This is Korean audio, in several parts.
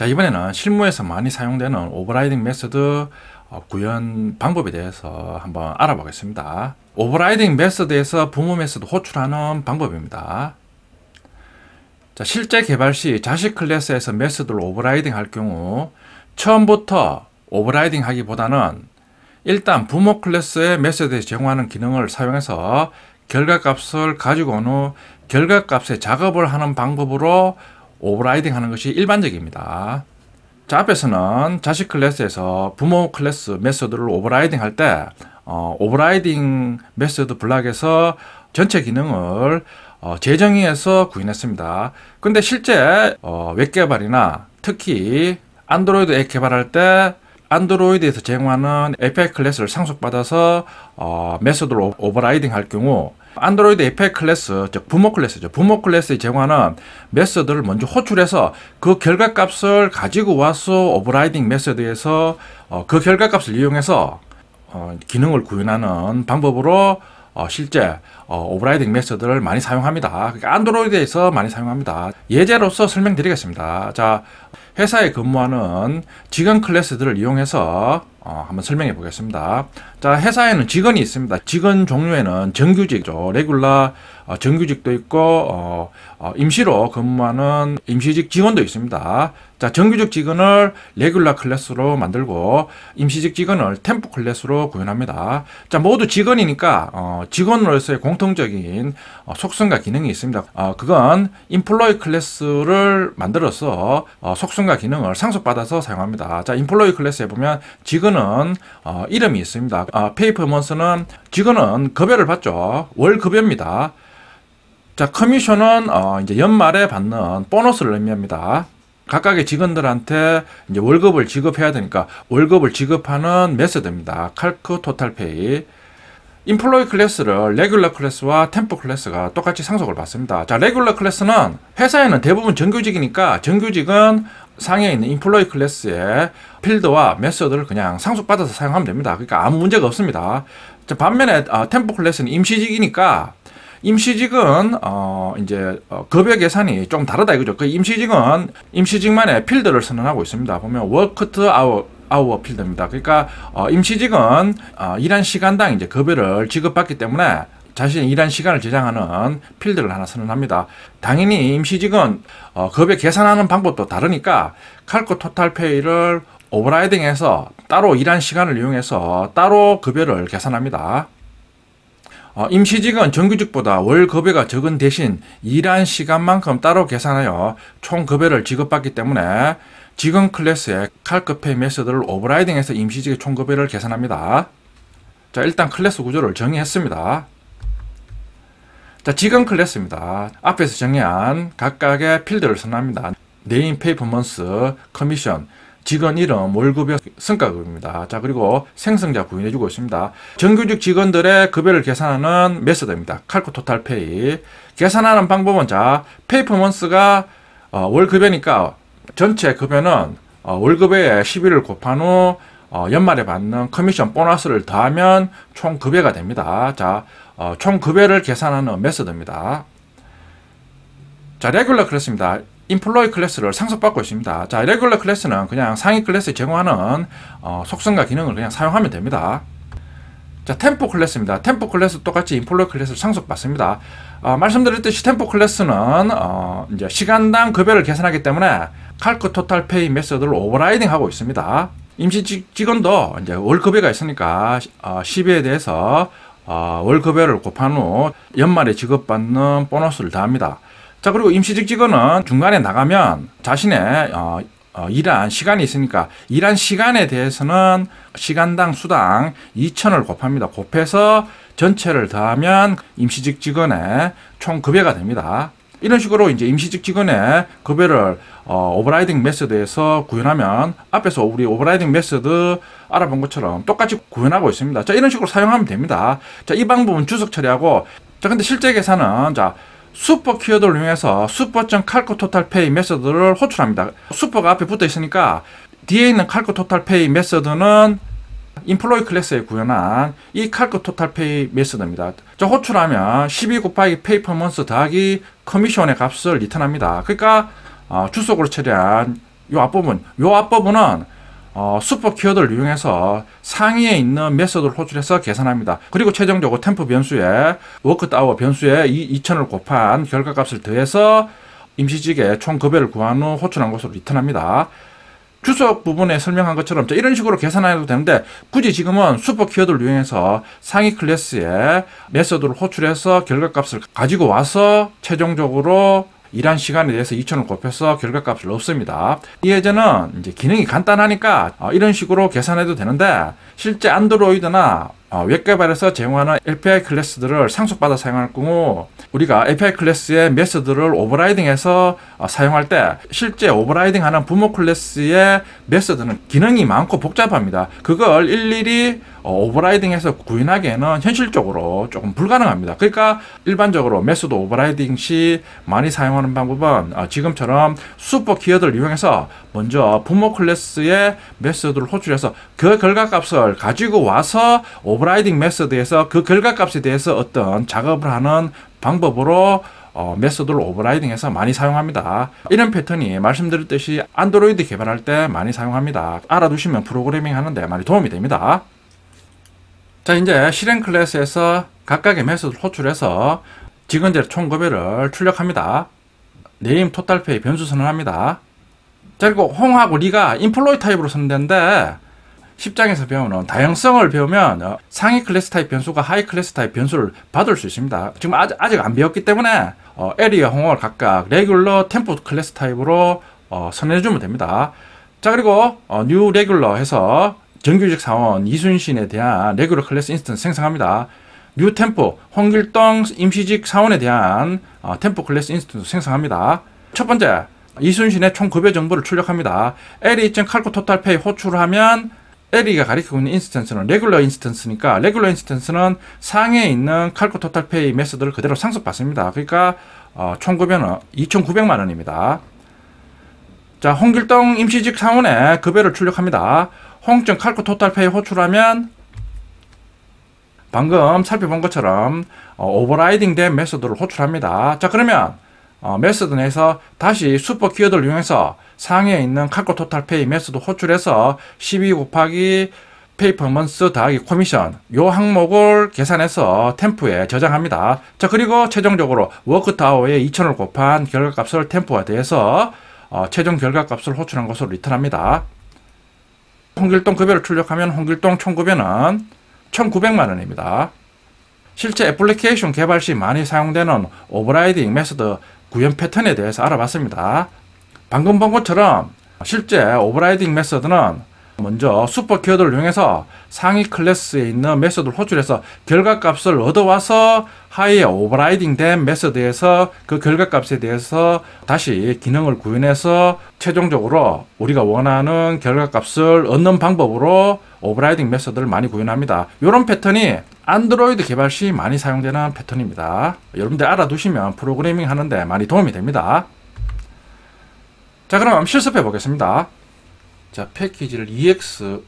자, 이번에는 실무에서 많이 사용되는 오버라이딩 메소드 구현 방법에 대해서 한번 알아보겠습니다. 오버라이딩 메소드에서 부모 메소드 호출하는 방법입니다. 자, 실제 개발 시 자식 클래스에서 메소드를 오버라이딩 할 경우 처음부터 오버라이딩 하기보다는 일단 부모 클래스의 메소드에 제공하는 기능을 사용해서 결과값을 가지고 온 후 결과값의 작업을 하는 방법으로 오버라이딩 하는 것이 일반적입니다. 자, 앞에서는 자식 클래스에서 부모 클래스 메소드를 오버라이딩 할 때 오버라이딩 메소드 블락에서 전체 기능을 재정의해서 구현했습니다. 근데 실제 웹 개발이나 특히 안드로이드 앱 개발할 때 안드로이드에서 제공하는 API 클래스를 상속받아서 메소드를 오버라이딩 할 경우 안드로이드 API 클래스, 즉 부모 클래스죠. 부모 클래스에 제공하는 메소드를 먼저 호출해서 그 결과값을 가지고 와서 오버라이딩 메소드에서 그 결과값을 이용해서 기능을 구현하는 방법으로 실제 오버라이딩 메소드를 많이 사용합니다. 그러니까 안드로이드에서 많이 사용합니다. 예제로서 설명드리겠습니다. 자, 회사에 근무하는 직원 클래스들을 이용해서 한번 설명해 보겠습니다. 자, 회사에는 직원이 있습니다. 직원 종류에는 정규직이죠. 레귤러 정규직도 있고 임시로 근무하는 임시직 직원도 있습니다. 자, 정규직 직원을 레귤러 클래스로 만들고 임시직 직원을 템포 클래스로 구현합니다. 자, 모두 직원이니까 직원으로서의 공통적인 속성과 기능이 있습니다. 그건 인플로이 클래스를 만들어서 속성과 기능을 상속받아서 사용합니다. 자, 인플로이 클래스에 보면 직원은 이름이 있습니다. 페이퍼먼스는 직원은 급여를 받죠. 월 급여입니다. 자, 커미션은 이제 연말에 받는 보너스를 의미합니다. 각각의 직원들한테 이제 월급을 지급해야 되니까 월급을 지급하는 메소드입니다. 칼크 토탈 페이. 인플로이 클래스를 레귤러 클래스와 템포 클래스가 똑같이 상속을 받습니다. 자, 레귤러 클래스는 회사에는 대부분 정규직이니까 정규직은 상에 있는 인플로이 클래스의 필드와 메소드를 그냥 상속받아서 사용하면 됩니다. 그러니까 아무 문제가 없습니다. 자, 반면에 템포 클래스는 임시직이니까 임시직은 이제 급여 계산이 좀 다르다 이거죠. 그 임시직은 임시직만의 필드를 선언하고 있습니다. 보면 워크드 아워 필드입니다. 그러니까 임시직은 일한 시간당 이제 급여를 지급받기 때문에 자신의 일한 시간을 저장하는 필드를 하나 선언합니다. 당연히 임시직은 급여 계산하는 방법도 다르니까 칼코 토탈 페이를 오버라이딩해서 따로 일한 시간을 이용해서 따로 급여를 계산합니다. 임시직은 정규직보다 월 급여가 적은 대신 일한 시간만큼 따로 계산하여 총 급여를 지급받기 때문에 직원 클래스의 칼크페이 메소드를 오버라이딩해서 임시직의 총 급여를 계산합니다. 자, 일단 클래스 구조를 정의했습니다. 자, 직원 클래스입니다. 앞에서 정의한 각각의 필드를 선언합니다. 네임, 페이퍼먼스, 커미션, 직원 이름, 월급여, 성과급입니다. 자, 그리고 생성자 구현해주고 있습니다. 정규직 직원들의 급여를 계산하는 메소드입니다. 칼코 토탈 페이. 계산하는 방법은 자, 페이퍼먼스가 월급여니까 전체 급여는 월급여의 12를 곱한 후 연말에 받는 커미션 보너스를 더하면 총 급여가 됩니다. 자, 총 급여를 계산하는 메소드입니다. 자, 레귤러 클래스입니다. 인플로이 클래스를 상속받고 있습니다. 자, 레귤러 클래스는 그냥 상위 클래스에 제공하는 속성과 기능을 그냥 사용하면 됩니다. 자, 템포 클래스입니다. 템포 클래스 똑같이 인플로이 클래스를 상속받습니다. 말씀드렸듯이 템포 클래스는 이제 시간당 급여를 계산하기 때문에 칼크 토탈 페이 메소드를 오버라이딩 하고 있습니다. 임시직 직원도 이제 월급여가 있으니까 12에 대해서 월급여를 곱한 후 연말에 지급받는 보너스를 더합니다. 자, 그리고 임시직 직원은 중간에 나가면 자신의 일한 시간이 있으니까 일한 시간에 대해서는 시간당 수당 2,000을 곱합니다. 곱해서 전체를 더하면 임시직 직원의 총 급여가 됩니다. 이런 식으로 이제 임시직 직원의 급여를 오버라이딩 메소드에서 구현하면 앞에서 우리 오버라이딩 메소드 알아본 것처럼 똑같이 구현하고 있습니다. 자, 이런 식으로 사용하면 됩니다. 자, 이 방법은 주석 처리하고, 자, 근데 실제 계산은 자, 슈퍼 키워드를 이용해서 슈퍼.칼코 토탈 페이 메소드를 호출합니다. 슈퍼가 앞에 붙어 있으니까 뒤에 있는 칼코 토탈 페이 메소드는 인플로이 클래스에 구현한 이 칼코 토탈 페이 메소드입니다. 자, 호출하면 12 곱하기 페이퍼먼스 더하기 커미션의 값을 리턴합니다. 그러니까 주석으로 처리한 요 앞부분은 슈퍼 키워드를 이용해서 상위에 있는 메소드를 호출해서 계산합니다. 그리고 최종적으로 템프 변수에 워크아워 변수에 2000을 곱한 결과값을 더해서 임시직의 총 급여를 구한 후 호출한 것으로 리턴합니다. 주석 부분에 설명한 것처럼 이런 식으로 계산해도 되는데 굳이 지금은 슈퍼 키워드를 이용해서 상위 클래스의 메소드를 호출해서 결과값을 가지고 와서 최종적으로 일한 시간에 대해서 2000을 곱해서 결과값을 넣습니다. 이 예제는 이제 기능이 간단하니까 이런 식으로 계산해도 되는데 실제 안드로이드나 웹 개발에서 제공하는 API 클래스들을 상속받아 사용할 경우 우리가 API 클래스의 메서드를 오버라이딩해서 사용할 때 실제 오버라이딩하는 부모 클래스의 메서드는 기능이 많고 복잡합니다. 그걸 일일이 오버라이딩해서 구현하기에는 현실적으로 조금 불가능합니다. 그러니까 일반적으로 메소드 오버라이딩 시 많이 사용하는 방법은 지금처럼 슈퍼 키워드를 이용해서 먼저 부모 클래스의 메소드를 호출해서 그 결과값을 가지고 와서 오버라이딩 메소드에서 그 결과값에 대해서 어떤 작업을 하는 방법으로 메소드를 오버라이딩해서 많이 사용합니다. 이런 패턴이 말씀드렸듯이 안드로이드 개발할 때 많이 사용합니다. 알아두시면 프로그래밍 하는데 많이 도움이 됩니다. 자, 이제 실행 클래스에서 각각의 메소드를 호출해서 직원들의 총 급여를 출력합니다. 네임 토탈페이 변수 선언합니다. 자, 그리고 홍하고 리가 인플로이 타입으로 선언되는데 10장에서 배우는 다양성을 배우면 상위 클래스 타입 변수가 하위 클래스 타입 변수를 받을 수 있습니다. 지금 아직 안 배웠기 때문에 에리와 홍을 각각 레귤러 템포 클래스 타입으로 선언해주면 됩니다. 자, 그리고 뉴 레귤러 해서 정규직 사원 이순신에 대한 레귤러 클래스 인스턴스 생성합니다. 뉴 템포 홍길동 임시직 사원에 대한 템포 클래스 인스턴스 생성합니다. 첫 번째, 이순신의 총 급여 정보를 출력합니다. LE.calc total pay 호출하면 LE가 가리키고 있는 인스턴스는 레귤러 인스턴스니까 레귤러 인스턴스는 상위에 있는 calc total pay 메소드를 그대로 상속받습니다. 그러니까 총 급여는 2,900만 원입니다. 자, 홍길동 임시직 사원의 급여를 출력합니다. 홍.calc total pay 호출하면 방금 살펴본 것처럼 오버라이딩 된 메소드를 호출합니다. 자, 그러면 메소드 내에서 다시 슈퍼 키워드를 이용해서 상위에 있는 calc total pay 메소드 호출해서 12 곱하기 페이 퍼 먼스 더하기 코미션 요 항목을 계산해서 템프에 저장합니다. 자, 그리고 최종적으로 워크 아워에 2000을 곱한 결과값을 템프와 대해서 최종 결과값을 호출한 것으로 리턴합니다. 홍길동 급여를 출력하면 홍길동 총 급여는 1,900만 원입니다. 실제 애플리케이션 개발 시 많이 사용되는 오버라이딩 메소드 구현 패턴에 대해서 알아봤습니다. 방금 본 것처럼 실제 오버라이딩 메소드는 먼저 슈퍼 키워드를 이용해서 상위 클래스에 있는 메소드를 호출해서 결과값을 얻어와서 하위에 오버라이딩 된 메소드에서 그 결과값에 대해서 다시 기능을 구현해서 최종적으로 우리가 원하는 결과값을 얻는 방법으로 오버라이딩 메소드를 많이 구현합니다. 이런 패턴이 안드로이드 개발 시 많이 사용되는 패턴입니다. 여러분들 알아두시면 프로그래밍 하는데 많이 도움이 됩니다. 자, 그럼 실습해 보겠습니다. 자, 패키지를 EX05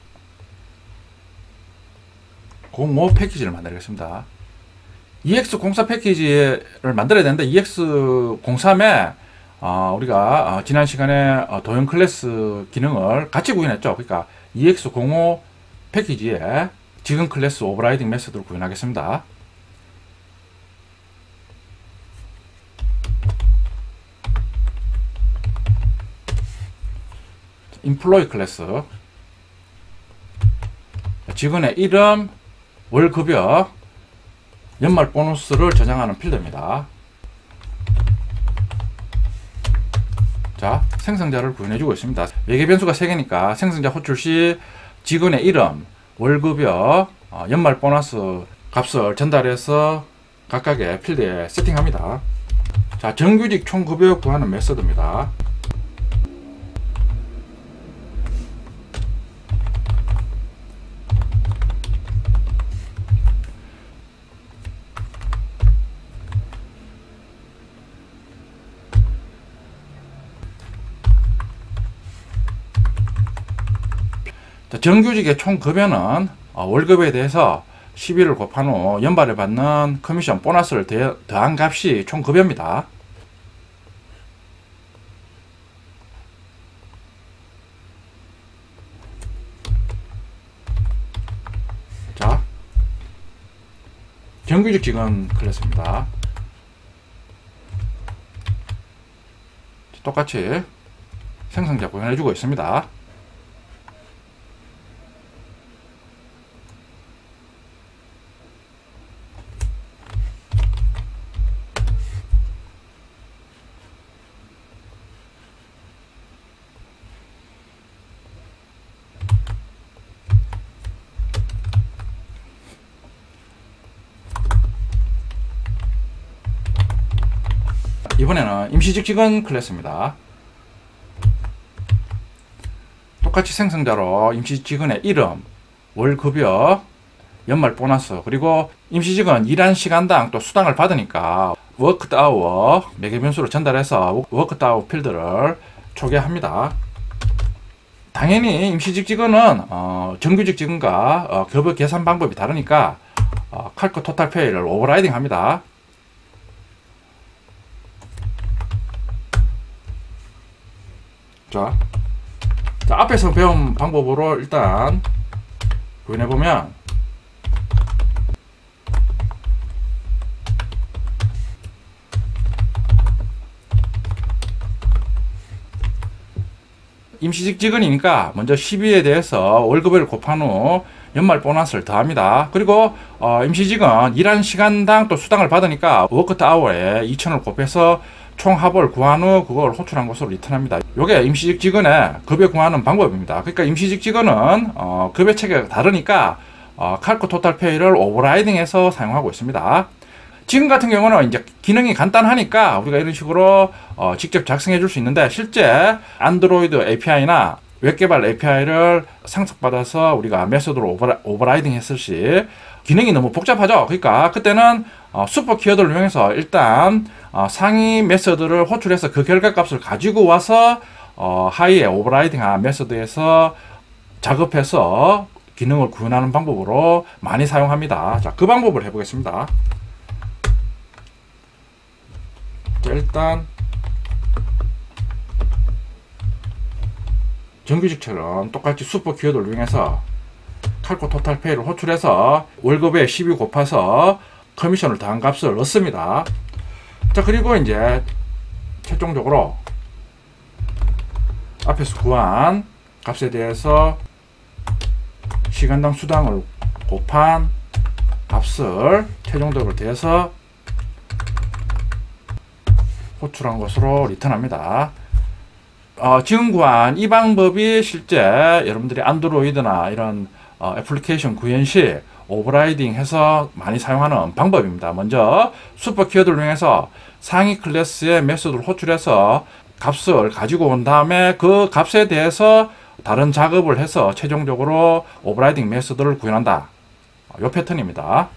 패키지를 만들겠습니다. EX04 패키지를 만들어야 되는데 EX03에 우리가 지난 시간에 도형 클래스 기능을 같이 구현했죠. 그러니까 EX05 패키지에 지금 클래스 오버라이딩 메소드를 구현하겠습니다. 인플로이 클래스 직원의 이름, 월급여, 연말 보너스를 저장하는 필드입니다. 자, 생성자를 구현해주고 있습니다. 매개 변수가 3개니까 생성자 호출 시 직원의 이름, 월급여, 연말 보너스 값을 전달해서 각각의 필드에 세팅합니다. 자, 정규직 총급여 구하는 메소드입니다. 정규직의 총 급여는 월급에 대해서 12를 곱한 후 연말에 받는 커미션 보너스를 더한 값이 총 급여입니다. 정규직 직원 클래스입니다. 똑같이 생성자 구현해주고 있습니다. 이번에는 임시직 직원 클래스입니다. 똑같이 생성자로 임시직 직원의 이름, 월급여, 연말 보너스, 그리고 임시직원 일한 시간당 또 수당을 받으니까 워크드 아워 매개 변수를 전달해서 워크드 아워 필드를 초기화합니다. 당연히 임시직 직원은 정규직 직원과 급여 계산 방법이 다르니까 칼코 토탈 페이를 오버라이딩 합니다. 자, 앞에서 배운 방법으로 일단 구현해보면 임시직 직원이니까 먼저 12에 대해서 월급을 곱한 후 연말 보너스를 더합니다. 그리고 임시직원 일한 시간당 또 수당을 받으니까 워크드 아워에 2,000을 곱해서 총 합을 구한 후 그걸 호출한 것으로 리턴합니다. 이게 임시직 직원의 급여 구하는 방법입니다. 그러니까 임시직 직원은 급여 체계가 다르니까 칼코 토탈 페이를 오버라이딩해서 사용하고 있습니다. 지금 같은 경우는 이제 기능이 간단하니까 우리가 이런 식으로 직접 작성해 줄 수 있는데, 실제 안드로이드 API나 웹 개발 API를 상속받아서 우리가 메소드로 오버라이딩 했을 시 기능이 너무 복잡하죠. 그러니까 그때는 슈퍼 키워드를 이용해서 일단 상위 메소드를 호출해서 그 결과값을 가지고 와서 하위의 오버라이딩한 메소드에서 작업해서 기능을 구현하는 방법으로 많이 사용합니다. 자, 그 방법을 해보겠습니다. 자, 일단 정규직처럼 똑같이 슈퍼 키워드를 이용해서 칼코 토탈 페이를 호출해서 월급에 12 곱해서 커미션을 더한 값을 넣습니다. 자, 그리고 이제 최종적으로 앞에서 구한 값에 대해서 시간당 수당을 곱한 값을 최종적으로 대해서 호출한 것으로 리턴합니다. 지금 구한 이 방법이 실제 여러분들이 안드로이드나 이런 애플리케이션 구현 시 오버라이딩 해서 많이 사용하는 방법입니다. 먼저 슈퍼 키워드를 이용해서 상위 클래스의 메소드를 호출해서 값을 가지고 온 다음에 그 값에 대해서 다른 작업을 해서 최종적으로 오버라이딩 메소드를 구현한다. 이 패턴입니다.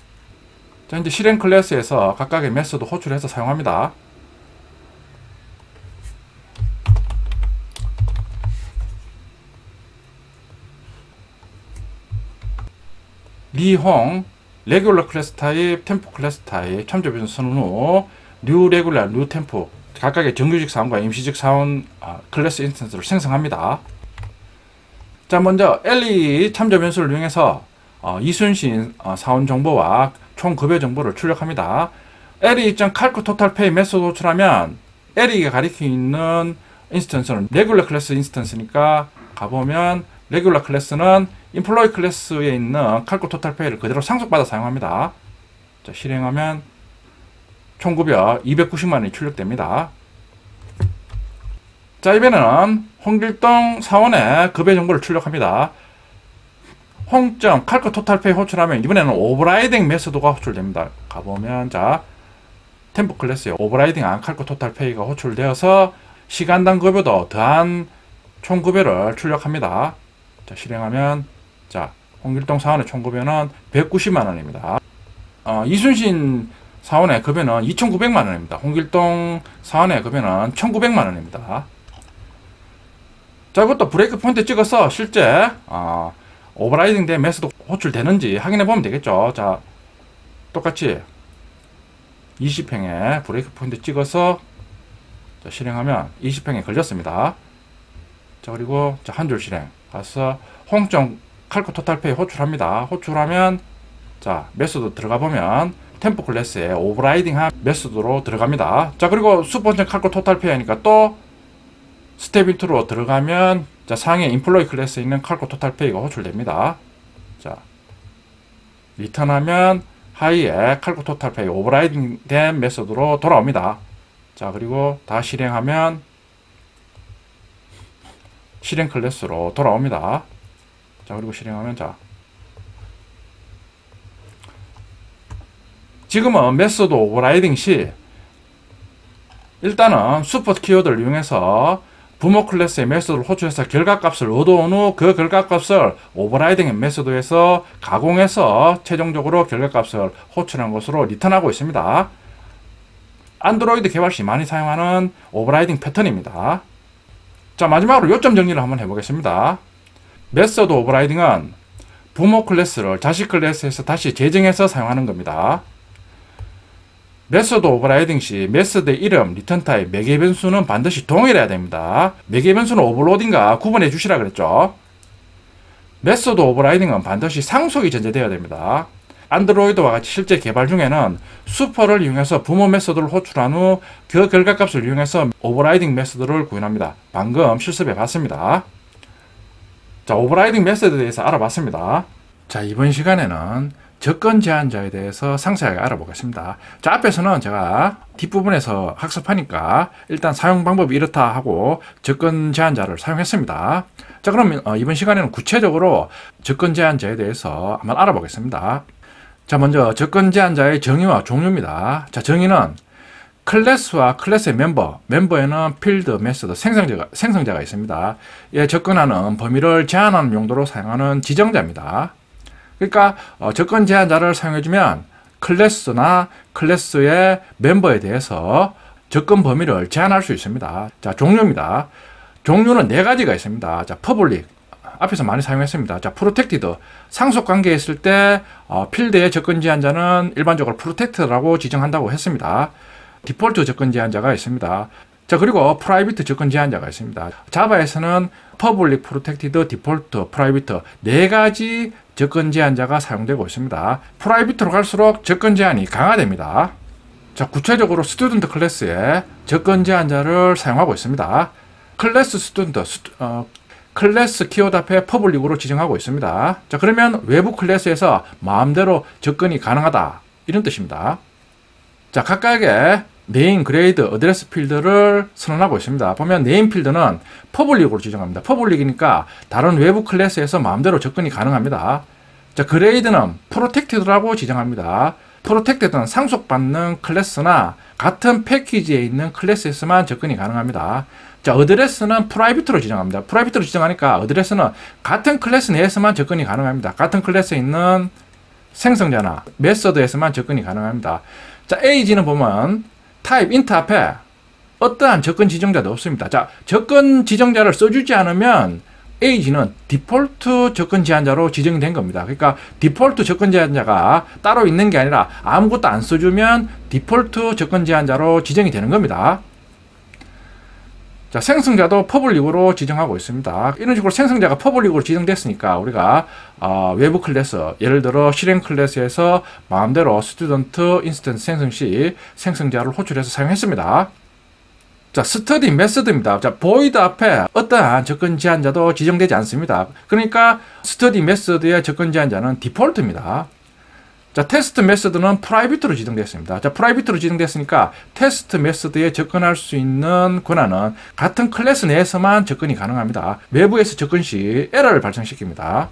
자, 이제 실행 클래스에서 각각의 메소드 호출해서 사용합니다. 리홍, 레귤러 클래스 타입, 템포 클래스 타입, 참조 변수 선언 후, 뉴 레귤러, 뉴 템포 각각의 정규직 사원과 임시직 사원 클래스 인스턴스를 생성합니다. 자, 먼저 LE 참조 변수를 이용해서 이순신 사원 정보와 총 급여 정보를 출력합니다. LE.calc total pay 메소드 호출하면 LE가 가리키고 있는 인스턴스는 레귤러 클래스 인스턴스니까 가보면 레귤러 클래스는 인플로이 클래스에 있는 칼코 토탈 페이를 그대로 상속받아 사용합니다. 자, 실행하면 총급여 290만원이 출력됩니다. 자, 이번에는 홍길동 사원의 급여 정보를 출력합니다. 홍점 칼코 토탈 페이 호출하면 이번에는 오버라이딩 메소드가 호출됩니다. 가보면 자, 템포 클래스에 오버라이딩한 칼코 토탈 페이가 호출되어서 시간당 급여도 더한 총급여를 출력합니다. 자, 실행하면 자, 홍길동 사원의 총급여는 190만원입니다. 이순신 사원의 급여는 2,900만원입니다. 홍길동 사원의 급여는 1,900만원입니다. 자, 이것도 브레이크 포인트 찍어서 실제 오버라이딩 된 메소드 호출되는지 확인해 보면 되겠죠. 자, 똑같이 20행에 브레이크 포인트 찍어서 자, 실행하면 20행에 걸렸습니다. 자, 그리고 자, 한 줄 실행 가서 홍점 칼코 토탈 페이 호출합니다. 호출하면 자, 메소드 들어가 보면 템포 클래스에 오버라이딩한 메소드로 들어갑니다. 자, 그리고 슈퍼 칼코 토탈 페이하니까 또 스텝 인트로 들어가면 자, 상에 인플로이 클래스에 있는 칼코 토탈 페이가 호출됩니다. 자, 리턴하면 하이에 칼코 토탈 페이 오버라이딩 된 메소드로 돌아옵니다. 자, 그리고 다 실행하면 실행 클래스로 돌아옵니다. 자, 그리고 실행하면 자, 지금은 메소드 오버라이딩 시 일단은 슈퍼 키워드를 이용해서 부모 클래스의 메소드를 호출해서 결과값을 얻어온 후 그 결과값을 오버라이딩 메소드에서 가공해서 최종적으로 결과값을 호출한 것으로 리턴하고 있습니다. 안드로이드 개발 시 많이 사용하는 오버라이딩 패턴입니다. 자, 마지막으로 요점 정리를 한번 해보겠습니다. 메소드 오버라이딩은 부모 클래스를 자식 클래스에서 다시 재정해서 사용하는 겁니다. 메소드 오버라이딩 시 메소드의 이름, 리턴 타입, 매개 변수는 반드시 동일해야 됩니다. 매개 변수는 오버로딩과 구분해 주시라 그랬죠. 메소드 오버라이딩은 반드시 상속이 전제되어야 됩니다. 안드로이드와 같이 실제 개발 중에는 슈퍼를 이용해서 부모 메소드를 호출한 후 그 결과값을 이용해서 오버라이딩 메소드를 구현합니다. 방금 실습해 봤습니다. 자, 오버라이딩 메소드에 대해서 알아봤습니다. 자, 이번 시간에는 접근 제한자에 대해서 상세하게 알아보겠습니다. 자, 앞에서는 제가 뒷부분에서 학습하니까 일단 사용 방법이 이렇다 하고 접근 제한자를 사용했습니다. 자, 그럼 이번 시간에는 구체적으로 접근 제한자에 대해서 한번 알아보겠습니다. 자, 먼저 접근 제한자의 정의와 종류입니다. 자, 정의는 클래스와 클래스의 멤버에는 필드, 메소드, 생성자가 있습니다. 예, 접근하는 범위를 제한하는 용도로 사용하는 지정자입니다. 그러니까 접근 제한자를 사용해주면 클래스나 클래스의 멤버에 대해서 접근 범위를 제한할 수 있습니다. 자, 종류입니다. 종류는 4가지가 있습니다. 자, 퍼블릭 앞에서 많이 사용했습니다. 자, 프로텍티드 상속 관계에 있을 때 필드의 접근 제한자는 일반적으로 프로텍트라고 지정한다고 했습니다. 디폴트 접근 제한자가 있습니다. 자, 그리고 프라이빗 접근 제한자가 있습니다. 자바에서는 퍼블릭, 프로텍티드, 디폴트, 프라이빗 4가지 접근 제한자가 사용되고 있습니다. 프라이빗으로 갈수록 접근 제한이 강화됩니다. 자, 구체적으로 스튜던트 클래스에 접근 제한자를 사용하고 있습니다. 클래스 스튜던트, 클래스 키워드 앞에 퍼블릭으로 지정하고 있습니다. 자, 그러면 외부 클래스에서 마음대로 접근이 가능하다, 이런 뜻입니다. 자, 각각의 네임, 그레이드, 어드레스 필드를 선언하고 있습니다. 보면 네임 필드는 퍼블릭으로 지정합니다. 퍼블릭이니까 다른 외부 클래스에서 마음대로 접근이 가능합니다. 자, 그레이드는 프로텍티드라고 지정합니다. 프로텍티드는 상속받는 클래스나 같은 패키지에 있는 클래스에서만 접근이 가능합니다. 자, 어드레스는 프라이빗으로 지정합니다. 프라이빗으로 지정하니까 어드레스는 같은 클래스 내에서만 접근이 가능합니다. 같은 클래스에 있는 생성자나 메소드에서만 접근이 가능합니다. 자, 에이지는 보면 타입 인트 앞에 어떠한 접근 지정자도 없습니다. 자, 접근 지정자를 써주지 않으면 에이지는 디폴트 접근 제한자로 지정이 된 겁니다. 그러니까 디폴트 접근 제한자가 따로 있는 게 아니라 아무것도 안 써주면 디폴트 접근 제한자로 지정이 되는 겁니다. 자, 생성자도 퍼블릭으로 지정하고 있습니다. 이런 식으로 생성자가 퍼블릭으로 지정됐으니까 우리가 외부 클래스, 예를 들어 실행 클래스에서 마음대로 스튜던트 인스턴스 생성 시 생성자를 호출해서 사용했습니다. 자, 스터디 메소드입니다. 자, 보이드 앞에 어떠한 접근 제한자도 지정되지 않습니다. 그러니까 스터디 메소드의 접근 제한자는 디폴트입니다. 자, 테스트 메소드는 프라이빗으로 지정됐습니다. 자, 프라이빗으로 지정됐으니까 테스트 메소드에 접근할 수 있는 권한은 같은 클래스 내에서만 접근이 가능합니다. 외부에서 접근 시 에러를 발생시킵니다.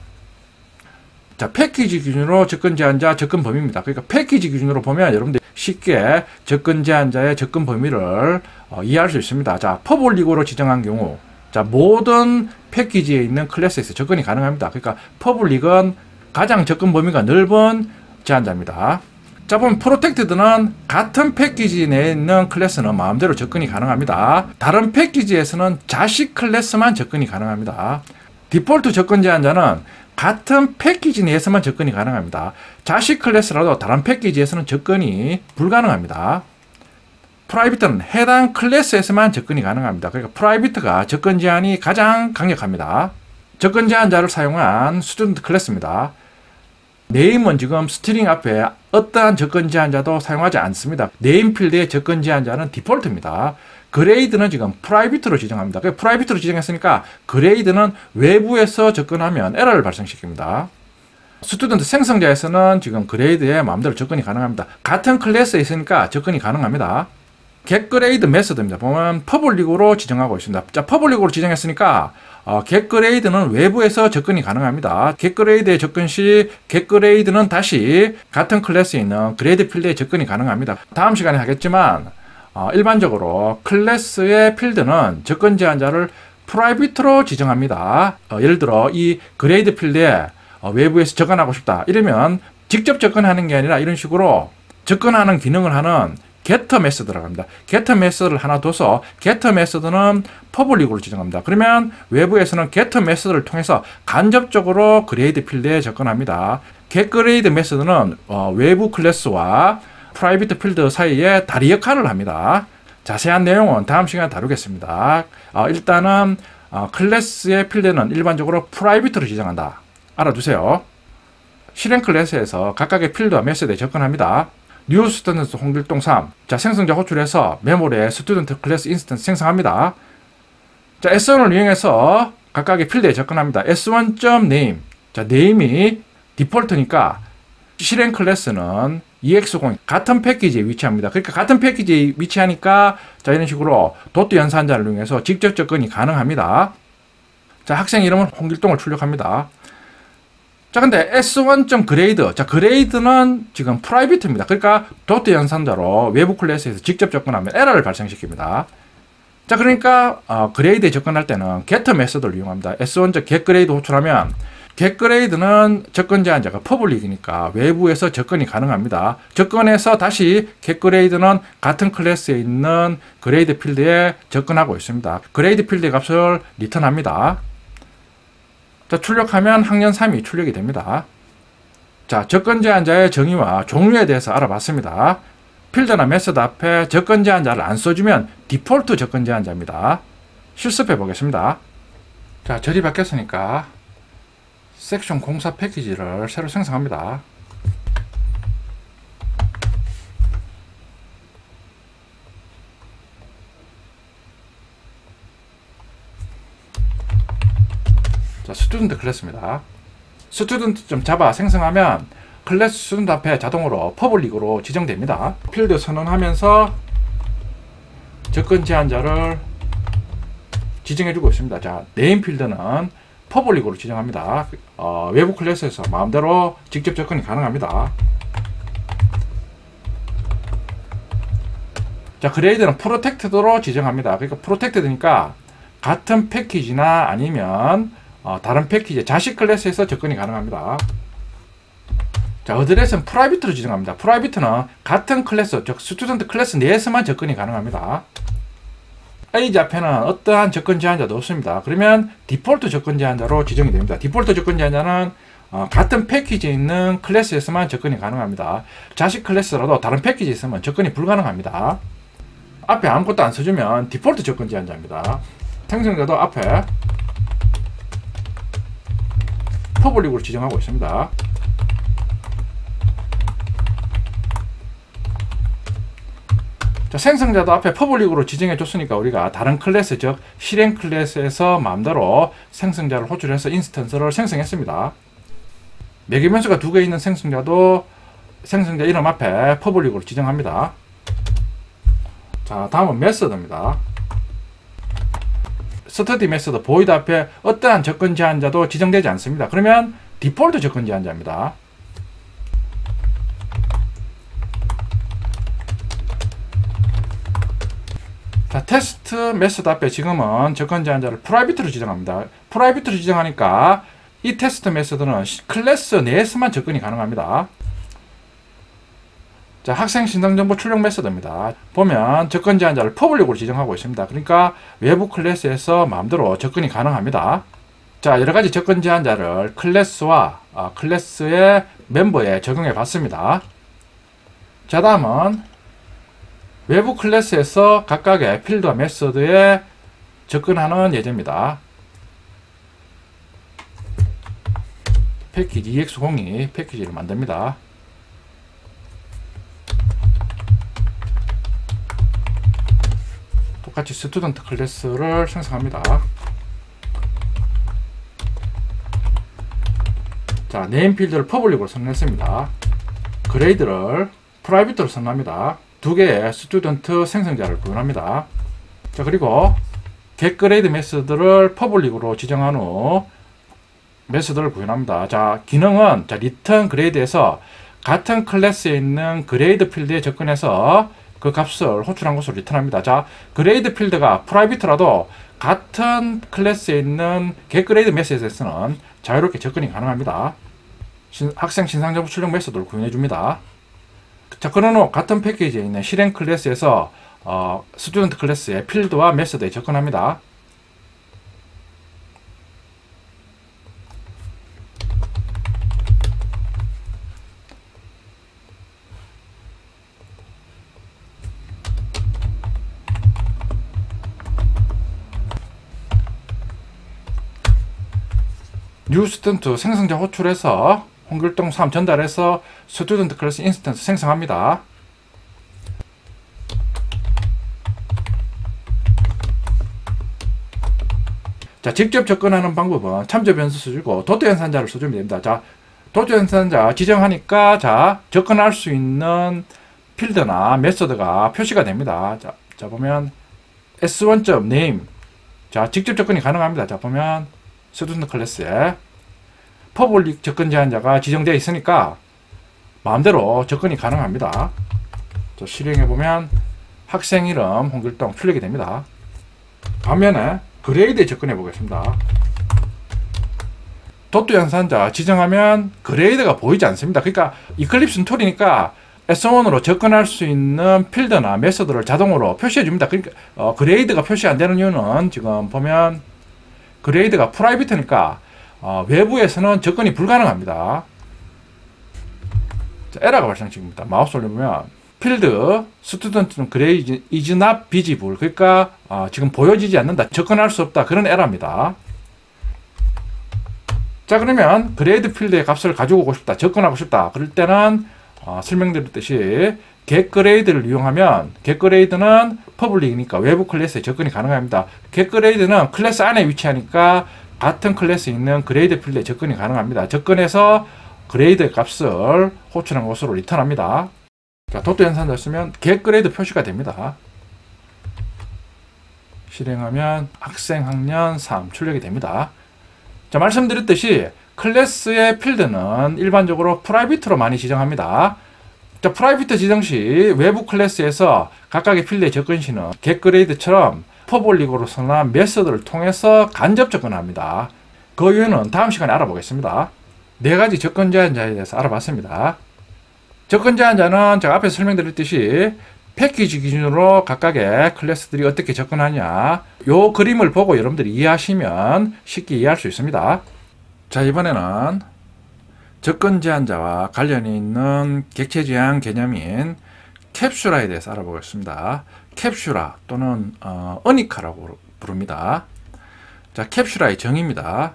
자, 패키지 기준으로 접근 제한자, 접근 범위입니다. 그러니까 패키지 기준으로 보면 여러분들 쉽게 접근 제한자의 접근 범위를 이해할 수 있습니다. 자, 퍼블릭으로 지정한 경우, 자, 모든 패키지에 있는 클래스에서 접근이 가능합니다. 그러니까 퍼블릭은 가장 접근 범위가 넓은 제한자입니다. 자, 보면 프로텍티드는 같은 패키지 내에 있는 클래스는 마음대로 접근이 가능합니다. 다른 패키지에서는 자식 클래스만 접근이 가능합니다. 디폴트 접근 제한자는 같은 패키지 내에서만 접근이 가능합니다. 자식 클래스라도 다른 패키지에서는 접근이 불가능합니다. 프라이빗은 해당 클래스에서만 접근이 가능합니다. 그러니까 프라이빗가 접근 제한이 가장 강력합니다. 접근 제한자를 사용한 스튜던트 클래스입니다. 네임은 지금 스트링 앞에 어떠한 접근 제한자도 사용하지 않습니다. 네임 필드의 접근 제한자는 디폴트입니다. 그레이드는 지금 프라이빗으로 지정합니다. 프라이빗으로 지정했으니까 그레이드는 외부에서 접근하면 에러를 발생시킵니다. 스튜던트 생성자에서는 지금 그레이드에 마음대로 접근이 가능합니다. 같은 클래스에 있으니까 접근이 가능합니다. getGrade 메서드입니다. 보면 퍼블릭으로 지정하고 있습니다. 자, 퍼블릭으로 지정했으니까 getGrade는 외부에서 접근이 가능합니다. getGrade에 접근 시 getGrade는 다시 같은 클래스에 있는 그레이드 필드에 접근이 가능합니다. 다음 시간에 하겠지만 일반적으로 클래스의 필드는 접근 제한자를 프라이빗으로 지정합니다. 예를 들어 이 그레이드 필드에 외부에서 접근하고 싶다 이러면 직접 접근하는 게 아니라 이런 식으로 접근하는 기능을 하는 getter 메서드라고 합니다. getter 메서드를 하나 둬서 getter 메서드는 퍼블릭으로 지정합니다. 그러면 외부에서는 getter 메서드를 통해서 간접적으로 그레이드 필드에 접근합니다. getGrade 메서드는 외부 클래스와 프라이빗 필드 사이에 다리 역할을 합니다. 자세한 내용은 다음 시간에 다루겠습니다. 일단은 클래스의 필드는 일반적으로 프라이빗으로 지정한다. 알아두세요. 실행 클래스에서 각각의 필드와 메서드에 접근합니다. 뉴 스튜던트 홍길동 3. 자, 생성자 호출해서 메모리에 스튜던트 클래스 인스턴스 생성합니다. 자, S1을 이용해서 각각의 필드에 접근합니다. S1.name. 자, name이 디폴트니까 실행 클래스는 EX0 같은 패키지에 위치합니다. 그러니까 같은 패키지에 위치하니까 자, 이런 식으로 도트 연산자를 이용해서 직접 접근이 가능합니다. 자, 학생 이름은 홍길동을 출력합니다. 자, 근데 S1.grade. 자, grade는 지금 프라이빗입니다. 그러니까 도트 연산자로 외부 클래스에서 직접 접근하면 에러를 발생시킵니다. 자, 그러니까 grade에 접근할 때는 getter 메서드를 이용합니다. S1.getGrade 호출하면 getGrade는 접근 제한자가 퍼블릭이니까 외부에서 접근이 가능합니다. 접근해서 다시 getGrade는 같은 클래스에 있는 그레이드 필드에 접근하고 있습니다. 그레이드 필드 값을 리턴합니다. 자, 출력하면 학년 3이 출력이 됩니다. 자, 접근 제한자의 정의와 종류에 대해서 알아봤습니다. 필드나 메서드 앞에 접근 제한자를 안 써주면 디폴트 접근 제한자입니다. 실습해 보겠습니다. 자, 절이 바뀌었으니까 섹션 04 패키지를 새로 생성합니다. 자, 스튜던트 클래스입니다. 스튜던트.java 생성하면 클래스 스튜던트 앞에 자동으로 퍼블릭으로 지정됩니다. 필드 선언하면서 접근 제한자를 지정해주고 있습니다. 자, 네임 필드는 퍼블릭으로 지정합니다. 외부 클래스에서 마음대로 직접 접근이 가능합니다. 자, 그레이드는 프로텍트드로 지정합니다. 그러니까 프로텍트드니까 같은 패키지나 아니면 다른 패키지 자식 클래스에서 접근이 가능합니다. 자, 어드레스는 프라이빗으로 지정합니다. 프라이빗는 같은 클래스, 즉 스튜던트 클래스 내에서만 접근이 가능합니다. 에이지 앞에는 어떠한 접근 제한자도 없습니다. 그러면 디폴트 접근 제한자로 지정이 됩니다. 디폴트 접근 제한자는 같은 패키지에 있는 클래스에서만 접근이 가능합니다. 자식 클래스라도 다른 패키지에 있으면 접근이 불가능합니다. 앞에 아무것도 안 써주면 디폴트 접근 제한자입니다. 생성자도 앞에 퍼블릭으로 지정하고 있습니다. 자, 생성자도 앞에 퍼블릭으로 지정해 줬으니까 우리가 다른 클래스, 즉 실행 클래스에서 마음대로 생성자를 호출해서 인스턴스를 생성했습니다. 매개 변수가 2개 있는 생성자도 생성자 이름 앞에 퍼블릭으로 지정합니다. 자, 다음은 메서드입니다. 스터디 메서드 void 앞에 어떠한 접근 제한자도 지정되지 않습니다. 그러면 디폴트 접근 제한자입니다. 자, 테스트 메서드 앞에 지금은 접근 제한자를 프라이빗으로 지정합니다. 프라이빗으로 지정하니까 이 테스트 메서드는 클래스 내에서만 접근이 가능합니다. 자, 학생 신상정보 출력 메서드입니다. 보면 접근 제한자를 퍼블릭으로 지정하고 있습니다. 그러니까 외부 클래스에서 마음대로 접근이 가능합니다. 자, 여러가지 접근 제한자를 클래스와 클래스의 멤버에 적용해 봤습니다. 자, 다음은 외부 클래스에서 각각의 필드와 메서드에 접근하는 예제입니다. 패키지 EX02 패키지를 만듭니다. 똑같이 스튜던트 클래스를 생성합니다. 자, 네임 필드를 퍼블릭으로 선언했습니다. 그레이드를 프라이빗으로 선언합니다. 두 개의 스튜던트 생성자를 구현합니다. 자, 그리고 getGrade 메소드를 퍼블릭으로 지정한 후 메소드를 구현합니다. 자, 기능은 자, return grade에서 같은 클래스에 있는 그레이드 필드에 접근해서 그 값을 호출한 것으로 리턴합니다. 자, 그레이드 필드가 프라이빗라도 같은 클래스에 있는 getGrade 메소드에서는 자유롭게 접근이 가능합니다. 학생 신상정보 출력 메소드를 구현해 줍니다. 자, 그런 후 같은 패키지에 있는 실행 클래스에서 스튜던트 클래스의 필드와 메소드에 접근합니다. 뉴 스튜던트 생성자 호출해서 홍길동 3 전달해서 스튜던트 클래스 인스턴스 생성합니다. 자, 직접 접근하는 방법은 참조 변수 써주고 도트 연산자를 써주면 됩니다. 자, 도트 연산자 지정하니까 자, 접근할 수 있는 필드나 메소드가 표시가 됩니다. 자 보면 s1.name 자, 직접 접근이 가능합니다. 자, 보면 스튜던트 클래스에 퍼블릭 접근 제한자가 지정되어 있으니까 마음대로 접근이 가능합니다. 자, 실행해보면 학생 이름 홍길동 출력이 됩니다. 반면에 그레이드에 접근해 보겠습니다. 도트 연산자 지정하면 그레이드가 보이지 않습니다. 그러니까 이클립스 툴이니까 S1으로 접근할 수 있는 필드나 메소드를 자동으로 표시해 줍니다. 그러니까 그레이드가 표시 안 되는 이유는 지금 보면 그레이드가 프라이빗이니까 외부에서는 접근이 불가능합니다. 자, 에러가 발생됩니다. 마우스 올려보면 필드 스튜던트는 그레이드 is not visible 그러니까 지금 보여지지 않는다, 접근할 수 없다, 그런 에러입니다. 자, 그러면 그레이드 필드의 값을 가지고 오고 싶다, 접근하고 싶다, 그럴 때는 설명드렸듯이 getGrade를 이용하면 getGrade는 퍼블릭이니까 외부 클래스에 접근이 가능합니다. getGrade는 클래스 안에 위치하니까 같은 클래스에 있는 그레이드 필드에 접근이 가능합니다. 접근해서 그레이드 값을 호출한 것으로 리턴합니다. 자, 도트 연산자 쓰면 getGrade 표시가 됩니다. 실행하면 학생 학년 3 출력이 됩니다. 자, 말씀드렸듯이 클래스의 필드는 일반적으로 프라이빗으로 많이 지정합니다. 자, 프라이빗 지정 시 외부 클래스에서 각각의 필드에 접근 시는 getGrade처럼 퍼블릭으로 선언한 메소드를 통해서 간접 접근합니다. 그 이유는 다음 시간에 알아보겠습니다. 네 가지 접근 제한자에 대해서 알아봤습니다. 접근 제한자는 제가 앞에서 설명드렸듯이 패키지 기준으로 각각의 클래스들이 어떻게 접근하냐, 요 그림을 보고 여러분들이 이해하시면 쉽게 이해할 수 있습니다. 자, 이번에는 접근 제한자와 관련이 있는 객체 제한 개념인 캡슐화에 대해서 알아보겠습니다. 캡슐화 또는 어니카라고 부릅니다. 자, 캡슐화의 정의입니다.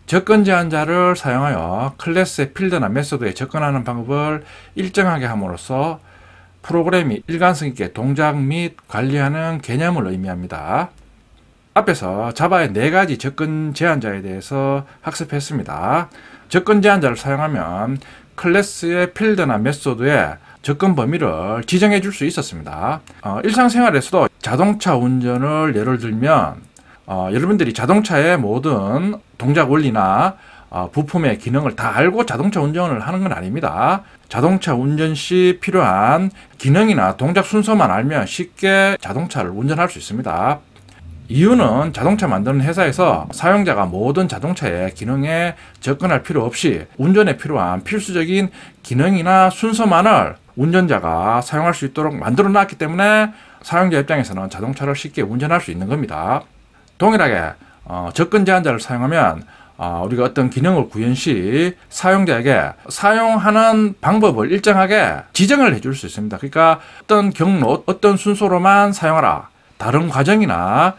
접근 제한자를 사용하여 클래스의 필드나 메소드에 접근하는 방법을 일정하게 함으로써 프로그램이 일관성 있게 동작 및 관리하는 개념을 의미합니다. 앞에서 자바의 네 가지 접근 제한자에 대해서 학습했습니다. 접근 제한자를 사용하면 클래스의 필드나 메소드에 접근 범위를 지정해 줄 수 있었습니다. 일상생활에서도 자동차 운전을 예를 들면 여러분들이 자동차의 모든 동작 원리나 부품의 기능을 다 알고 자동차 운전을 하는 건 아닙니다. 자동차 운전 시 필요한 기능이나 동작 순서만 알면 쉽게 자동차를 운전할 수 있습니다. 이유는 자동차 만드는 회사에서 사용자가 모든 자동차의 기능에 접근할 필요 없이 운전에 필요한 필수적인 기능이나 순서만을 운전자가 사용할 수 있도록 만들어 놨기 때문에 사용자 입장에서는 자동차를 쉽게 운전할 수 있는 겁니다. 동일하게 접근 제한자를 사용하면 우리가 어떤 기능을 구현 시 사용자에게 사용하는 방법을 일정하게 지정을 해줄 수 있습니다. 그러니까 어떤 경로, 어떤 순서로만 사용하라, 다른 과정이나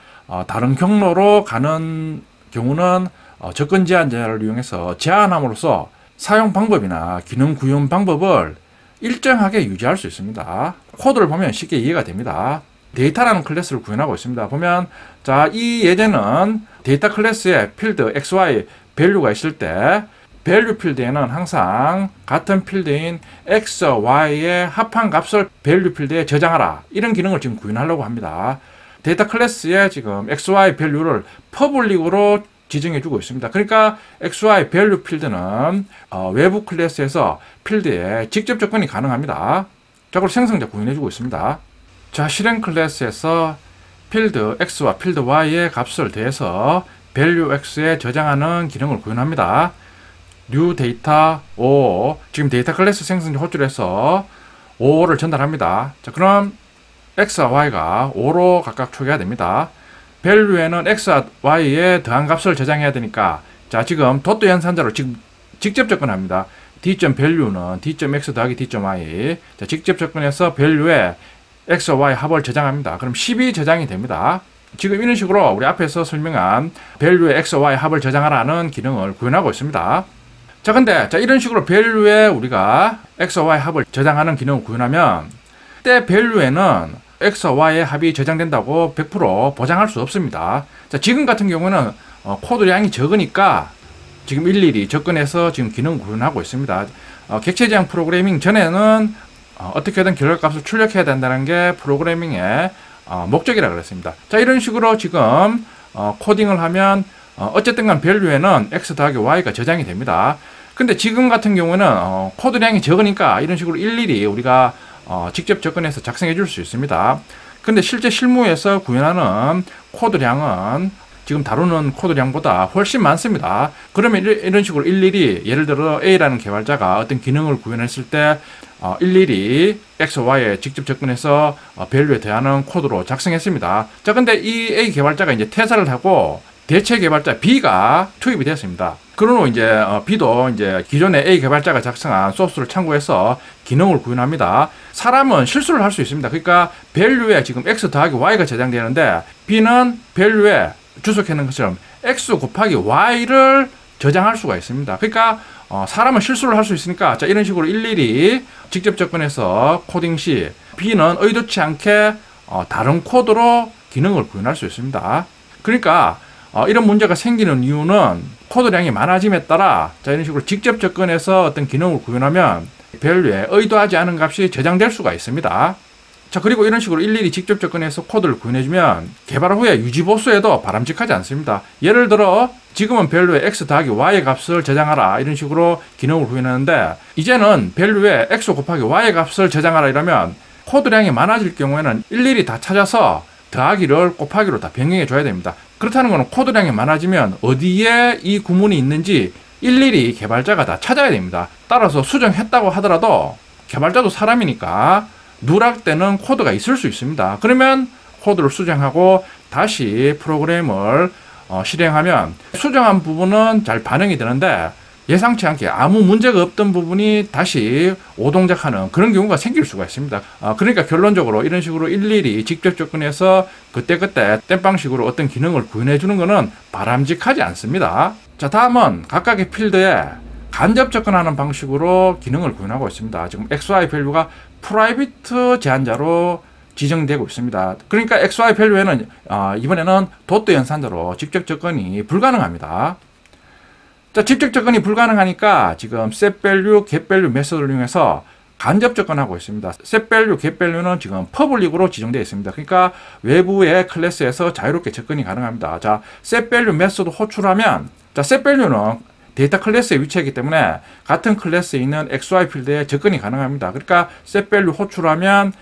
다른 경로로 가는 경우는 접근 제한자를 이용해서 제한함으로써 사용 방법이나 기능 구현 방법을 일정하게 유지할 수 있습니다. 코드를 보면 쉽게 이해가 됩니다. 데이터라는 클래스를 구현하고 있습니다. 보면 자, 이 예제는 데이터 클래스에 필드 xy 밸류가 있을 때 밸류 필드에는 항상 같은 필드인 x, y의 합한 값을 밸류 필드에 저장하라. 이런 기능을 지금 구현하려고 합니다. 데이터 클래스에 지금 xy 밸류를 퍼블릭으로 지정해주고 있습니다. 그러니까 xy 밸류 필드는 외부 클래스에서 필드에 직접 접근이 가능합니다. 자, 그걸 생성자 구현해주고 있습니다. 자, 실행 클래스에서 필드 x와 필드 y의 값을 대해서 밸류 x에 저장하는 기능을 구현합니다. new 데이터 o, 지금 데이터 클래스 생성자 호출해서 5를 전달합니다. 자, 그럼 x와 y가 5로 각각 초기화 됩니다. 밸류에는 x와 y에 더한 값을 저장해야 되니까, 자, 지금 도트 연산자로 지금 직접 접근합니다. d.value는 d.x 더하기 d.y. 자, 직접 접근해서 밸류에 x와 y 합을 저장합니다. 그럼 10이 저장이 됩니다. 지금 이런 식으로 우리 앞에서 설명한 밸류에 x와 y 합을 저장하라는 기능을 구현하고 있습니다. 자, 근데 자, 이런 식으로 밸류에 우리가 x와 y 합을 저장하는 기능을 구현하면 때 밸류에는 x와 y의 합이 저장된다고 100% 보장할 수 없습니다. 자, 지금 같은 경우는 코드량이 적으니까 지금 일일이 접근해서 지금 기능을 구현하고 있습니다. 객체 지향 프로그래밍 전에는 어떻게든 결과값을 출력해야 된다는 게 프로그래밍의 목적이라고 그랬습니다. 자, 이런 식으로 지금 코딩을 하면 어쨌든 간 밸류에는 x 더하기 y가 저장이 됩니다. 근데 지금 같은 경우는 코드량이 적으니까 이런 식으로 일일이 우리가 직접 접근해서 작성해 줄 수 있습니다. 근데 실제 실무에서 구현하는 코드량은 지금 다루는 코드량보다 훨씬 많습니다. 그러면 이런 식으로 일일이 예를 들어 A라는 개발자가 어떤 기능을 구현했을 때 일일이 X, Y에 직접 접근해서 밸류에 대하는 코드로 작성했습니다. 자, 근데 이 A 개발자가 이제 퇴사를 하고 대체 개발자 B가 투입이 됐습니다. 그러므로 이제 B도 이제 기존의 A 개발자가 작성한 소스를 참고해서 기능을 구현합니다. 사람은 실수를 할 수 있습니다. 그러니까 밸류에 지금 X 더하기 Y가 저장되는데 B는 밸류에 주석해놓은 것처럼 X 곱하기 Y를 저장할 수가 있습니다. 그러니까 사람은 실수를 할 수 있으니까 자, 이런 식으로 일일이 직접 접근해서 코딩 시 B는 의도치 않게 다른 코드로 기능을 구현할 수 있습니다. 그러니까 이런 문제가 생기는 이유는 코드량이 많아짐에 따라 자, 이런 식으로 직접 접근해서 어떤 기능을 구현하면 밸류에 의도하지 않은 값이 저장될 수가 있습니다. 자, 그리고 이런 식으로 일일이 직접 접근해서 코드를 구현해주면 개발 후에 유지보수에도 바람직하지 않습니다. 예를 들어 지금은 밸류에 x 더하기 y의 값을 저장하라 이런 식으로 기능을 구현하는데 이제는 밸류에 x 곱하기 y의 값을 저장하라 이러면 코드량이 많아질 경우에는 일일이 다 찾아서 더하기를 곱하기로 다 변경해 줘야 됩니다. 그렇다는 것은 코드량이 많아지면 어디에 이 구문이 있는지 일일이 개발자가 다 찾아야 됩니다. 따라서 수정했다고 하더라도 개발자도 사람이니까 누락되는 코드가 있을 수 있습니다. 그러면 코드를 수정하고 다시 프로그램을 실행하면 수정한 부분은 잘 반영이 되는데 예상치 않게 아무 문제가 없던 부분이 다시 오동작하는 그런 경우가 생길 수가 있습니다. 그러니까 결론적으로 이런 식으로 일일이 직접 접근해서 그때그때 땜빵식으로 어떤 기능을 구현해 주는 것은 바람직하지 않습니다. 자, 다음은 각각의 필드에 간접 접근하는 방식으로 기능을 구현하고 있습니다. 지금 XY 밸류가 프라이빗 제한자로 지정되고 있습니다. 그러니까 XY 밸류에는 이번에는 도트 연산자로 직접 접근이 불가능합니다. 자, 직접 접근이 불가능하니까 지금 setValue, getValue 메소드를 이용해서 간접 접근하고 있습니다. setValue, getValue는 지금 퍼블릭으로 지정되어 있습니다. 그러니까 외부의 클래스에서 자유롭게 접근이 가능합니다. 자, setValue 메소드 호출하면 자, setValue는 데이터 클래스에 위치하기 때문에 같은 클래스에 있는 XY 필드에 접근이 가능합니다. 그러니까 setValue 호출하면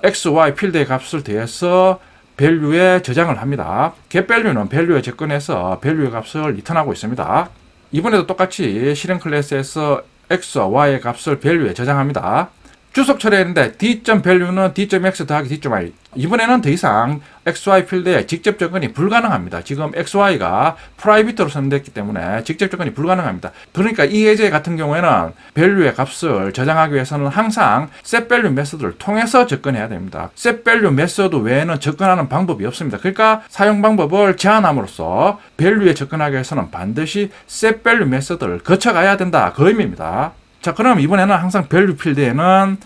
XY 필드의 값을 대해서 밸류에 저장을 합니다. getValue는 밸류에 접근해서 밸류의 값을 리턴하고 있습니다. 이번에도 똑같이 실행 클래스에서 x와 y의 값을 밸류에 저장합니다. 주석 처리했는데 d.value는 d.x 더하기 d.y. 이번에는 더 이상 xy 필드에 직접 접근이 불가능합니다. 지금 xy가 프라이빗으로 선택됐기 때문에 직접 접근이 불가능합니다. 그러니까 이 예제 같은 경우에는 밸류의 값을 저장하기 위해서는 항상 setValue 메소드를 통해서 접근해야 됩니다. setValue 메소드 외에는 접근하는 방법이 없습니다. 그러니까 사용 방법을 제한함으로써 밸류에 접근하기 위해서는 반드시 setValue 메소드를 거쳐가야 된다. 그 의미입니다. 자, 그럼 이번에는 항상 밸류 필드에는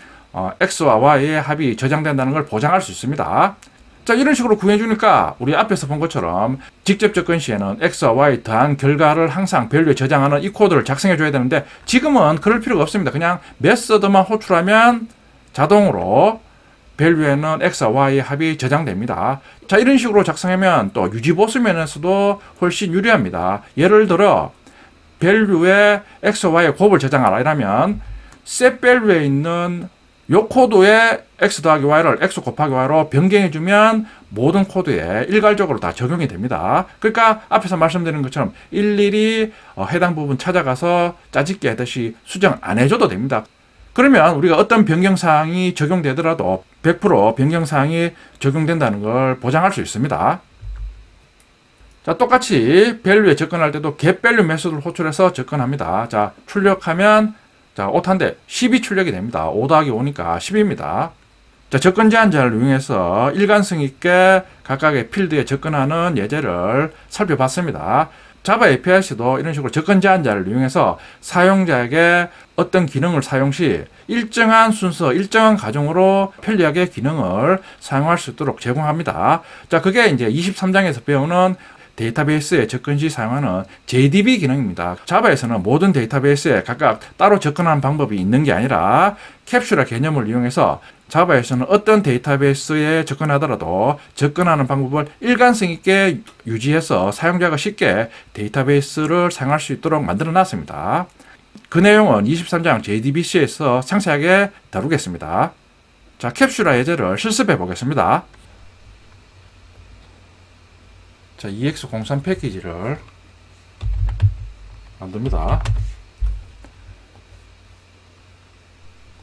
x와 y의 합이 저장된다는 걸 보장할 수 있습니다. 자, 이런 식으로 구해주니까 우리 앞에서 본 것처럼 직접 접근 시에는 x와 y 더한 결과를 항상 밸류에 저장하는 이 코드를 작성해 줘야 되는데 지금은 그럴 필요가 없습니다. 그냥 메서드만 호출하면 자동으로 밸류에는 x와 y의 합이 저장됩니다. 자, 이런 식으로 작성하면 또 유지보수 면에서도 훨씬 유리합니다. 예를 들어 밸류에 x와 y의 곱을 저장하라 이러면 setValue에 있는 요 코드에 x 더하기 y를 x 곱하기 y로 변경해주면 모든 코드에 일괄적으로 다 적용이 됩니다. 그러니까 앞에서 말씀드린 것처럼 일일이 해당 부분 찾아가서 짜집기 하듯이 수정 안 해줘도 됩니다. 그러면 우리가 어떤 변경사항이 적용되더라도 100% 변경사항이 적용된다는 걸 보장할 수 있습니다. 자, 똑같이 밸류에 접근할 때도 getValue 메소드를 호출해서 접근합니다. 자, 출력하면 자, 5탄데 10이 출력이 됩니다. 5 더하기 5니까 10입니다. 자, 접근 제한자를 이용해서 일관성 있게 각각의 필드에 접근하는 예제를 살펴봤습니다. 자바 API에서도 이런 식으로 접근 제한자를 이용해서 사용자에게 어떤 기능을 사용 시 일정한 순서, 일정한 과정으로 편리하게 기능을 사용할 수 있도록 제공합니다. 자, 그게 이제 23장에서 배우는 데이터베이스에 접근 시 사용하는 JDB 기능입니다. 자바에서는 모든 데이터베이스에 각각 따로 접근하는 방법이 있는 게 아니라 캡슐화 개념을 이용해서 자바에서는 어떤 데이터베이스에 접근하더라도 접근하는 방법을 일관성 있게 유지해서 사용자가 쉽게 데이터베이스를 사용할 수 있도록 만들어 놨습니다. 그 내용은 23장 JDBC에서 상세하게 다루겠습니다. 자, 캡슐화 예제를 실습해 보겠습니다. 자, EX03 패키지를 만듭니다.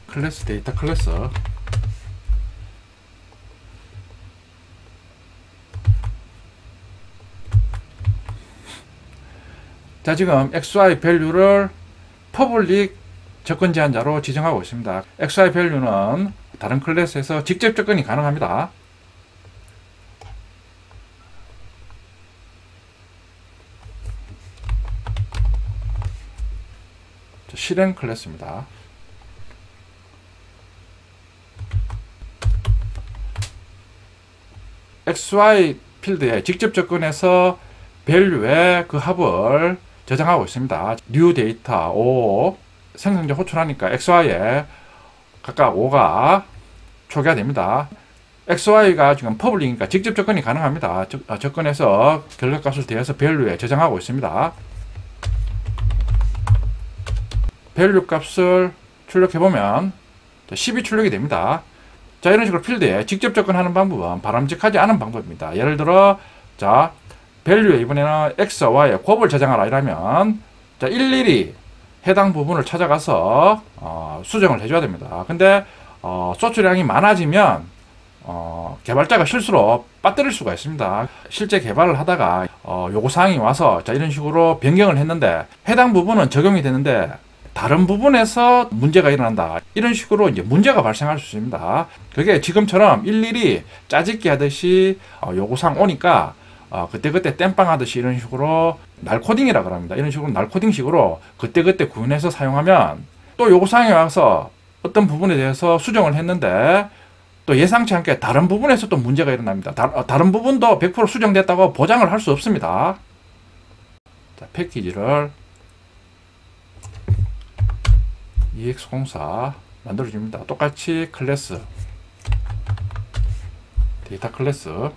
클래스 데이터 클래스. 자, 지금 XY 밸류를 퍼블릭 접근 제한자로 지정하고 있습니다. XY 밸류는 다른 클래스에서 직접 접근이 가능합니다. 실행 클래스입니다. XY 필드에 직접 접근해서 밸류에 그 합을 저장하고 있습니다. new 데이터 5 생성자 호출하니까 XY에 각각 5가 초기화됩니다. XY가 지금 퍼블릭이니까 직접 접근이 가능합니다. 접근해서 결과값을 대해서 밸류에 저장하고 있습니다. 밸류 값을 출력해보면 10이 출력이 됩니다. 자, 이런 식으로 필드에 직접 접근하는 방법은 바람직하지 않은 방법입니다. 예를 들어, 자, 밸류에 이번에는 X와 Y의 곱을 저장하라 이러면, 자, 일일이 해당 부분을 찾아가서, 수정을 해줘야 됩니다. 근데, 소출량이 많아지면, 개발자가 실수로 빠뜨릴 수가 있습니다. 실제 개발을 하다가, 요구사항이 와서, 자, 이런 식으로 변경을 했는데, 해당 부분은 적용이 되는데, 다른 부분에서 문제가 일어난다. 이런 식으로 이제 문제가 발생할 수 있습니다. 그게 지금처럼 일일이 짜집기 하듯이 요구사항 오니까 그때그때 땜빵 하듯이 이런 식으로 날코딩이라고 합니다. 이런 식으로 날코딩식으로 그때그때 구현해서 사용하면 또 요구사항이 와서 어떤 부분에 대해서 수정을 했는데 또 예상치 않게 다른 부분에서 또 문제가 일어납니다. 다른 부분도 100% 수정됐다고 보장을 할 수 없습니다. 자, 패키지를 EX04 만들어줍니다. 똑같이 클래스 데이터 클래스.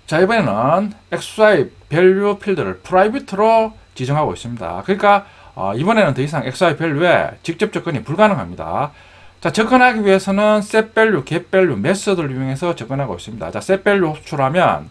자, 이번에는 XY 밸류 필드를 프라이빗으로 지정하고 있습니다. 그러니까 이번에는 더 이상 XY 밸류에 직접 접근이 불가능합니다. 자, 접근하기 위해서는 setValue, getValue 메서드를 이용해서 접근하고 있습니다. 자, setValue 호출하면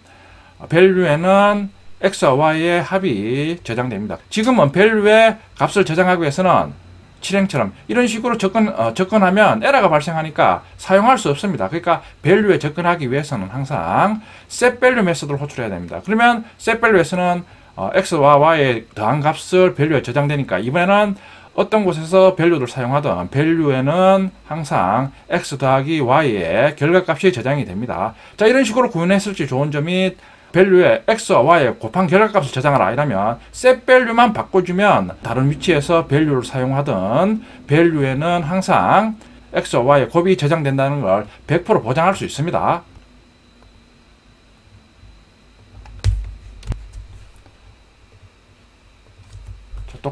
밸류에는 X와 Y의 합이 저장됩니다. 지금은 밸류에 값을 저장하기 위해서는 실행처럼 이런 식으로 접근하면 에러가 발생하니까 사용할 수 없습니다. 그러니까 밸류에 접근하기 위해서는 항상 setValue 메소드를 호출해야 됩니다. 그러면 setValue에서는 x와 y의 더한 값을 밸류에 저장되니까 이번에는 어떤 곳에서 밸류를 사용하든 밸류에는 항상 x 더하기 y의 결과값이 저장이 됩니다. 자, 이런 식으로 구현했을 때 좋은 점이 밸류에 x와 y의 곱한 결과값을 저장하라 이러면 setValue만 바꿔주면 다른 위치에서 밸류를 사용하든 밸류에는 항상 x와 y의 곱이 저장된다는 걸 100% 보장할 수 있습니다.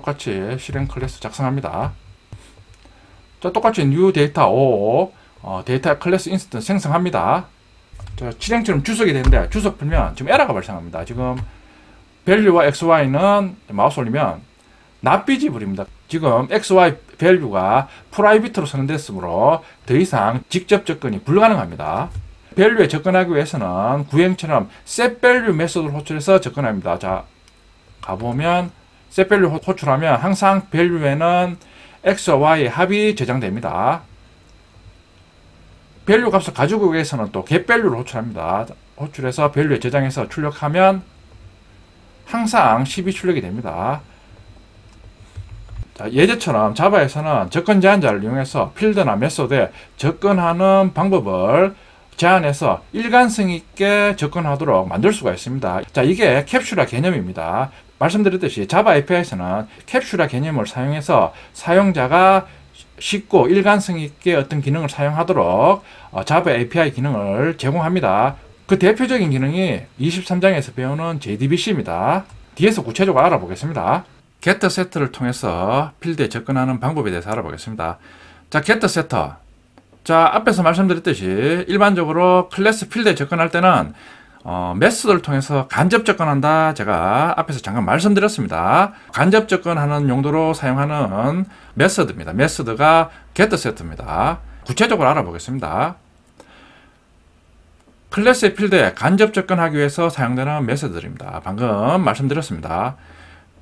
똑같이 실행 클래스 작성합니다. 자, 똑같이 new 데이터 5 데이터 클래스 인스턴스 생성합니다. 자, 실행처럼 주석이 되는데 주석 풀면 지금 에러가 발생합니다. 지금 value와 xy는 마우스 올리면 not visible입니다. 지금 xy value가 프라이빗으로 선언됐으므로 더 이상 직접 접근이 불가능합니다. value에 접근하기 위해서는 구행처럼 setValue 메소드를 호출해서 접근합니다. 자, 가보면 setValue 호출하면 항상 value에는 x와 y의 합이 저장됩니다. value 값을 가지고 오기 위해서는 또 getValue를 호출합니다. 호출해서 value에 저장해서 출력하면 항상 10이 출력이 됩니다. 자, 예제처럼 자바에서는 접근 제한자를 이용해서 필드나 메소드에 접근하는 방법을 제한해서 일관성 있게 접근하도록 만들 수가 있습니다. 자, 이게 캡슐화 개념입니다. 말씀드렸듯이 자바 API에서는 캡슐화 개념을 사용해서 사용자가 쉽고 일관성 있게 어떤 기능을 사용하도록 자바 API 기능을 제공합니다. 그 대표적인 기능이 23장에서 배우는 JDBC입니다. 뒤에서 구체적으로 알아보겠습니다. getter set를 통해서 필드에 접근하는 방법에 대해서 알아보겠습니다. 자, getter setter. 자, 앞에서 말씀드렸듯이 일반적으로 클래스 필드에 접근할 때는 메소드를 통해서 간접 접근한다. 제가 앞에서 잠깐 말씀드렸습니다. 간접 접근하는 용도로 사용하는 메소드입니다. 메소드가 getter set입니다. 구체적으로 알아보겠습니다. 클래스의 필드에 간접 접근하기 위해서 사용되는 메소드들입니다. 방금 말씀드렸습니다.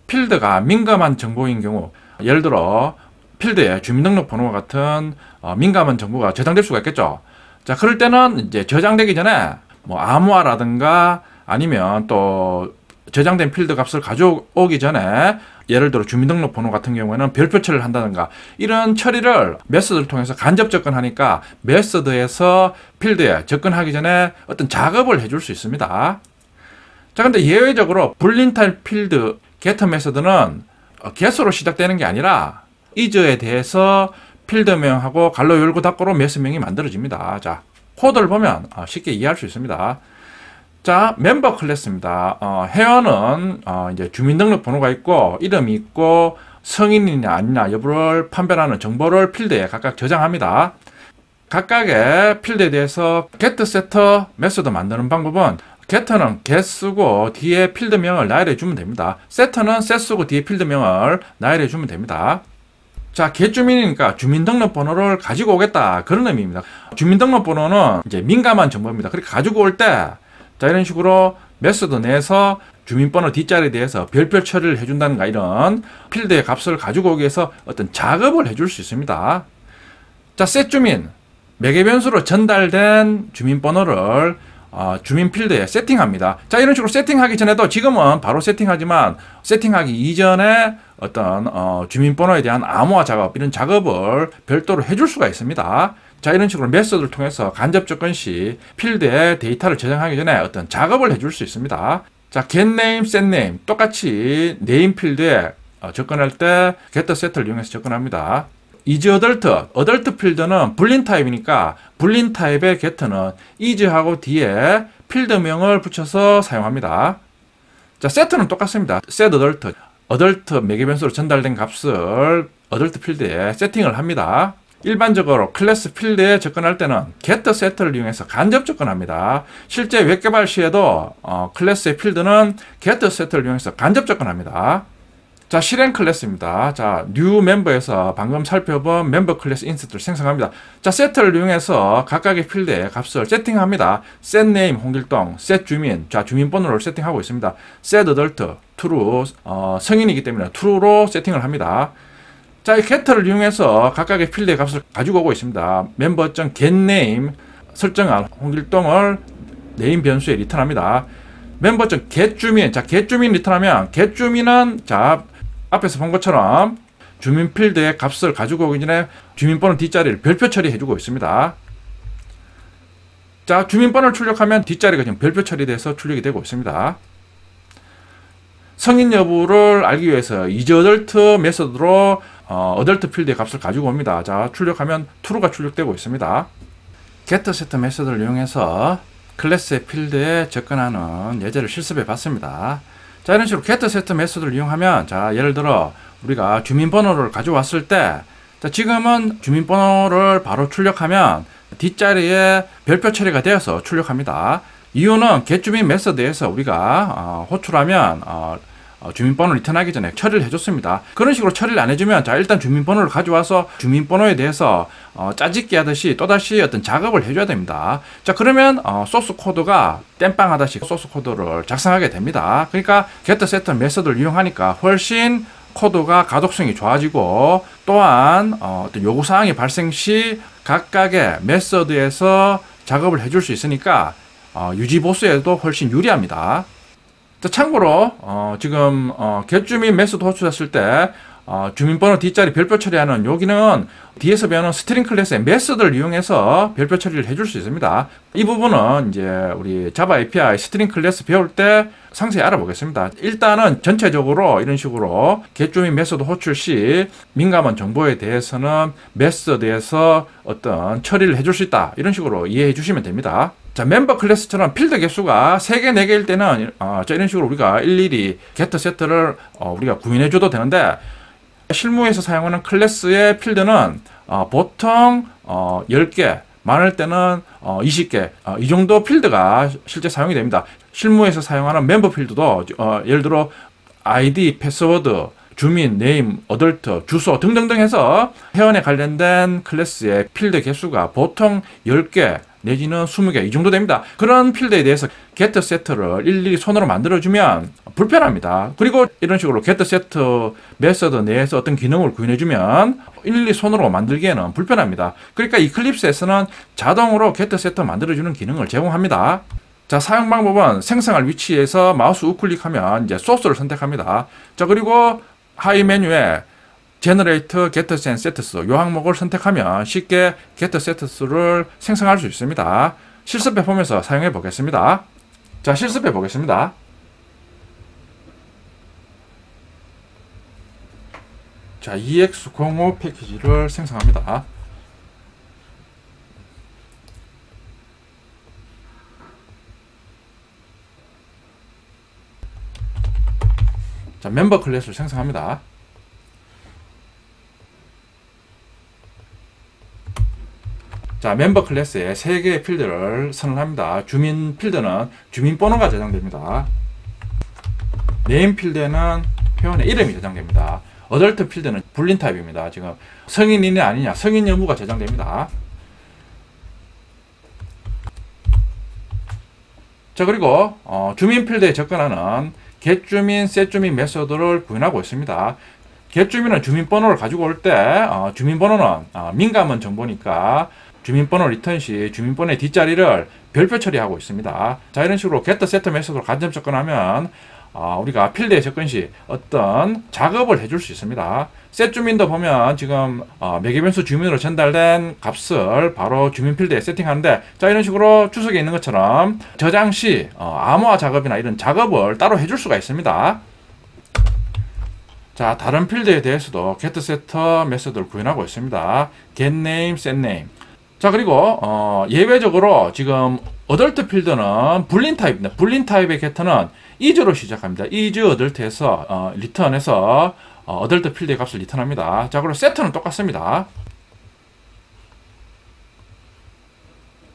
필드가 민감한 정보인 경우, 예를 들어 필드에 주민등록번호와 같은 민감한 정보가 저장될 수가 있겠죠. 자, 그럴 때는 이제 저장되기 전에 뭐 암호화라든가 아니면 또 저장된 필드 값을 가져오기 전에 예를 들어 주민등록번호 같은 경우에는 별표 처리를 한다든가 이런 처리를 메소드를 통해서 간접 접근하니까 메소드에서 필드에 접근하기 전에 어떤 작업을 해줄 수 있습니다. 자, 근데 예외적으로 불린 타입 필드 getter 메소드는 get으로 시작되는 게 아니라 is에 대해서 필드명하고 갈로 열고 닫고로 메소드명이 만들어집니다. 자, 코드를 보면 쉽게 이해할 수 있습니다. 자, 멤버 클래스입니다. 회원은 이제 주민등록번호가 있고 이름이 있고 성인이냐 아니냐 여부를 판별하는 정보를 필드에 각각 저장합니다. 각각의 필드에 대해서 get setter 메소드 만드는 방법은 getter는 get 쓰고 뒤에 필드명을 나열해 주면 됩니다. setter는 set 쓰고 뒤에 필드명을 나열해 주면 됩니다. 자, get주민이니까 주민등록번호를 가지고 오겠다 그런 의미입니다. 주민등록번호는 이제 민감한 정보입니다. 그렇게 가지고 올 때 자, 이런 식으로 메소드 내에서 주민번호 뒷자리에 대해서 별표 처리를 해준다는가 이런 필드의 값을 가지고 오기 위해서 어떤 작업을 해줄 수 있습니다. 자, set주민 매개 변수로 전달된 주민번호를 주민 필드에 세팅합니다. 자, 이런 식으로 세팅하기 전에도 지금은 바로 세팅하지만 세팅하기 이전에 어떤 주민번호에 대한 암호화 작업 이런 작업을 별도로 해줄 수가 있습니다. 자, 이런 식으로 메소드를 통해서 간접 접근 시 필드에 데이터를 저장하기 전에 어떤 작업을 해줄 수 있습니다. 자, getName, setName 똑같이 네임 필드에 접근할 때 getter set를 이용해서 접근합니다. isAdult 필드는 불린 타입이니까 불린 타입의 getter는 is하고 뒤에 필드명을 붙여서 사용합니다. 자, set는 똑같습니다. setAdult adult 매개 변수로 전달된 값을 adult 필드에 세팅을 합니다. 일반적으로 클래스 필드에 접근할 때는 getter set를 이용해서 간접 접근합니다. 실제 웹 개발 시에도 클래스의 필드는 getter set를 이용해서 간접 접근합니다. 자, 실행 클래스입니다. 자, new 멤버에서 방금 살펴본 멤버 클래스 인스트를 생성합니다. 자, set를 이용해서 각각의 필드에 값을 세팅합니다. set name 홍길동, set 주민, 자, 주민번호를 세팅하고 있습니다. set adult, true, 성인이기 때문에 true로 세팅을 합니다. 자, 이 getter를 이용해서 각각의 필드의 값을 가지고 오고 있습니다. member.getName 설정한 홍길동을 네임 변수에 리턴합니다. member.get주민, 자, get주민 리턴하면 get주민은 자, 앞에서 본 것처럼 주민 필드의 값을 가지고 오기 전에 주민번호 뒷자리를 별표 처리해주고 있습니다. 자, 주민번호를 출력하면 뒷자리가 지금 별표 처리돼서 출력이 되고 있습니다. 성인 여부를 알기 위해서 isAdult 메소드로 adult 필드의 값을 가지고 옵니다. 자, 출력하면 true가 출력되고 있습니다. getter set 메소드를 이용해서 클래스의 필드에 접근하는 예제를 실습해 봤습니다. 자, 이런 식으로 getter set 메소드를 이용하면 자, 예를 들어 우리가 주민번호를 가져왔을 때, 자, 지금은 주민번호를 바로 출력하면 뒷자리에 별표 처리가 되어서 출력합니다. 이유는 getJumin 메서드에서 우리가 호출하면 주민번호 리턴하기 전에 처리를 해줬습니다. 그런 식으로 처리를 안 해주면, 자, 일단 주민번호를 가져와서 주민번호에 대해서 짜집기 하듯이 또다시 어떤 작업을 해줘야 됩니다. 자, 그러면 소스 코드가 땜빵 하다시 소스 코드를 작성하게 됩니다. 그러니까 getSet 메서드를 이용하니까 훨씬 코드가 가독성이 좋아지고, 또한 어떤 요구사항이 발생 시 각각의 메서드에서 작업을 해줄 수 있으니까 유지 보수에도 훨씬 유리합니다. 자, 참고로 지금 getJumin 메소드 호출했을 때 주민번호 뒷자리 별표 처리하는 여기는 뒤에서 배우는 스트링 클래스의 메소드를 이용해서 별표 처리를 해줄 수 있습니다. 이 부분은 이제 우리 자바 API 스트링 클래스 배울 때 상세히 알아보겠습니다. 일단은 전체적으로 이런 식으로 getJumin 메소드 호출 시 민감한 정보에 대해서는 메소드에서 어떤 처리를 해줄 수 있다, 이런 식으로 이해해 주시면 됩니다. 자, 멤버 클래스처럼 필드 개수가 3개, 4개일 때는 자, 이런 식으로 우리가 일일이 getSet를 우리가 구현해 줘도 되는데, 실무에서 사용하는 클래스의 필드는 보통 10개, 많을 때는 20개, 이 정도 필드가 실제 사용이 됩니다. 실무에서 사용하는 멤버 필드도 예를 들어 ID, 패스워드, 주민, 네임, 어덜트, 주소 등등등 해서 회원에 관련된 클래스의 필드 개수가 보통 10개 내지는 20개 이 정도 됩니다. 그런 필드에 대해서 getSet를 일일이 손으로 만들어주면 불편합니다. 그리고 이런 식으로 getSet 메서드 내에서 어떤 기능을 구현해주면 일일이 손으로 만들기에는 불편합니다. 그러니까 이클립스에서는 자동으로 getSet 만들어주는 기능을 제공합니다. 자, 사용 방법은 생성할 위치에서 마우스 우클릭하면 이제 소스를 선택합니다. 자, 그리고 하위 메뉴에 Generate Getters and Sets 이 항목을 선택하면 쉽게 getSets를 생성할 수 있습니다. 실습해 보면서 사용해 보겠습니다. 자, 실습해 보겠습니다. 자, EX05 패키지를 생성합니다. 자, 멤버 클래스를 생성합니다. 자, 멤버 클래스에 3개의 필드를 선언합니다. 주민 필드는 주민번호가 저장됩니다. 네임 필드에는 회원의 이름이 저장됩니다. 어덜트 필드는 불린 타입입니다. 지금 성인이냐 아니냐, 성인 여부가 저장됩니다. 자, 그리고 주민 필드에 접근하는 getJumin, setJumin 메소드를 구현하고 있습니다. getJumin은 주민번호를 가지고 올 때 주민번호는 민감한 정보니까 주민번호 리턴 시 주민번호의 뒷자리를 별표 처리하고 있습니다. 자, 이런 식으로 getSet 메소드로 간접 접근하면 우리가 필드에 접근 시 어떤 작업을 해줄 수 있습니다. setJumin도 보면 지금 매개 변수 주민으로 전달된 값을 바로 주민 필드에 세팅하는데, 자, 이런 식으로 주석에 있는 것처럼 저장 시 암호화 작업이나 이런 작업을 따로 해줄 수가 있습니다. 자, 다른 필드에 대해서도 getSet 메소드를 구현하고 있습니다. getName, setName. 자, 그리고 예외적으로 지금 어덜트 필드는 불린 타입입니다. 불린 타입의 get는 is로 시작합니다. is 어덜트에서 리턴해서 어덜트 필드의 값을 리턴합니다. 자, 그리고 set는 똑같습니다.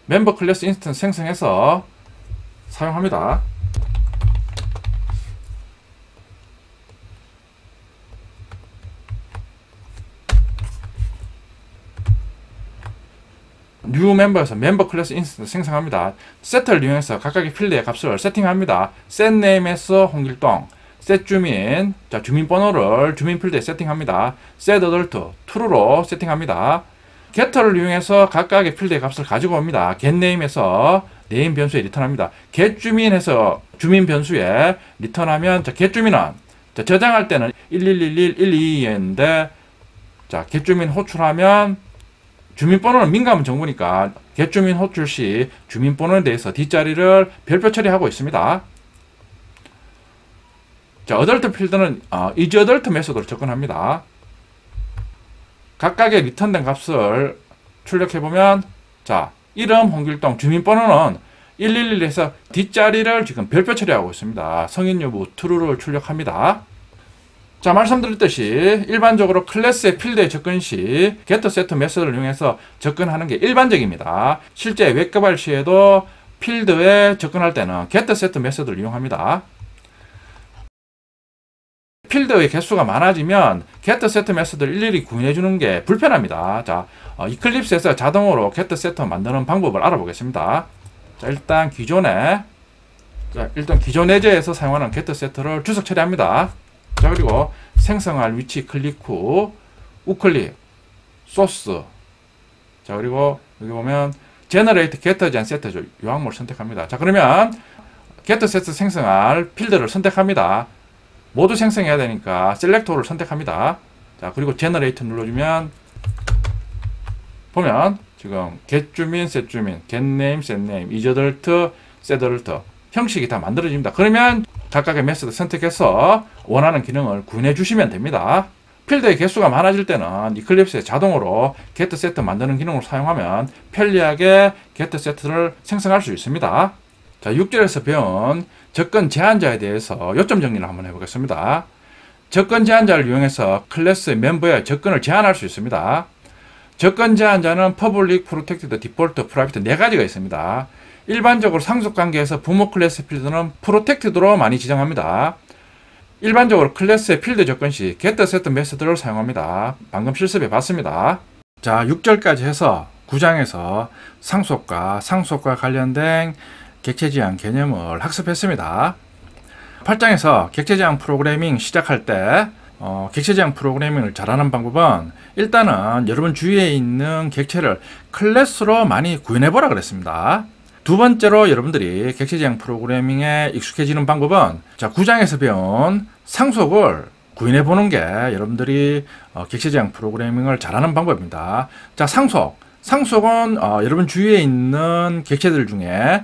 멤버 클래스 인스턴스 생성해서 사용합니다. 뉴 멤버에서 멤버 클래스 인스턴스 생성합니다. set를 이용해서 각각의 필드의 값을 세팅합니다. setName에서 홍길동, setJumin, 자, 주민번호를 주민 필드에 세팅합니다. setAdult, true로 세팅합니다. getter를 이용해서 각각의 필드의 값을 가지고 옵니다. getName에서 네임 변수에 리턴합니다. getJumin에서 주민 변수에 리턴하면, 자, getJumin은 저장할 때는 111112인데, 자, getJumin 호출하면 주민번호는 민감한 정보니까 getJumin 호출 시 주민번호에 대해서 뒷자리를 별표 처리하고 있습니다. 자, 어덜트 필드는 isAdult 메소드로 접근합니다. 각각의 리턴된 값을 출력해보면, 자, 이름 홍길동, 주민번호는 111에서 뒷자리를 지금 별표 처리하고 있습니다. 성인 여부 true를 출력합니다. 자, 말씀드렸듯이 일반적으로 클래스의 필드에 접근 시 getSet 메서드를 이용해서 접근하는 게 일반적입니다. 실제 웹 개발 시에도 필드에 접근할 때는 getSet 메서드를 이용합니다. 필드의 개수가 많아지면 getSet 메서드를 일일이 구현해 주는 게 불편합니다. 자, 이클립스에서 자동으로 getSet 만드는 방법을 알아보겠습니다. 자, 일단 기존 예제에서 사용하는 getSet를 주석 처리합니다. 자, 그리고 생성할 위치 클릭 후 우클릭 소스. 자, 그리고 여기 보면 generate getter gen setter 요항목을 선택합니다. 자, 그러면 getSet 생성할 필드를 선택합니다. 모두 생성해야 되니까 셀렉터를 선택합니다. 자, 그리고 generate 눌러주면 보면 지금 get주민, set주민, getName, setName, isAdult, setAdult 형식이 다 만들어집니다. 그러면 각각의 메소드 선택해서 원하는 기능을 구현해 주시면 됩니다. 필드의 개수가 많아질 때는 이클립스에 자동으로 getSet 만드는 기능을 사용하면 편리하게 getSet를 생성할 수 있습니다. 자, 6절에서 배운 접근 제한자에 대해서 요점 정리를 한번 해보겠습니다. 접근 제한자를 이용해서 클래스 멤버의 접근을 제한할 수 있습니다. 접근 제한자는 Public, Protected, Default, Private 4가지가 있습니다. 일반적으로 상속관계에서 부모 클래스 필드는 Protected로 많이 지정합니다. 일반적으로 클래스의 필드 접근 시 getSet 메서드를 사용합니다. 방금 실습해 봤습니다. 자, 6절까지 해서 9장에서 상속과 관련된 객체 지향 개념을 학습했습니다. 8장에서 객체 지향 프로그래밍 시작할 때 객체 지향 프로그래밍을 잘하는 방법은 일단은 여러분 주위에 있는 객체를 클래스로 많이 구현해 보라 그랬습니다. 두 번째로 여러분들이 객체 지향 프로그래밍에 익숙해지는 방법은 자, 9장에서 배운 상속을 구현해 보는 게 여러분들이 객체 지향 프로그래밍을 잘하는 방법입니다. 자, 상속은 여러분 주위에 있는 객체들 중에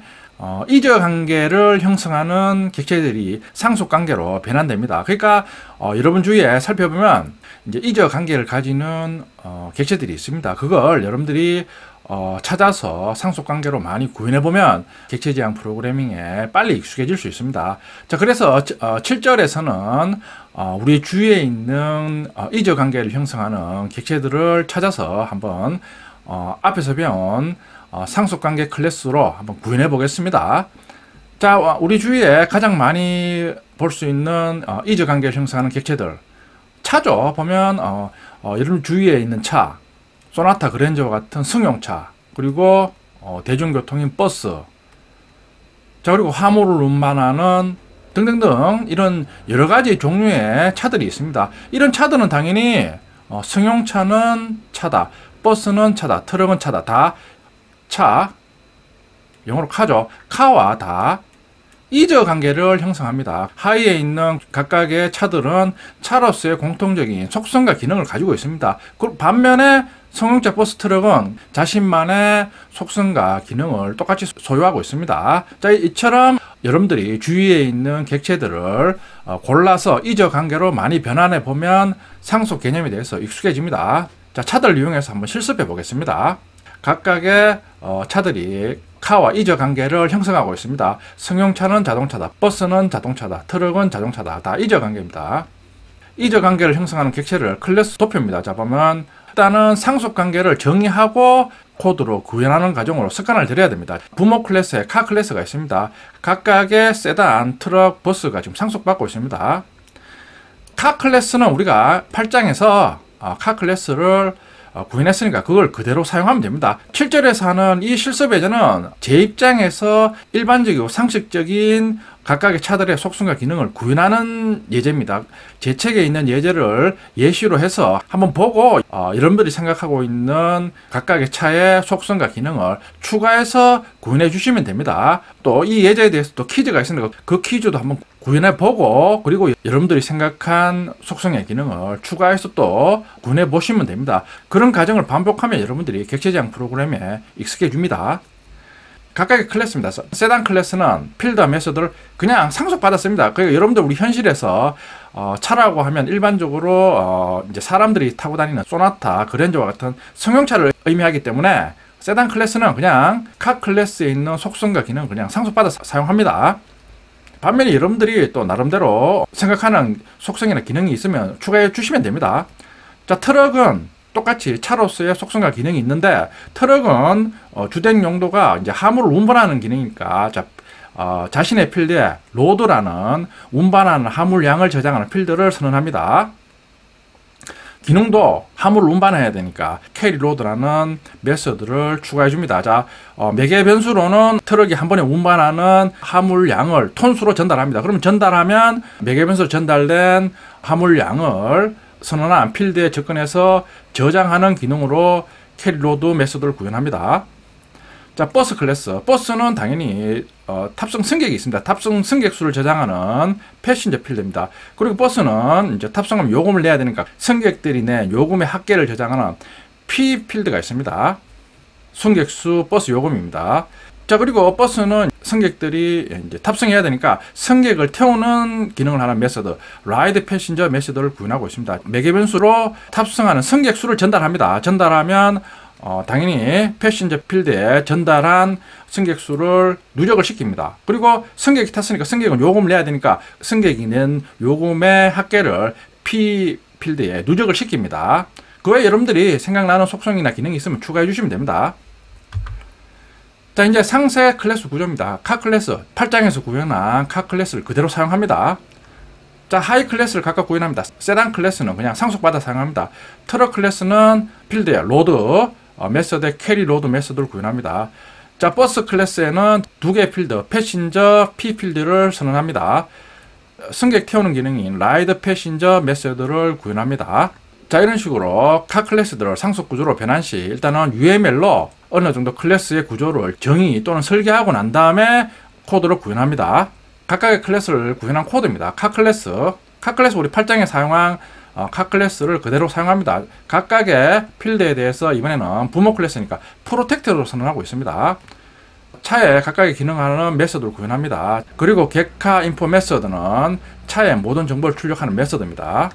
이저 관계를 형성하는 객체들이 상속 관계로 변환됩니다. 그러니까 여러분 주위에 살펴보면 이제 이저 관계를 가지는 객체들이 있습니다. 그걸 여러분들이 찾아서 상속 관계로 많이 구현해 보면 객체 지향 프로그래밍에 빨리 익숙해질 수 있습니다. 자, 그래서 7절에서는 우리 주위에 있는 이저 관계를 형성하는 객체들을 찾아서 한번 앞에서 배운 상속관계 클래스로 한번 구현해 보겠습니다. 자, 우리 주위에 가장 많이 볼 수 있는 이저 관계를 형성하는 객체들 차죠. 보면 여러분 주위에 있는 차, 소나타 그랜저와 같은 승용차, 그리고 대중교통인 버스, 자, 그리고 화물을 운반하는 등등등 이런 여러 가지 종류의 차들이 있습니다. 이런 차들은 당연히 승용차는 차다, 버스는 차다, 트럭은 차다, 다 차, 영어로 카죠. 카와 다 이저 관계를 형성합니다. 하위에 있는 각각의 차들은 차로서의 공통적인 속성과 기능을 가지고 있습니다. 반면에 승용차, 버스, 트럭은 자신만의 속성과 기능을 똑같이 소유하고 있습니다. 자, 이처럼 여러분들이 주위에 있는 객체들을 골라서 이저 관계로 많이 변환해 보면 상속 개념에 대해서 익숙해집니다. 자, 차들을 이용해서 한번 실습해 보겠습니다. 각각의 차들이 카와 이저 관계를 형성하고 있습니다. 승용차는 자동차다, 버스는 자동차다, 트럭은 자동차다, 다 이저 관계입니다. 이저 관계를 형성하는 객체를 클래스 도표입니다. 자, 보면 일단은 상속 관계를 정의하고 코드로 구현하는 과정으로 습관을 들여야 됩니다. 부모 클래스에 카 클래스가 있습니다. 각각의 세단, 트럭, 버스가 지금 상속받고 있습니다. 카 클래스는 우리가 8장에서 카 클래스를 구현했으니까 그걸 그대로 사용하면 됩니다. 7절에서 하는 이 실습 예제는 제 입장에서 일반적이고 상식적인 각각의 차들의 속성과 기능을 구현하는 예제입니다. 제 책에 있는 예제를 예시로 해서 한번 보고 여러분들이 생각하고 있는 각각의 차의 속성과 기능을 추가해서 구현해 주시면 됩니다. 또 이 예제에 대해서 또 퀴즈가 있으니까 그 퀴즈도 한번 구현해 보고 그리고 여러분들이 생각한 속성의 기능을 추가해서 또 구현해 보시면 됩니다. 그런 과정을 반복하면 여러분들이 객체 지향 프로그램에 익숙해집니다. 각각의 클래스입니다. 세단 클래스는 필드와 메서드를 그냥 상속받았습니다. 그러니까 여러분들 우리 현실에서 차라고 하면 일반적으로 이제 사람들이 타고 다니는 소나타, 그랜저와 같은 승용차를 의미하기 때문에 세단 클래스는 그냥 카 클래스에 있는 속성과 기능을 그냥 상속받아 사용합니다. 반면에 여러분들이 또 나름대로 생각하는 속성이나 기능이 있으면 추가해 주시면 됩니다. 자, 트럭은 똑같이 차로서의 속성과 기능이 있는데, 트럭은 주된 용도가 이제 화물을 운반하는 기능이니까, 자신의 필드에 로드라는 운반하는 화물량을 저장하는 필드를 선언합니다. 기능도 화물을 운반해야 되니까 캐리 로드라는 메서드를 추가해 줍니다. 자, 매개 변수로는 트럭이 한 번에 운반하는 화물량을 톤수로 전달합니다. 그러면 전달하면 매개 변수로 전달된 화물량을 선언한 필드에 접근해서 저장하는 기능으로 캐리 로드 메서드를 구현합니다. 자, 버스 클래스. 버스는 당연히 탑승 승객이 있습니다. 탑승 승객수를 저장하는 패신저 필드입니다. 그리고 버스는 이제 탑승하면 요금을 내야 되니까 승객들이 낸 요금의 합계를 저장하는 P 필드가 있습니다. 승객수 버스 요금입니다. 자, 그리고 버스는 승객들이 이제 탑승해야 되니까 승객을 태우는 기능을 하는 메서드, 라이드 패신저 메서드를 구현하고 있습니다. 매개 변수로 탑승하는 승객수를 전달합니다. 전달하면 당연히 패신저 필드에 전달한 승객수를 누적을 시킵니다. 그리고 승객이 탔으니까 승객은 요금을 내야 되니까 승객이 낸 요금의 합계를 P 필드에 누적을 시킵니다. 그 외에 여러분들이 생각나는 속성이나 기능이 있으면 추가해 주시면 됩니다. 자, 이제 상세 클래스 구조입니다. 카 클래스, 8장에서 구현한 카 클래스를 그대로 사용합니다. 자, 하이 클래스를 각각 구현합니다. 세단 클래스는 그냥 상속받아 사용합니다. 트럭 클래스는 필드에 로드 메서드의 캐리 로드 메서드를 구현합니다. 자, 버스 클래스에는 두 개의 필드, 패신저 P 필드를 선언합니다. 승객 태우는 기능인 라이드 패신저 메서드를 구현합니다. 자, 이런 식으로 카 클래스들을 상속 구조로 변환 시 일단은 UML로 어느 정도 클래스의 구조를 정의 또는 설계하고 난 다음에 코드를 구현합니다. 각각의 클래스를 구현한 코드입니다. 카 클래스 우리 8장에 사용한 카 클래스를 그대로 사용합니다. 각각의 필드에 대해서 이번에는 부모 클래스니까 프로텍트로 선언하고 있습니다. 차에 각각의 기능하는 메서드를 구현합니다. 그리고 겟카 인포 메서드는 차의 모든 정보를 출력하는 메서드입니다.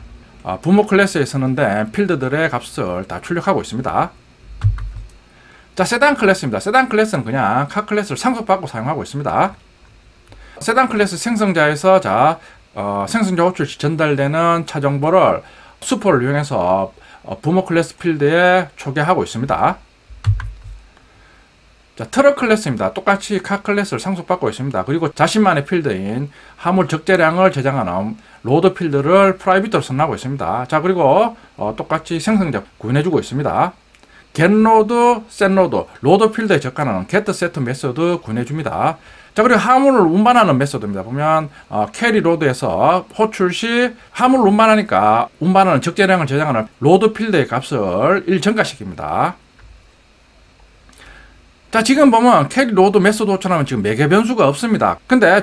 부모 클래스에 선언된 필드들의 값을 다 출력하고 있습니다. 자, 세단 클래스입니다. 세단 클래스는 그냥 카 클래스를 상속받고 사용하고 있습니다. 세단 클래스 생성자에서 생성자 호출 시 전달되는 차 정보를 수포를 이용해서 부모 클래스 필드에 초기화하고 있습니다. 자, 트럭 클래스입니다. 똑같이 카 클래스를 상속받고 있습니다. 그리고 자신만의 필드인 화물 적재량을 저장하는 로드 필드를 프라이빗으로 선언하고 있습니다. 자, 그리고 똑같이 생성자 구현해주고 있습니다. getLoad, setLoad, 로드 필드에 접근하는 getSet 메서드 구현해줍니다. 자, 그리고 화물을 운반하는 메서드입니다. 보면 캐리 로드에서 호출 시 화물을 운반하니까 운반하는 적재량을 저장하는 로드 필드의 값을 1 증가시킵니다. 자, 지금 보면 캐리 로드 메소드 호출하면 지금 매개 변수가 없습니다. 근데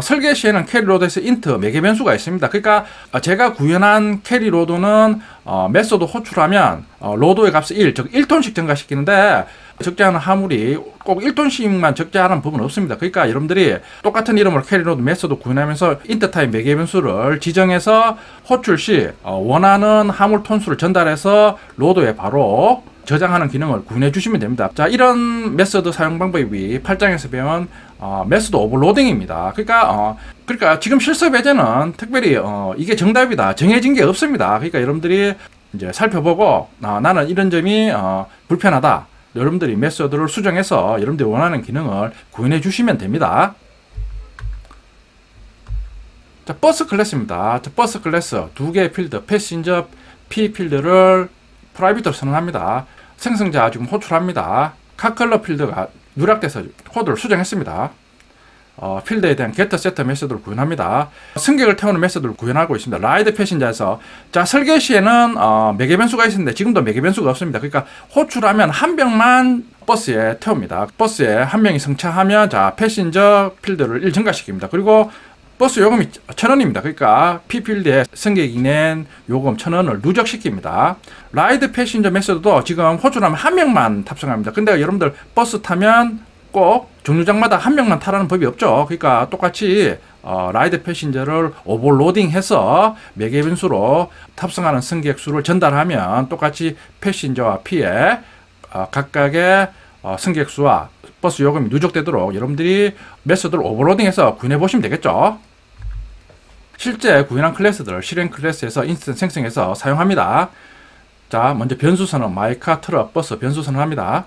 설계 시에는 캐리 로드에서 int 매개 변수가 있습니다. 그러니까 제가 구현한 캐리 로드는 메소드 호출하면 로드의 값을 1, 즉 1톤씩 증가시키는데 적재하는 화물이 꼭 1톤씩만 적재하는 부분은 없습니다. 그러니까 여러분들이 똑같은 이름으로 캐리 로드 메소드 구현하면서 int 타입 매개 변수를 지정해서 호출 시 원하는 화물 톤수를 전달해서 로드에 바로 저장하는 기능을 구현해 주시면 됩니다. 자, 이런 메서드 사용 방법이 8장에서 배운 메서드 오버로딩입니다. 그러니까 지금 실습 예제는 특별히 이게 정답이다 정해진 게 없습니다. 그러니까 여러분들이 이제 살펴보고 나는 이런 점이 불편하다. 여러분들이 메서드를 수정해서 여러분들이 원하는 기능을 구현해 주시면 됩니다. 자, 버스 클래스입니다. 자, 버스 클래스 두 개의 필드 패신저 P 필드를 프라이빗으로 선언합니다. 생성자 지금 호출합니다. 카컬러 필드가 누락돼서 코드를 수정했습니다. 필드에 대한 getSet 메서드를 구현합니다. 승객을 태우는 메서드를 구현하고 있습니다. 라이드 패신저에서 자, 설계 시에는 매개 변수가 있었는데 지금도 매개 변수가 없습니다. 그러니까 호출하면 한 명만 버스에 태웁니다. 버스에 한 명이 승차하면 패신저 필드를 1 증가시킵니다. 그리고 버스 요금이 1,000원입니다. 그러니까 P필드에 승객이 낸 요금 1,000원을 누적시킵니다. 라이드 패신저 메서드도 지금 호출하면 한 명만 탑승합니다. 근데 여러분들 버스 타면 꼭 정류장마다 한 명만 타라는 법이 없죠. 그러니까 똑같이 라이드 패신저를 오버로딩해서 매개 변수로 탑승하는 승객 수를 전달하면 똑같이 패신저와 P에 각각의 승객 수와 버스 요금이 누적되도록 여러분들이 메소드를 오버로딩해서 구현해 보시면 되겠죠. 실제 구현한 클래스들을 실행 클래스에서 인스턴스 생성해서 사용합니다. 자, 먼저 변수선언, 마이카, 트럭, 버스 변수선언 합니다.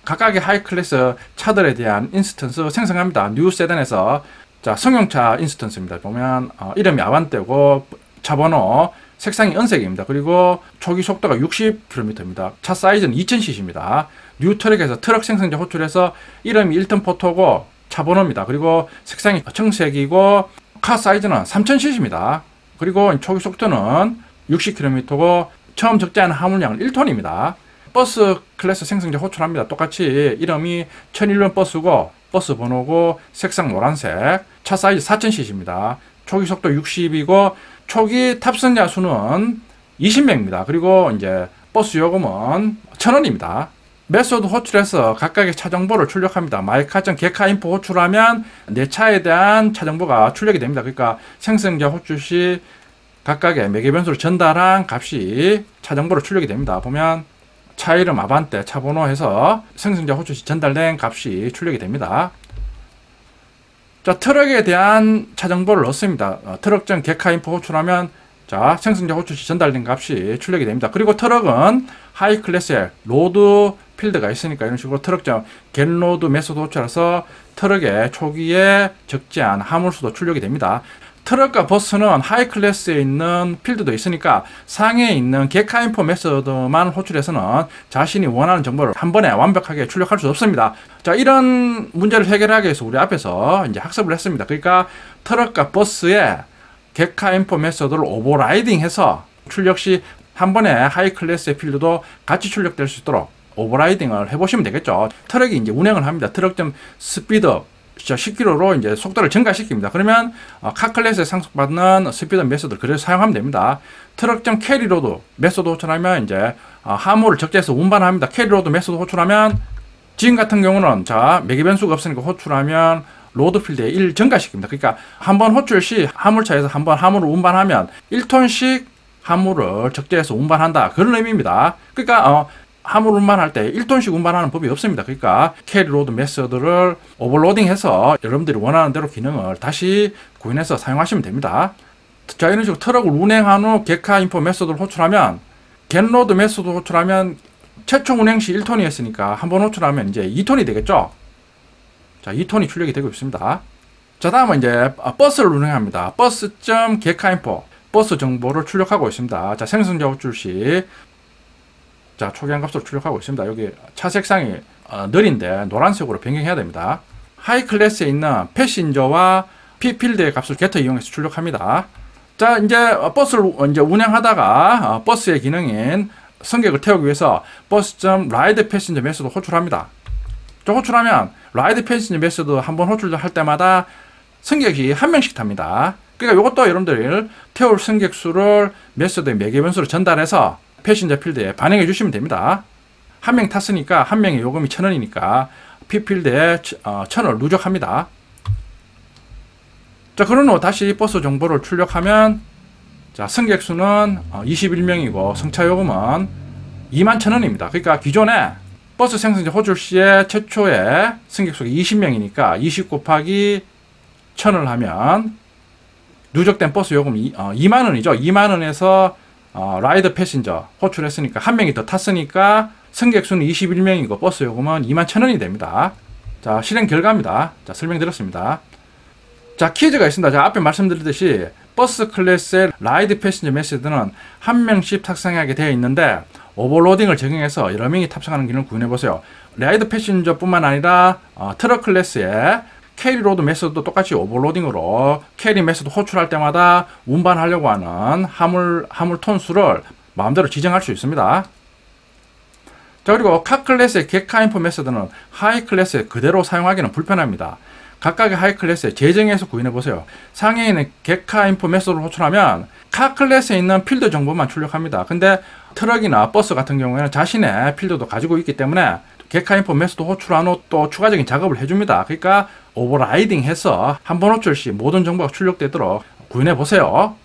각각의 하이 클래스 차들에 대한 인스턴스 생성합니다. 뉴 세단에서 자, 승용차 인스턴스입니다. 보면 이름이 아반떼고 차 번호, 색상이 은색입니다. 그리고 초기 속도가 60km입니다. 차 사이즈는 2000cc입니다. 뉴 트럭에서 트럭 생성자 호출해서 이름이 1톤 포토고 차 번호입니다. 그리고 색상이 청색이고 카 사이즈는 3000cc입니다. 그리고 초기 속도는 60km고 처음 적재하는 화물량은 1톤입니다. 버스 클래스 생성자 호출합니다. 똑같이 이름이 1001번 버스고 버스 번호고 색상 노란색, 차 사이즈 4000cc입니다. 초기 속도 60이고 초기 탑승자 수는 20명입니다. 그리고 이제 버스 요금은 1000원입니다. 메소드 호출해서 각각의 차 정보를 출력합니다. 마이카.getCarInfo 호출하면 내 차에 대한 차 정보가 출력이 됩니다. 그러니까 생성자 호출 시 각각의 매개 변수를 전달한 값이 차 정보로 출력이 됩니다. 보면 차 이름 아반떼, 차 번호 해서 생성자 호출 시 전달된 값이 출력이 됩니다. 자, 트럭에 대한 차 정보를 넣습니다. 트럭.getCarInfo 호출하면 자, 생성자 호출 시 전달된 값이 출력이 됩니다. 그리고 트럭은 하이 클래스에 로드 필드가 있으니까 이런 식으로 트럭.getLoad 메소드 호출해서 트럭의 초기에 적재한 화물수도 출력이 됩니다. 트럭과 버스는 하이 클래스에 있는 필드도 있으니까 상위에 있는 getCarInfo 메소드만 호출해서는 자신이 원하는 정보를 한 번에 완벽하게 출력할 수 없습니다. 자, 이런 문제를 해결하기 위해서 우리 앞에서 이제 학습을 했습니다. 그러니까 트럭과 버스의 getCarInfo 메소드를 오버라이딩해서 출력 시 한 번에 하이 클래스의 필드도 같이 출력될 수 있도록 오버라이딩을 해보시면 되겠죠. 트럭이 이제 운행을 합니다. 트럭.speed 10km로 이제 속도를 증가시킵니다. 그러면 카 클래스에 상속받는 스피드 메소드를 그래서 사용하면 됩니다. 트럭.carryload 메소드 호출하면 이제 화물을 적재해서 운반합니다. carryload 메소드 호출하면 지금 같은 경우는 자, 매개 변수가 없으니까 호출하면 로드 필드에 1 증가시킵니다. 그러니까 한 번 호출 시 화물차에서 한 번 화물을 운반하면 1톤씩 화물을 적재해서 운반한다. 그런 의미입니다. 그러니까 화물 운반할 때 1톤씩 운반하는 법이 없습니다. 그러니까 캐리로드 메소드를 오버로딩해서 여러분들이 원하는 대로 기능을 다시 구현해서 사용하시면 됩니다. 자, 이런 식으로 트럭을 운행한 후 getCarInfo 메소드를 호출하면 getLoad 메소드 호출하면 최초 운행 시 1톤이었으니까 한 번 호출하면 이제 2톤이 되겠죠. 자, 2톤이 출력이 되고 있습니다. 자, 다음은 이제 버스를 운행합니다. 버스.getCarInfo 버스 정보를 출력하고 있습니다. 자, 생성자 호출 시 자, 초기한 값으로 출력하고 있습니다. 여기 차 색상이 느린데 노란색으로 변경해야 됩니다. 하이 클래스에 있는 패신저와 P필드의 값을 getter 이용해서 출력합니다. 자, 이제 버스를 이제 운행하다가 버스의 기능인 승객을 태우기 위해서 버스.ride passenger 메소드 호출합니다. 저 호출하면 ride passenger 메소드 한번 호출할 때마다 승객이 한 명씩 탑니다. 그러니까 이것도 여러분들이 태울 승객 수를 메소드의 매개 변수로 전달해서 패신저 필드에 반영해 주시면 됩니다. 한 명 탔으니까 한 명의 요금이 1000원이니까 P필드에 1000원을 누적합니다. 자, 그런 후 다시 버스 정보를 출력하면 자, 승객 수는 21명이고 승차 요금은 21,000원입니다. 그러니까 기존에 버스 생성자 호출 시에 최초에 승객 수가 20명이니까 20 곱하기 1000을 하면 누적된 버스 요금이 2만원이죠. 2만원에서 라이더 패신저 호출했으니까 한 명이 더 탔으니까 승객 수는 21명이고 버스 요금은 21,000원이 됩니다. 자, 실행 결과입니다. 자, 설명드렸습니다. 자, 퀴즈가 있습니다. 자, 앞에 말씀드렸듯이 버스 클래스의 라이드 패신저 메시드는 한 명씩 탑승하게 되어 있는데 오버로딩을 적용해서 여러 명이 탑승하는 기능을 구현해 보세요. 라이드 패신저 뿐만 아니라 트럭 클래스의 캐리로드 메소드도 똑같이 오버로딩으로 캐리 메소드 호출할 때마다 운반하려고 하는 화물 톤 수를 마음대로 지정할 수 있습니다. 자, 그리고 카 클래스의 getCarInfo 메소드는 하이 클래스에 그대로 사용하기는 불편합니다. 각각의 하이 클래스에 재정해서 구현해 보세요. 상위에 있는 getCarInfo 메소드를 호출하면 카 클래스에 있는 필드 정보만 출력합니다. 근데 트럭이나 버스 같은 경우에는 자신의 필드도 가지고 있기 때문에 getCarInfo 메소드 호출한 후 또 추가적인 작업을 해줍니다. 그러니까 오버라이딩 해서 한 번 호출 시 모든 정보가 출력되도록 구현해 보세요.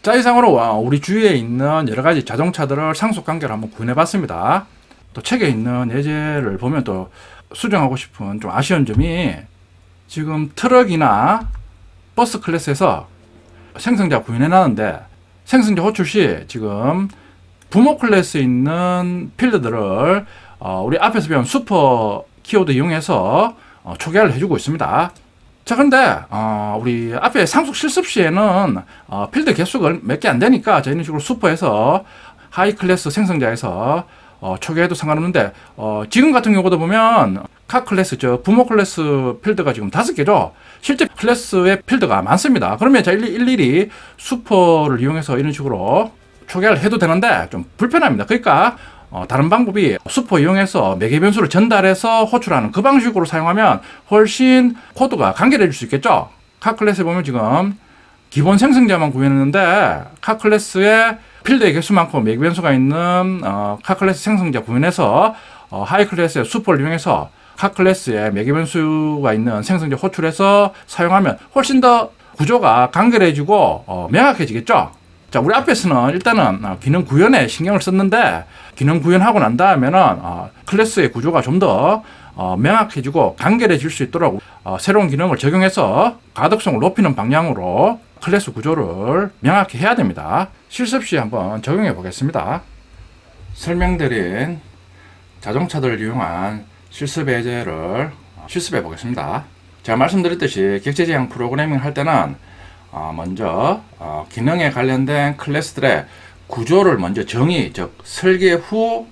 자, 이상으로 우리 주위에 있는 여러 가지 자동차들을 상속 관계로 한번 구현해 봤습니다. 또 책에 있는 예제를 보면 또 수정하고 싶은 좀 아쉬운 점이 지금 트럭이나 버스 클래스에서 생성자 구현해 놨는데 생성자 호출 시 지금 부모 클래스에 있는 필드들을 우리 앞에서 배운 슈퍼 키워드 이용해서 초기화를 해주고 있습니다. 자, 근데 우리 앞에 상속 실습 시에는 필드 개수가 몇 개 안 되니까 저희는 식으로 슈퍼에서 하이 클래스 생성자에서 초기화해도 상관없는데 지금 같은 경우도 보면 카 클래스, 부모 클래스 필드가 지금 5개죠. 실제 클래스의 필드가 많습니다. 그러면 자 일일이 슈퍼를 이용해서 이런 식으로 초기화를 해도 되는데 좀 불편합니다. 그러니까 다른 방법이 슈퍼 이용해서 매개 변수를 전달해서 호출하는 그 방식으로 사용하면 훨씬 코드가 간결해질 수 있겠죠. 카 클래스에 보면 지금 기본 생성자만 구현했는데 카 클래스의 필드의 개수만큼 매개 변수가 있는 카 클래스 생성자 구현해서 하이 클래스의 슈퍼를 이용해서 카 클래스에 매개 변수가 있는 생성자 호출해서 사용하면 훨씬 더 구조가 간결해지고 명확해지겠죠. 자, 우리 앞에서는 일단은 기능 구현에 신경을 썼는데 기능 구현하고 난 다음에는 클래스의 구조가 좀 더 명확해지고 간결해질 수 있도록 새로운 기능을 적용해서 가독성을 높이는 방향으로 클래스 구조를 명확히 해야 됩니다. 실습 시 한번 적용해 보겠습니다. 설명드린 자동차들을 이용한 실습 예제를 실습해 보겠습니다. 제가 말씀드렸듯이 객체 지향 프로그래밍 할 때는 먼저 기능에 관련된 클래스들의 구조를 먼저 정의, 즉 설계 후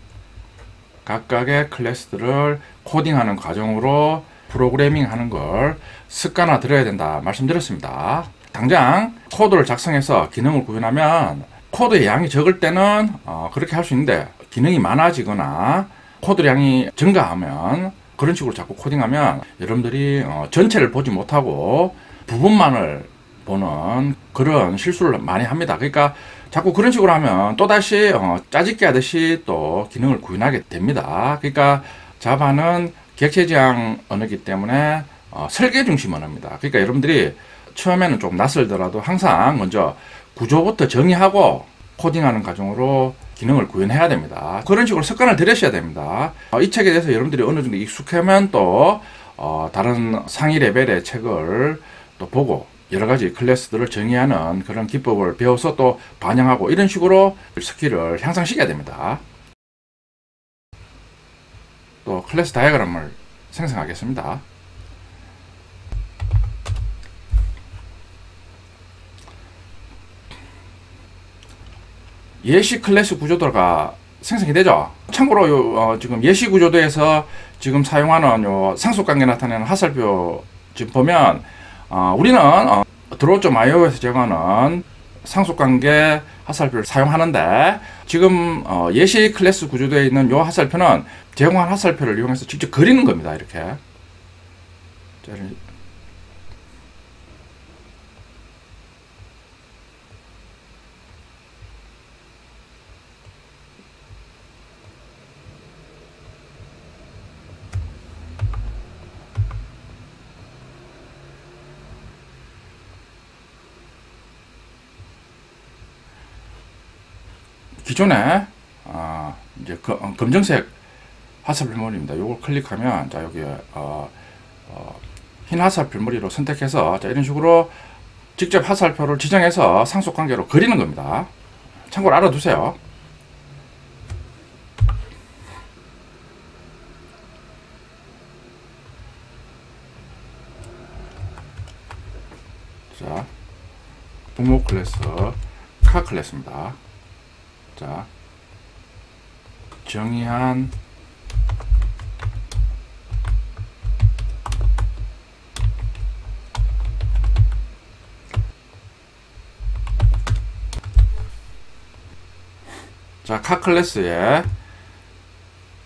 각각의 클래스들을 코딩하는 과정으로 프로그래밍 하는 걸 습관화 들어야 된다 말씀드렸습니다. 당장 코드를 작성해서 기능을 구현하면 코드의 양이 적을 때는 그렇게 할 수 있는데 기능이 많아지거나 코드 양이 증가하면 그런 식으로 자꾸 코딩하면 여러분들이 전체를 보지 못하고 부분만을 보는 그런 실수를 많이 합니다. 그러니까 자꾸 그런 식으로 하면 또다시 짜집기 하듯이 또 기능을 구현하게 됩니다. 그러니까 자바는 객체 지향 언어이기 때문에 설계 중심 언어입니다. 그러니까 여러분들이 처음에는 좀 낯설더라도 항상 먼저 구조부터 정의하고 코딩하는 과정으로 기능을 구현해야 됩니다. 그런 식으로 습관을 들이셔야 됩니다. 이 책에 대해서 여러분들이 어느 정도 익숙하면 또 다른 상위 레벨의 책을 또 보고 여러 가지 클래스들을 정의하는 그런 기법을 배워서 또 반영하고 이런 식으로 스킬을 향상시켜야 됩니다. 또 클래스 다이어그램을 생성하겠습니다. 예시 클래스 구조도가 생성이 되죠. 참고로 지금 예시 구조도에서 지금 사용하는 상속관계 나타내는 화살표 지금 보면 우리는 드로우.io에서 제공하는 상속관계 화살표를 사용하는데 지금 예시 클래스 구조도에 있는 이 화살표는 제공한 화살표를 이용해서 직접 그리는 겁니다. 이렇게 기존에 이제 검정색 화살표머리입니다. 요걸 클릭하면 자 여기 흰 화살표머리로 선택해서 자 이런 식으로 직접 화살표를 지정해서 상속관계로 그리는 겁니다. 참고로 알아두세요. 자 부모 클래스 카 클래스입니다. 자 정의한 자 카 클래스의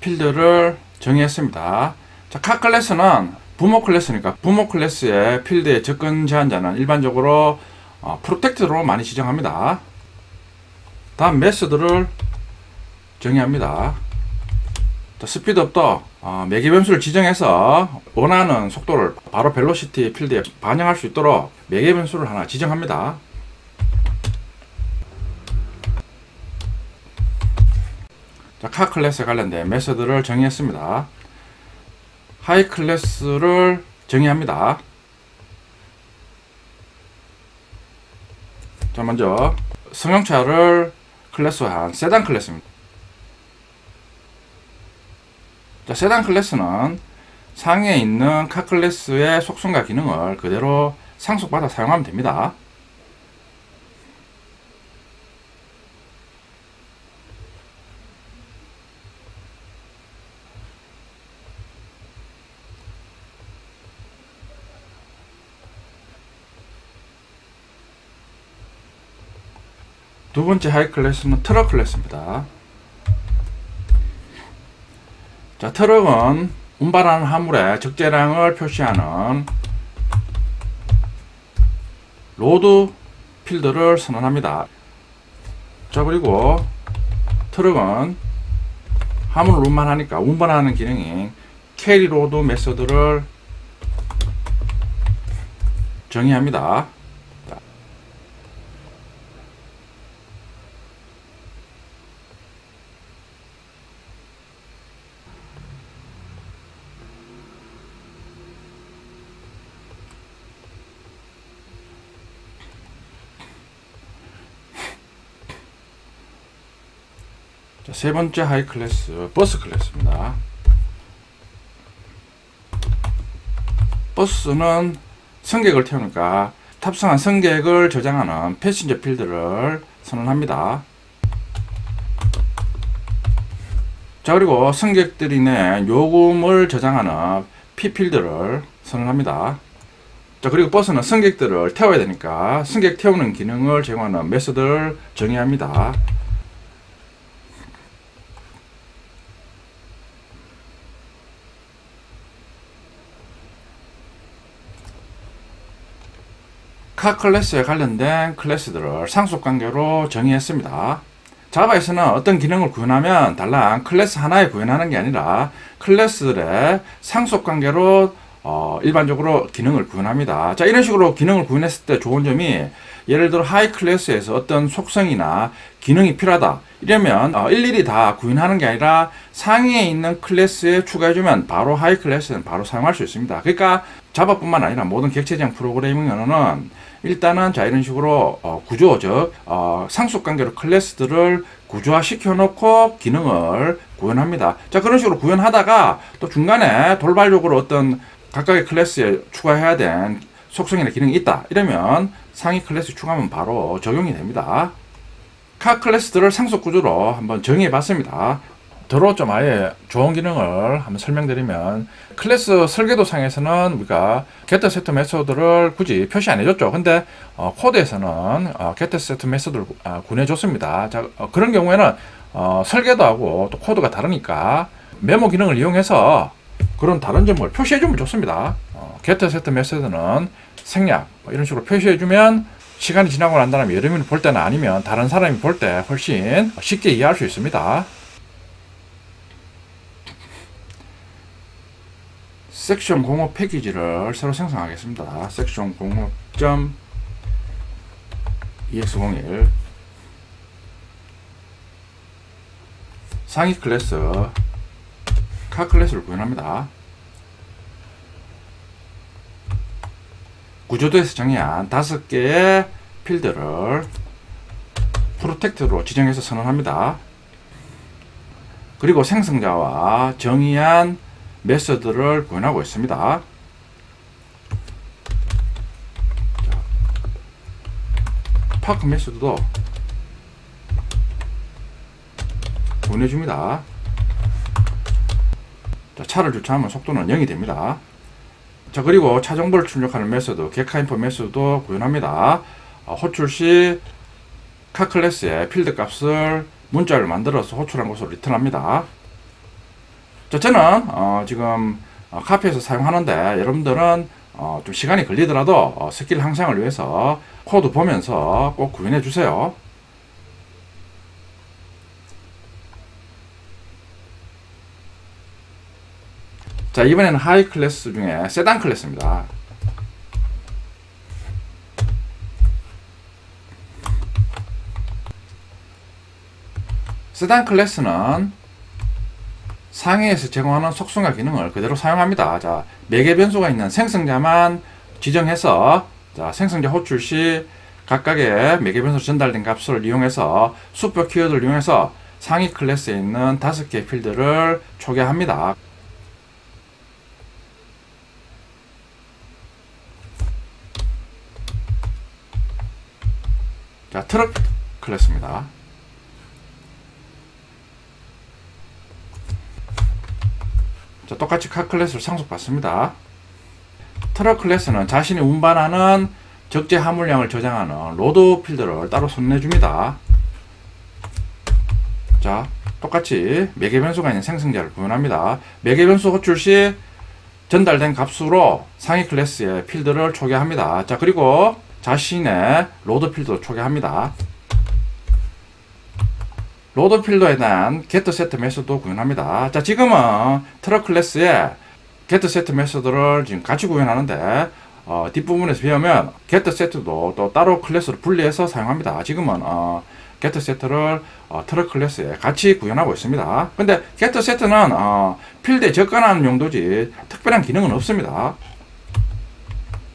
필드를 정의했습니다. 자 카 클래스는 부모 클래스니까 부모 클래스의 필드의 접근 제한자는 일반적으로 프로텍트로 많이 지정합니다. 다음 메소드를 정의합니다. 자, 스피드업도 매개 변수를 지정해서 원하는 속도를 바로 벨로시티 필드에 반영할 수 있도록 매개 변수를 하나 지정합니다. 자, 카 클래스에 관련된 메소드를 정의했습니다. 하이 클래스를 정의합니다. 자, 먼저 승용차를 클래스화한 세단 클래스입니다. 자, 세단 클래스는 상위에 있는 카 클래스의 속성과 기능을 그대로 상속받아 사용하면 됩니다. 두 번째 하이 클래스는 트럭 클래스입니다. 자, 트럭은 운반하는 화물의 적재량을 표시하는 로드 필드를 선언합니다. 자, 그리고 트럭은 화물을 운반하니까 운반하는 기능인 캐리 로드 메서드를 정의합니다. 자, 세 번째 하이 클래스 버스 클래스입니다. 버스는 승객을 태우니까 탑승한 승객을 저장하는 패신저 필드를 선언합니다. 자, 그리고 승객들이 낸 요금을 저장하는 P 필드를 선언합니다. 자, 그리고 버스는 승객들을 태워야 되니까 승객 태우는 기능을 제공하는 메소드를 정의합니다. 카 클래스에 관련된 클래스들을 상속관계로 정의했습니다. 자바에서는 어떤 기능을 구현하면 달랑 클래스 하나에 구현하는 게 아니라 클래스들의 상속관계로 일반적으로 기능을 구현합니다. 자, 이런 식으로 기능을 구현했을 때 좋은 점이 예를 들어 하이 클래스에서 어떤 속성이나 기능이 필요하다 이러면 일일이 다 구현하는 게 아니라 상위에 있는 클래스에 추가해주면 바로 하이 클래스는 바로 사용할 수 있습니다. 그러니까 자바뿐만 아니라 모든 객체지향 프로그래밍 언어는 일단은 자, 이런 식으로 구조, 즉 상속관계로 클래스들을 구조화 시켜놓고 기능을 구현합니다. 자, 그런 식으로 구현하다가 또 중간에 돌발적으로 어떤 각각의 클래스에 추가해야 된 속성이나 기능이 있다 이러면 상위 클래스 추가하면 바로 적용이 됩니다. 카 클래스들을 상속 구조로 한번 정의해 봤습니다. 더러 좀 아예 좋은 기능을 한번 설명드리면, 클래스 설계도 상에서는 우리가 get set 메소드를 굳이 표시 안 해줬죠. 근데 코드에서는 get set 메소드를 구해줬습니다. 자, 그런 경우에는 설계도하고 또 코드가 다르니까 메모 기능을 이용해서 그런 다른 점을 표시해주면 좋습니다. get set 메소드는 생략 이런 식으로 표시해주면 시간이 지나고 난 다음에 여러분이 볼 때나 아니면 다른 사람이 볼 때 훨씬 쉽게 이해할 수 있습니다. 섹션 05 패키지를 새로 생성하겠습니다. 섹션 05.ex01 상위 클래스 카 클래스를 구현합니다. 구조도에서 정의한 5개의 필드를 프로텍트로 지정해서 선언합니다. 그리고 생성자와 정의한 메서드를 구현하고 있습니다. 파크 메서드도 구현해줍니다. 자, 차를 주차하면 속도는 0이 됩니다. 자, 그리고 차 정보를 출력하는 메서드 getInfo 메서드도 구현합니다. 호출 시 카 클래스의 필드 값을 문자를 만들어서 호출한 것으로 리턴합니다. 자, 저는 지금 카피해서 사용하는데 여러분들은 좀 시간이 걸리더라도 스킬 향상을 위해서 코드 보면서 꼭 구현해 주세요. 자, 이번에는 하이 클래스 중에 세단 클래스입니다. 세단 클래스는 상해에서 제공하는 속성과 기능을 그대로 사용합니다. 자, 매개 변수가 있는 생성자만 지정해서 자, 생성자 호출 시 각각의 매개 변수로 전달된 값을 이용해서 수표 키워드를 이용해서 상위 클래스에 있는 5개의 필드를 초기화합니다. 자, 트럭 클래스입니다. 자, 똑같이 카 클래스를 상속받습니다. 트럭 클래스는 자신이 운반하는 적재 화물량을 저장하는 로드 필드를 따로 손내줍니다. 자, 똑같이 매개 변수가 있는 생성자를 구현합니다. 매개 변수 호출 시 전달된 값으로 상위 클래스의 필드를 초기화합니다. 자, 그리고 자신의 로드 필드도 초기화합니다. 로드 필드에 대한 getSet 메소드도 구현합니다. 자, 지금은 트럭 클래스에 getSet 메소드를 지금 같이 구현하는데 뒷부분에서 배우면 getSet도 또 따로 클래스로 분리해서 사용합니다. 지금은 getSet를 트럭 클래스에 같이 구현하고 있습니다. 근데 getSet는 필드에 접근하는 용도지 특별한 기능은 없습니다.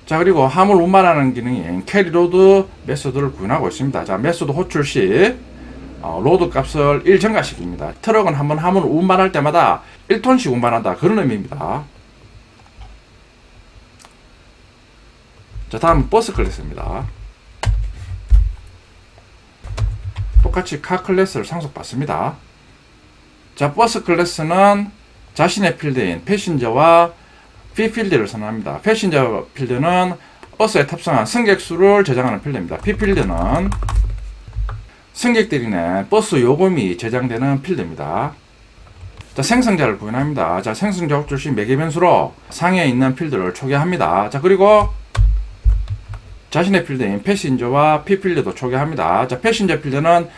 자, 그리고 화물 운반하는 기능인 캐리로드 메소드를 구현하고 있습니다. 자, 메소드 호출 시 로드 값을 1 증가시킵니다. 트럭은 한번 화물을 운반할 때마다 1톤씩 운반한다, 그런 의미입니다. 자, 다음은 버스 클래스입니다. 똑같이 카 클래스를 상속받습니다. 자, 버스 클래스는 자신의 필드인 패신저와 P 필드를 선언합니다. 패신저 필드는 버스에 탑승한 승객 수를 저장하는 필드입니다. P 필드는 승객들이 낸 버스 요금이 저장되는 필드입니다. 자, 생성자를 구현합니다. 자, 생성자 호출 시 매개 변수로 상위에 있는 필드를 초기화합니다. 자, 그리고 자신의 필드인 패신저와 P 필드도 초기화합니다. 자, 패신저 필드는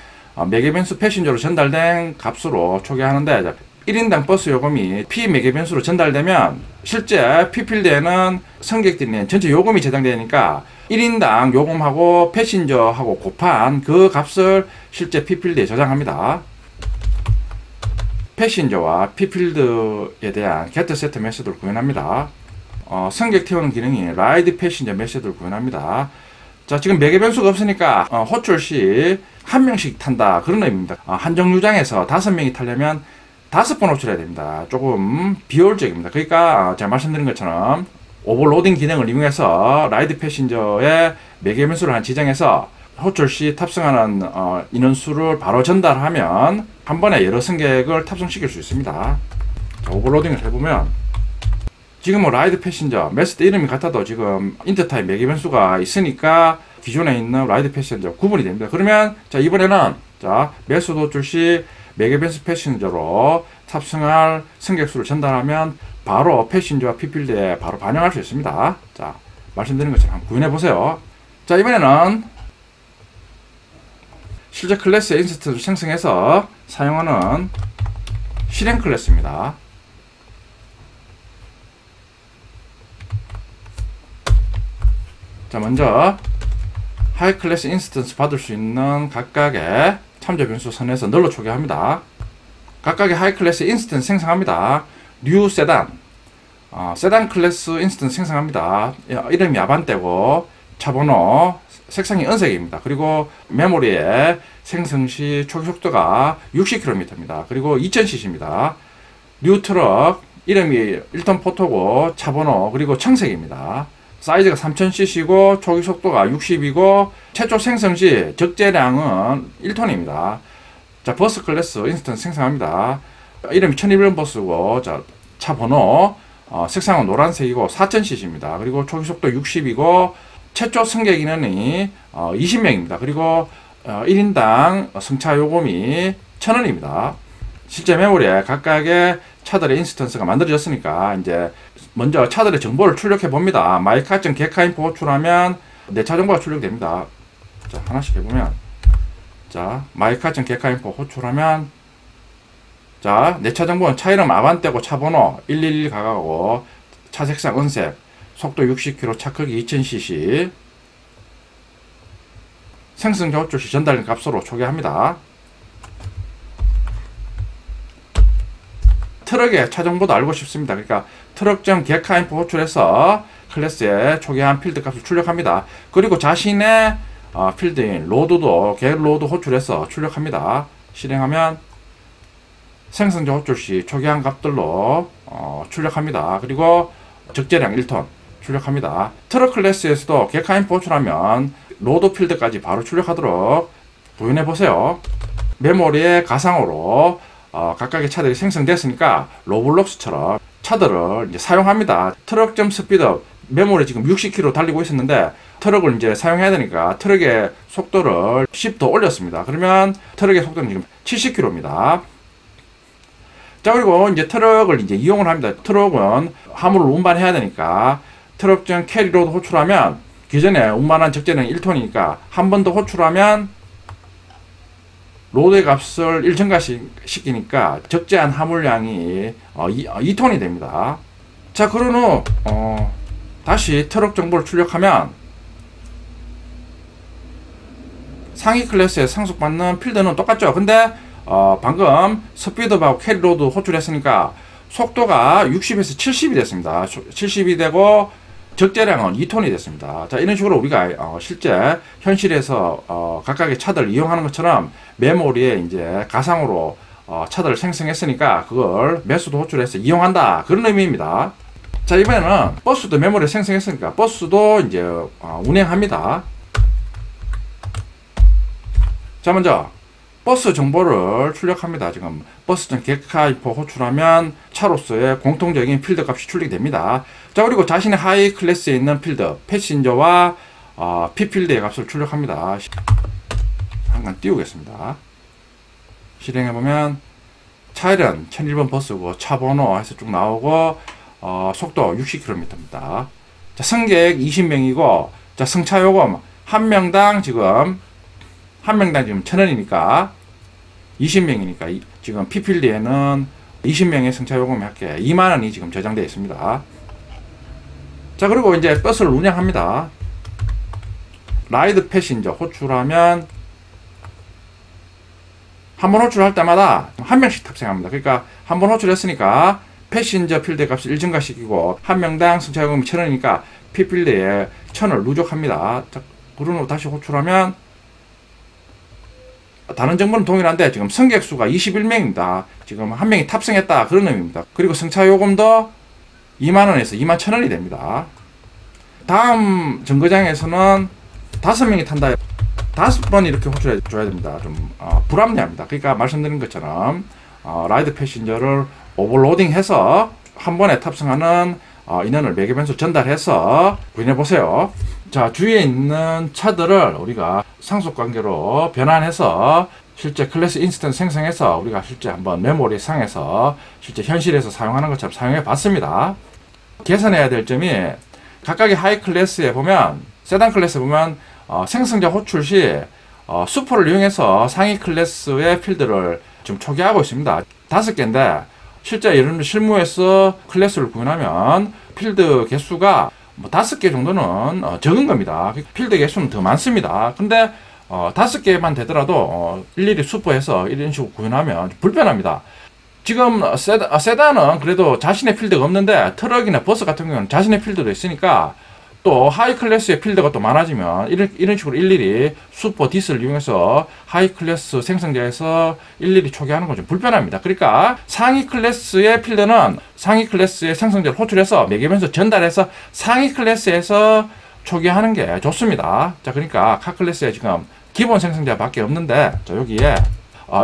매개 변수 패신저로 전달된 값으로 초기화하는데, 자, 1인당 버스 요금이 P 매개 변수로 전달되면 실제 P 필드에는 승객들이 낸 전체 요금이 저장되니까 1인당 요금하고 패신저하고 곱한 그 값을 실제 P 필드에 저장합니다. 패신저와 P 필드에 대한 getSet 메소드를 구현합니다. 승객 태우는 기능이 ride 패신저 메소드를 구현합니다. 자, 지금 매개 변수가 없으니까 호출 시 한 명씩 탄다, 그런 의미입니다. 한정 유장에서 5명이 타려면 5번 호출해야 됩니다. 조금 비효율적입니다. 그러니까 제가 말씀드린 것처럼 오버로딩 기능을 이용해서 라이드 패신저의 매개 변수를 한 지정해서 호출 시 탑승하는 인원수를 바로 전달하면 한 번에 여러 승객을 탑승시킬 수 있습니다. 자, 오버로딩을 해보면 지금은 라이드 패신저 메소드 이름이 같아도 지금 인터타입 매개 변수가 있으니까 기존에 있는 라이드 패신저 구분이 됩니다. 그러면 자, 이번에는 자, 메소드 호출 시 매개 변수 패신저로 탑승할 승객 수를 전달하면 바로 패신저와 P필드에 바로 반영할 수 있습니다. 자, 말씀드린 것처럼 한번 구현해 보세요. 자, 이번에는 실제 클래스의 인스턴스를 생성해서 사용하는 실행 클래스입니다. 자, 먼저 하이 클래스 인스턴스 받을 수 있는 각각의 참조 변수 선에서 널로 초기화합니다. 각각의 하이 클래스 인스턴스 생성합니다. 뉴 세단, 세단 클래스 인스턴스 생성합니다. 이름이 아반떼고 차번호, 색상이 은색입니다. 그리고 메모리에 생성 시 초기 속도가 60km입니다. 그리고 2000cc입니다. 뉴 트럭, 이름이 1톤 포토고 차번호, 그리고 청색입니다. 사이즈가 3000cc고 초기 속도가 60이고 최초 생성 시 적재량은 1톤입니다. 자, 버스 클래스 인스턴스 생성합니다. 이름이 1200 버스고 자, 차 번호, 색상은 노란색이고 4000cc입니다. 그리고 초기 속도 60이고 최초 승객 인원이 20명입니다. 그리고 1인당 승차 요금이 1000원입니다. 실제 메모리에 각각의 차들의 인스턴스가 만들어졌으니까 이제 먼저 차들의 정보를 출력해 봅니다. 마이카.getCarInfo 호출하면 내 차 정보가 출력됩니다. 자, 하나씩 해보면 자, 마이카.getCarInfo 호출하면 자, 내 차 정보는 차 이름 아반떼고 차 번호 111 가가고 차 색상 은색, 속도 60km, 차 크기 2000cc, 생성자 호출 시 전달된 값으로 초기합니다. 트럭의 차정보도 알고 싶습니다. 그러니까 트럭.get info 호출해서 클래스에 초기한 필드 값을 출력합니다. 그리고 자신의 필드인 로드도 get 로드 호출해서 출력합니다. 실행하면 생성자 호출 시 초기한 값들로 출력합니다. 그리고 적재량 1톤 출력합니다. 트럭 클래스에서도 get info 호출하면 로드 필드까지 바로 출력하도록 구현해 보세요. 메모리의 가상으로 각각의 차들이 생성됐으니까 로블록스처럼 차들을 이제 사용합니다. 트럭.speed 메모리 지금 60km 달리고 있었는데 트럭을 이제 사용해야 되니까 트럭의 속도를 10 더 올렸습니다. 그러면 트럭의 속도는 지금 70km입니다. 자, 그리고 이제 트럭을 이제 이용을 합니다. 트럭은 화물을 운반해야 되니까 트럭.carry로드 호출하면 기존에 운반한 적재량이 1톤이니까 한 번 더 호출하면 로드의 값을 1 증가시키니까 적재한 화물량이 2톤이 됩니다. 자, 그런 후 다시 트럭 정보를 출력하면 상위 클래스에 상속받는 필드는 똑같죠. 근데 방금 스피드하고 캐리로드 호출했으니까 속도가 60에서 70이 됐습니다. 70이 되고 적재량은 2톤이 됐습니다. 자, 이런 식으로 우리가 실제 현실에서 각각의 차들을 이용하는 것처럼 메모리에 이제 가상으로 차들을 생성했으니까 그걸 매수도 호출해서 이용한다, 그런 의미입니다. 자, 이번에는 버스도 메모리에 생성했으니까 버스도 이제 운행합니다. 자, 먼저 버스 정보를 출력합니다. 지금 버스.get info 호출하면 차로서의 공통적인 필드 값이 출력이 됩니다. 자, 그리고 자신의 하이 클래스에 있는 필드 패신저와 P 필드의 값을 출력합니다. 잠깐 띄우겠습니다. 실행해보면 차 이름 1001번 버스고 차 번호 해서 쭉 나오고 속도 60km입니다. 자, 승객 20명이고 자, 승차 요금 한 명당 지금 1,000원이니까 20명이니까 지금 P필드에는 20명의 승차 요금이 합계 2만원이 지금 저장되어 있습니다. 자, 그리고 이제 버스를 운행합니다. 라이드 패신저 호출하면 한 번 호출할 때마다 한 명씩 탑승합니다. 그러니까 한 번 호출했으니까 패신저 필드 값을 1 증가시키고 한 명당 승차 요금이 1,000원이니까 P필드에 1,000을 누적합니다. 자, 그런 후 다시 호출하면 다른 정보는 동일한데 지금 승객 수가 21명입니다. 지금 한 명이 탑승했다, 그런 의미입니다. 그리고 승차 요금도 21,000원에서 21,000원이 됩니다. 다음 정거장에서는 5명이 탄다. 5번 이렇게 호출해 줘야 됩니다. 좀 불합리합니다. 그러니까 말씀드린 것처럼 라이드 패신저를 오버로딩해서 한 번에 탑승하는 인원을 매개 변수 전달해서 구현해 보세요. 자, 주위에 있는 차들을 우리가 상속관계로 변환해서 실제 클래스 인스턴스 생성해서 우리가 실제 한번 메모리 상에서 실제 현실에서 사용하는 것처럼 사용해 봤습니다. 개선해야 될 점이 각각의 하이 클래스에 보면, 세단 클래스에 보면 생성자 호출 시 수포를 이용해서 상위 클래스의 필드를 지금 초기화하고 있습니다. 5개인데 실제 여러분들 실무에서 클래스를 구현하면 필드 개수가 5개 정도는 적은 겁니다. 필드 개수는 더 많습니다. 근데 5개만 되더라도 일일이 수포해서 이런 식으로 구현하면 불편합니다. 지금 세단은 그래도 자신의 필드가 없는데 트럭이나 버스 같은 경우는 자신의 필드도 있으니까 또 하이 클래스의 필드가 또 많아지면 이런 식으로 일일이 슈퍼 디스를 이용해서 하이 클래스 생성자에서 일일이 초기화하는 건 좀 불편합니다. 그러니까 상위 클래스의 필드는 상위 클래스의 생성자를 호출해서 매개변수 전달해서 상위 클래스에서 초기화하는 게 좋습니다. 자, 그러니까 카 클래스에 지금 기본 생성자밖에 없는데 자, 여기에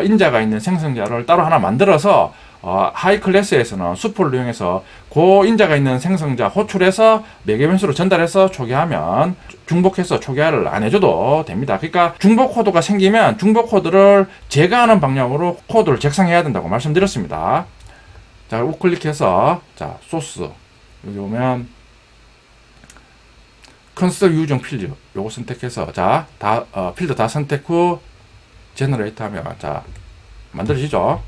인자가 있는 생성자를 따로 하나 만들어서 하이 클래스에서는 수포를 이용해서 그 인자가 있는 생성자 호출해서 매개변수로 전달해서 초기화하면 중복해서 초기화를 안 해줘도 됩니다. 그러니까 중복 코드가 생기면 중복 코드를 제거하는 방향으로 코드를 작성해야 된다고 말씀드렸습니다. 자, 우클릭해서 자, 소스 여기 오면 컨스트럭 유정 필드 요거 선택해서 자, 필드 다 선택 후 제너레이트 하면 자, 만들어지죠.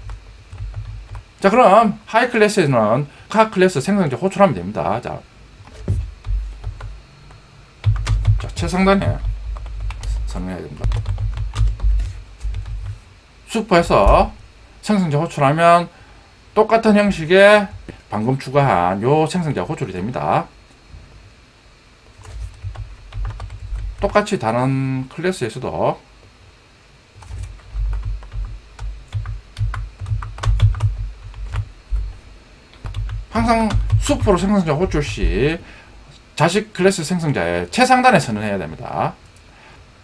자, 그럼 하이 클래스에는 카 클래스 생성자 호출하면 됩니다. 자, 최상단에 선언해야 됩니다. 슈퍼에서 생성자 호출하면 똑같은 형식의 방금 추가한 요 생성자가 호출이 됩니다. 똑같이 다른 클래스에서도 항상 수프로 생성자 호출 시 자식 클래스 생성자의 최상단에 선언해야 됩니다.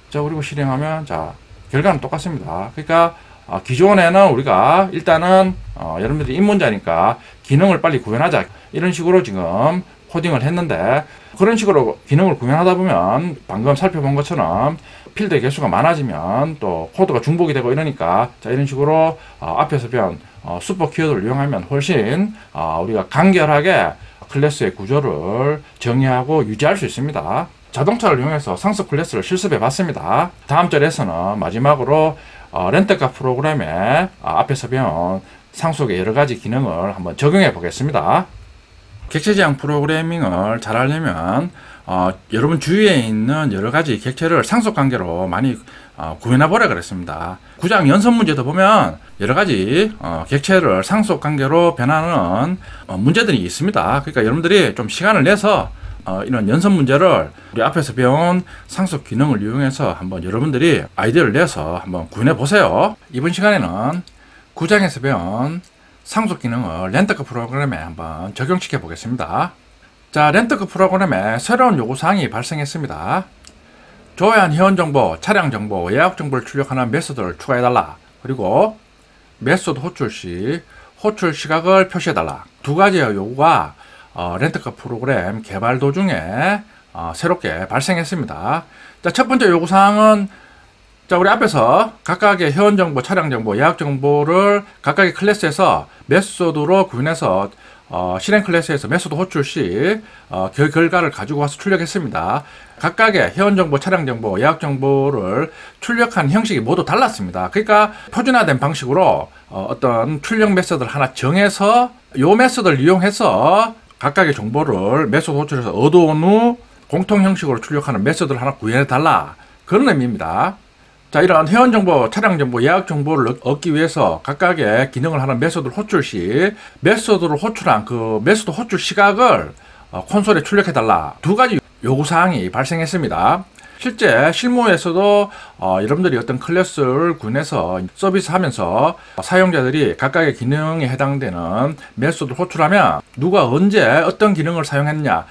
자, 그리고 실행하면 자, 결과는 똑같습니다. 그러니까 기존에는 우리가 일단은 여러분들이 입문자니까 기능을 빨리 구현하자 이런 식으로 지금 코딩을 했는데, 그런 식으로 기능을 구현하다 보면 방금 살펴본 것처럼 필드의 개수가 많아지면 또 코드가 중복이 되고 이러니까, 자, 이런 식으로 앞에서 배운 슈퍼 키워드를 이용하면 훨씬 우리가 간결하게 클래스의 구조를 정의하고 유지할 수 있습니다. 자동차를 이용해서 상습 클래스를 실습해 봤습니다. 다음 절에서는 마지막으로 렌터카 프로그램에 앞에서 배운 상속의 여러가지 기능을 한번 적용해 보겠습니다. 객체 지향 프로그래밍을 잘 하려면 여러분 주위에 있는 여러가지 객체를 상속 관계로 많이 구현해 보라 그랬습니다. 구장 연습 문제도 보면 여러가지 객체를 상속 관계로 변하는 문제들이 있습니다. 그러니까 여러분들이 좀 시간을 내서 이런 연습 문제를 우리 앞에서 배운 상속 기능을 이용해서 한번 여러분들이 아이디어를 내서 한번 구현해 보세요. 이번 시간에는 구장에서 배운 상속 기능을 렌터카 프로그램에 한번 적용시켜 보겠습니다. 자, 렌터카 프로그램에 새로운 요구사항이 발생했습니다. 조회한 회원정보, 차량정보, 예약정보를 출력하는 메소드를 추가해달라. 그리고 메소드 호출 시 호출 시각을 표시해달라. 두 가지의 요구가 렌터카 프로그램 개발 도중에 새롭게 발생했습니다. 자, 첫 번째 요구사항은 자, 우리 앞에서 각각의 회원정보, 차량정보, 예약정보를 각각의 클래스에서 메소드로 구현해서 실행 클래스에서 메소드 호출 시 결과를 가지고 와서 출력했습니다. 각각의 회원정보, 차량정보, 예약정보를 출력한 형식이 모두 달랐습니다. 그러니까 표준화된 방식으로 어떤 출력 메소드를 하나 정해서 이 메소드를 이용해서 각각의 정보를 메소드 호출해서 얻어온 후 공통 형식으로 출력하는 메소드를 하나 구현해 달라, 그런 의미입니다. 자, 이런 회원정보, 차량정보, 예약정보를 얻기 위해서 각각의 기능을 하는 메소드를 호출 시 메소드를 호출한 그 메소드 호출 시각을 콘솔에 출력해달라, 두 가지 요구사항이 발생했습니다. 실제 실무에서도 여러분들이 어떤 클래스를 구현해서 서비스하면서 사용자들이 각각의 기능에 해당되는 메소드를 호출하면 누가 언제 어떤 기능을 사용했냐,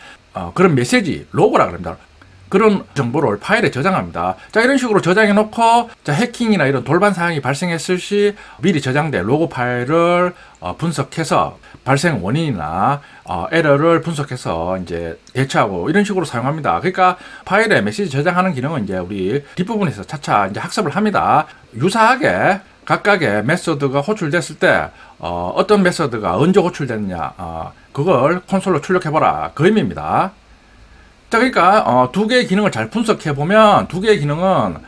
그런 메시지, 로고라 그럽니다. 그런 정보를 파일에 저장합니다. 자, 이런 식으로 저장해 놓고, 자, 해킹이나 이런 돌발 사항이 발생했을 시 미리 저장된 로고 파일을 분석해서 발생 원인이나 에러를 분석해서 이제 대처하고 이런 식으로 사용합니다. 그러니까 파일에 메시지 저장하는 기능은 이제 우리 뒷부분에서 차차 이제 학습을 합니다. 유사하게 각각의 메소드가 호출됐을 때 어떤 메소드가 언제 호출됐느냐, 그걸 콘솔로 출력해보라, 그 의미입니다. 자, 그러니까 두 개의 기능을 잘 분석해 보면 두 개의 기능은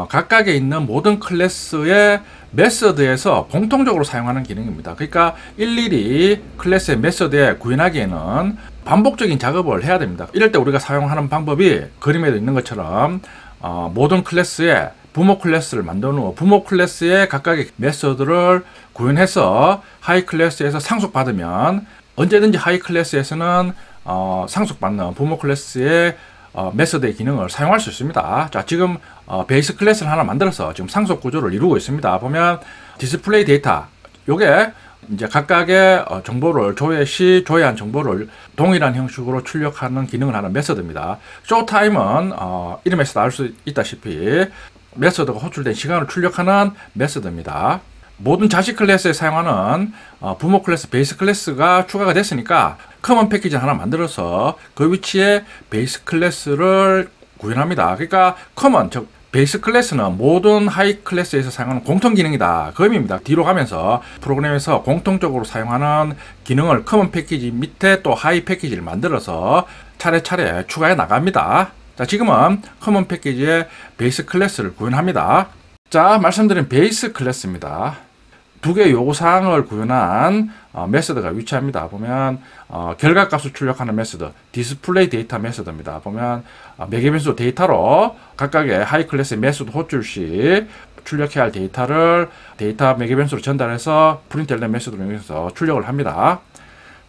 각각에 있는 모든 클래스의 메서드에서 공통적으로 사용하는 기능입니다. 그러니까 일일이 클래스의 메서드에 구현하기에는 반복적인 작업을 해야 됩니다. 이럴 때 우리가 사용하는 방법이 그림에도 있는 것처럼 모든 클래스에 부모 클래스를 만든 후 부모 클래스의 각각의 메서드를 구현해서 하이 클래스에서 상속받으면 언제든지 하이 클래스에서는 상속받는 부모 클래스의 메서드의 기능을 사용할 수 있습니다. 자, 지금 베이스 클래스를 하나 만들어서 지금 상속 구조를 이루고 있습니다. 보면 디스플레이 데이터, 요게 이제 각각의 정보를 조회 시 조회한 정보를 동일한 형식으로 출력하는 기능을 하는 메서드입니다. 쇼타임은 이름에서 나올 수 있다시피 메서드가 호출된 시간을 출력하는 메서드입니다. 모든 자식 클래스에 사용하는 부모 클래스, 베이스 클래스가 추가가 됐으니까 커먼 패키지 하나 만들어서 그 위치에 베이스 클래스를 구현합니다. 그러니까 커먼, 즉 베이스 클래스는 모든 하이 클래스에서 사용하는 공통 기능이다, 그 의미입니다. 뒤로 가면서 프로그램에서 공통적으로 사용하는 기능을 커먼 패키지 밑에 또 하이 패키지를 만들어서 차례차례 추가해 나갑니다. 자, 지금은 커먼 패키지에 베이스 클래스를 구현합니다. 자, 말씀드린 베이스 클래스입니다. 두 개의 요구사항을 구현한 메서드가 위치합니다. 보면 결과값을 출력하는 메서드, 디스플레이 데이터 메서드입니다. 보면 매개변수 데이터로 각각의 하이 클래스의 메서드 호출 시 출력해야 할 데이터를 데이터 매개 변수로 전달해서 프린트LN 메소드를 이용해서 출력을 합니다.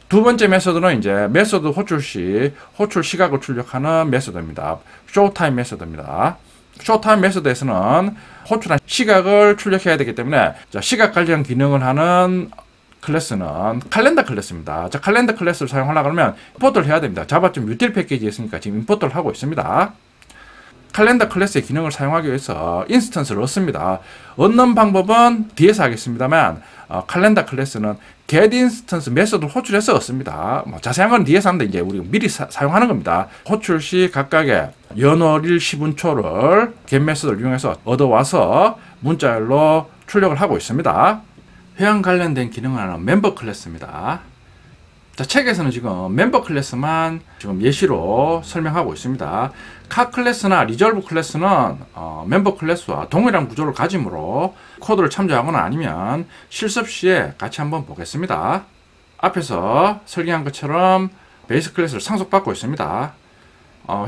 두 번째 메소드는 이제 메소드 호출 시 호출 시각을 출력하는 메소드입니다. showTime 메소드입니다. showTime 메소드에서는 호출한 시각을 출력해야 되기 때문에 시각 관련 기능을 하는 클래스는 칼렌더 클래스입니다. 자, 칼렌더 클래스를 사용하려고 하면 임포트를 해야 됩니다. 자바.util 패키지에 있으니까 지금 임포트를 하고 있습니다. 칼렌더 클래스의 기능을 사용하기 위해서 인스턴스를 얻습니다. 얻는 방법은 뒤에서 하겠습니다만 칼렌더 클래스는 getInstance 메소드를 호출해서 얻습니다. 자세한 건 뒤에서 하는데 이제 우리가 미리 사용하는 겁니다. 호출 시 각각의 연월일 시분초를 get 메소드를 이용해서 얻어와서 문자열로 출력을 하고 있습니다. 회원 관련된 기능을 하는 멤버 클래스입니다. 자, 책에서는 지금 멤버 클래스만 지금 예시로 설명하고 있습니다. 카 클래스나 리졸브 클래스는 멤버 클래스와 동일한 구조를 가지므로 코드를 참조하거나 아니면 실습 시에 같이 한번 보겠습니다. 앞에서 설계한 것처럼 베이스 클래스를 상속받고 있습니다.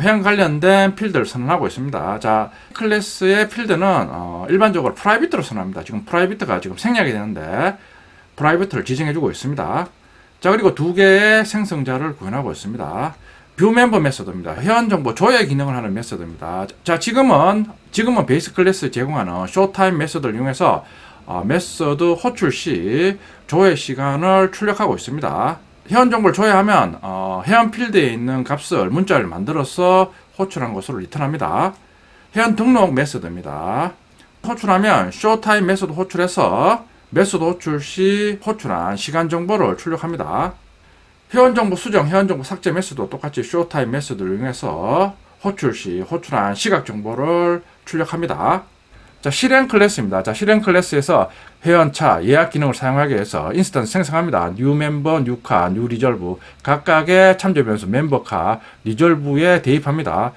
회원 관련된 필드를 선언하고 있습니다. 자, 클래스의 필드는 일반적으로 프라이빗으로 선언합니다. 지금 프라이빗가 지금 생략이 되는데 프라이빗을 지정해주고 있습니다. 자, 그리고 두 개의 생성자를 구현하고 있습니다. 뷰 멤버 메소드입니다. 회원 정보 조회 기능을 하는 메소드입니다. 자, 지금은 베이스 클래스 제공하는 showTime 메소드를 이용해서 메소드 호출 시 조회 시간을 출력하고 있습니다. 회원 정보를 조회하면 회원 필드에 있는 값을 문자를 만들어서 호출한 것으로 리턴합니다. 회원 등록 메소드입니다. 호출하면 showTime 메소드 호출해서 메소드 호출 시 호출한 시간 정보를 출력합니다. 회원 정보 수정, 회원 정보 삭제 메소드도 똑같이 showTime 메소드를 이용해서 호출 시 호출한 시각 정보를 출력합니다. 자, 실행 클래스입니다. 자, 실행 클래스에서 회원차 예약 기능을 사용하기 위해서 인스턴스 생성합니다. new member, new car, new resolve 각각의 참조 변수 member카, resolve에 대입합니다.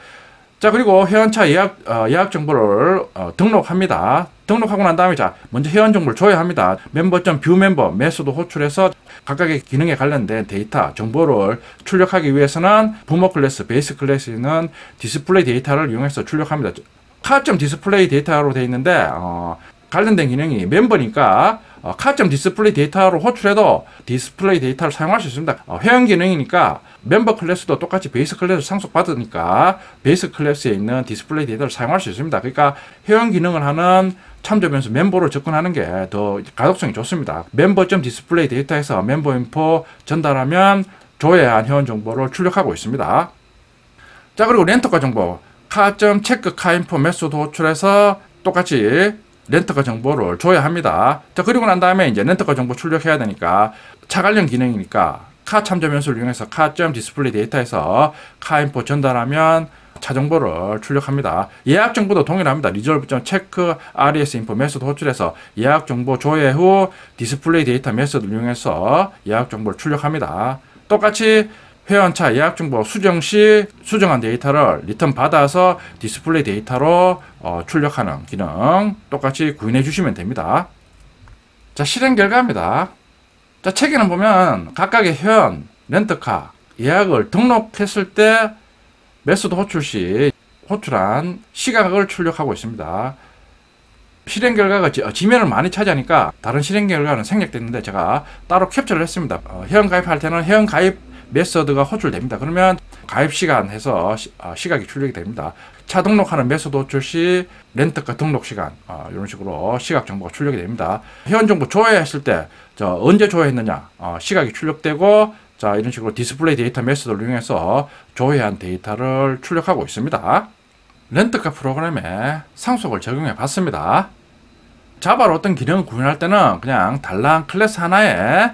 자, 그리고 회원차 예약 정보를 등록합니다. 등록하고 난 다음에 자, 먼저 회원 정보를 조회합니다. member.viewMember 메소드 호출해서 각각의 기능에 관련된 데이터, 정보를 출력하기 위해서는 부모 클래스, 베이스 클래스에 있는 디스플레이 데이터를 이용해서 출력합니다. car.display 데이터로 되어 있는데 관련된 기능이 멤버니까 car.display 데이터로 호출해도 디스플레이 데이터를 사용할 수 있습니다. 회원 기능이니까 멤버 클래스도 똑같이 베이스 클래스 상속받으니까 베이스 클래스에 있는 디스플레이 데이터를 사용할 수 있습니다. 그러니까 회원 기능을 하는 참조 변수 멤버로 접근하는 게 더 가독성이 좋습니다. member.display 데이터에서 멤버 인포 전달하면 조회한 회원 정보를 출력하고 있습니다. 자, 그리고 렌터카 정보 car.checkCarInfo 메소드 호출해서 똑같이 렌터카 정보를 조회합니다. 자, 그리고 난 다음에 이제 렌터카 정보 출력해야 되니까 차 관련 기능이니까 카 참조 변수를 이용해서 car.display 데이터에서 CarInfo 전달하면 차 정보를 출력합니다. 예약 정보도 동일합니다. resolve.checkRESinfo 메소드 호출해서 예약 정보 조회 후 디스플레이 데이터 메소드를 이용해서 예약 정보를 출력합니다. 똑같이 회원차 예약 정보 수정 시 수정한 데이터를 리턴 받아서 디스플레이 데이터로 출력하는 기능 똑같이 구현해 주시면 됩니다. 자, 실행 결과입니다. 자, 책에는 보면 각각의 회원, 렌터카, 예약을 등록했을 때 메소드 호출 시 호출한 시각을 출력하고 있습니다. 실행 결과가 지면을 많이 차지하니까 다른 실행 결과는 생략됐는데 제가 따로 캡처를 했습니다. 회원 가입할 때는 회원 가입 메소드가 호출됩니다. 그러면 가입 시간 해서 시각이 출력이 됩니다. 차 등록하는 메소드 호출 시 렌터카 등록 시간 이런 식으로 시각 정보가 출력이 됩니다. 회원 정보 조회했을 때 언제 조회했느냐 시각이 출력되고 자, 이런 식으로 디스플레이 데이터 메소드를 이용해서 조회한 데이터를 출력하고 있습니다. 렌터카 프로그램에 상속을 적용해 봤습니다. 자바로 어떤 기능을 구현할 때는 그냥 달랑 클래스 하나에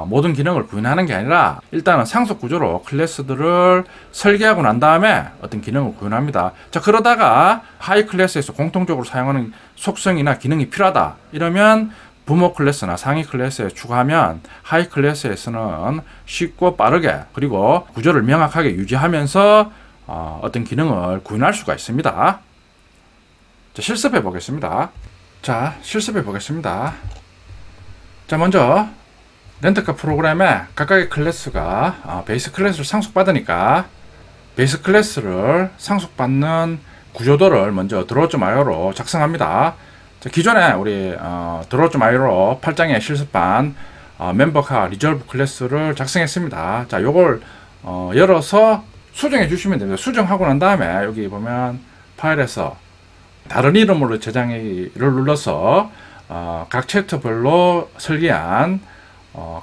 모든 기능을 구현하는 게 아니라 일단은 상속 구조로 클래스들을 설계하고 난 다음에 어떤 기능을 구현합니다. 자, 그러다가 하이 클래스에서 공통적으로 사용하는 속성이나 기능이 필요하다 이러면 부모 클래스나 상위 클래스에 추가하면 하이 클래스에서는 쉽고 빠르게 그리고 구조를 명확하게 유지하면서 어떤 기능을 구현할 수가 있습니다. 자, 실습해 보겠습니다. 자, 먼저 렌터카 프로그램에 각각의 클래스가 베이스 클래스를 상속받으니까 베이스 클래스를 상속받는 구조도를 먼저 드로우.io로 작성합니다. 자, 기존에 우리 드로우마이로 8장의 실습반 멤버카 리졸브 클래스를 작성했습니다. 자, 요걸 열어서 수정해 주시면 됩니다. 수정하고 난 다음에 여기 보면 파일에서 다른 이름으로 저장을 눌러서 각 챕터별로 설계한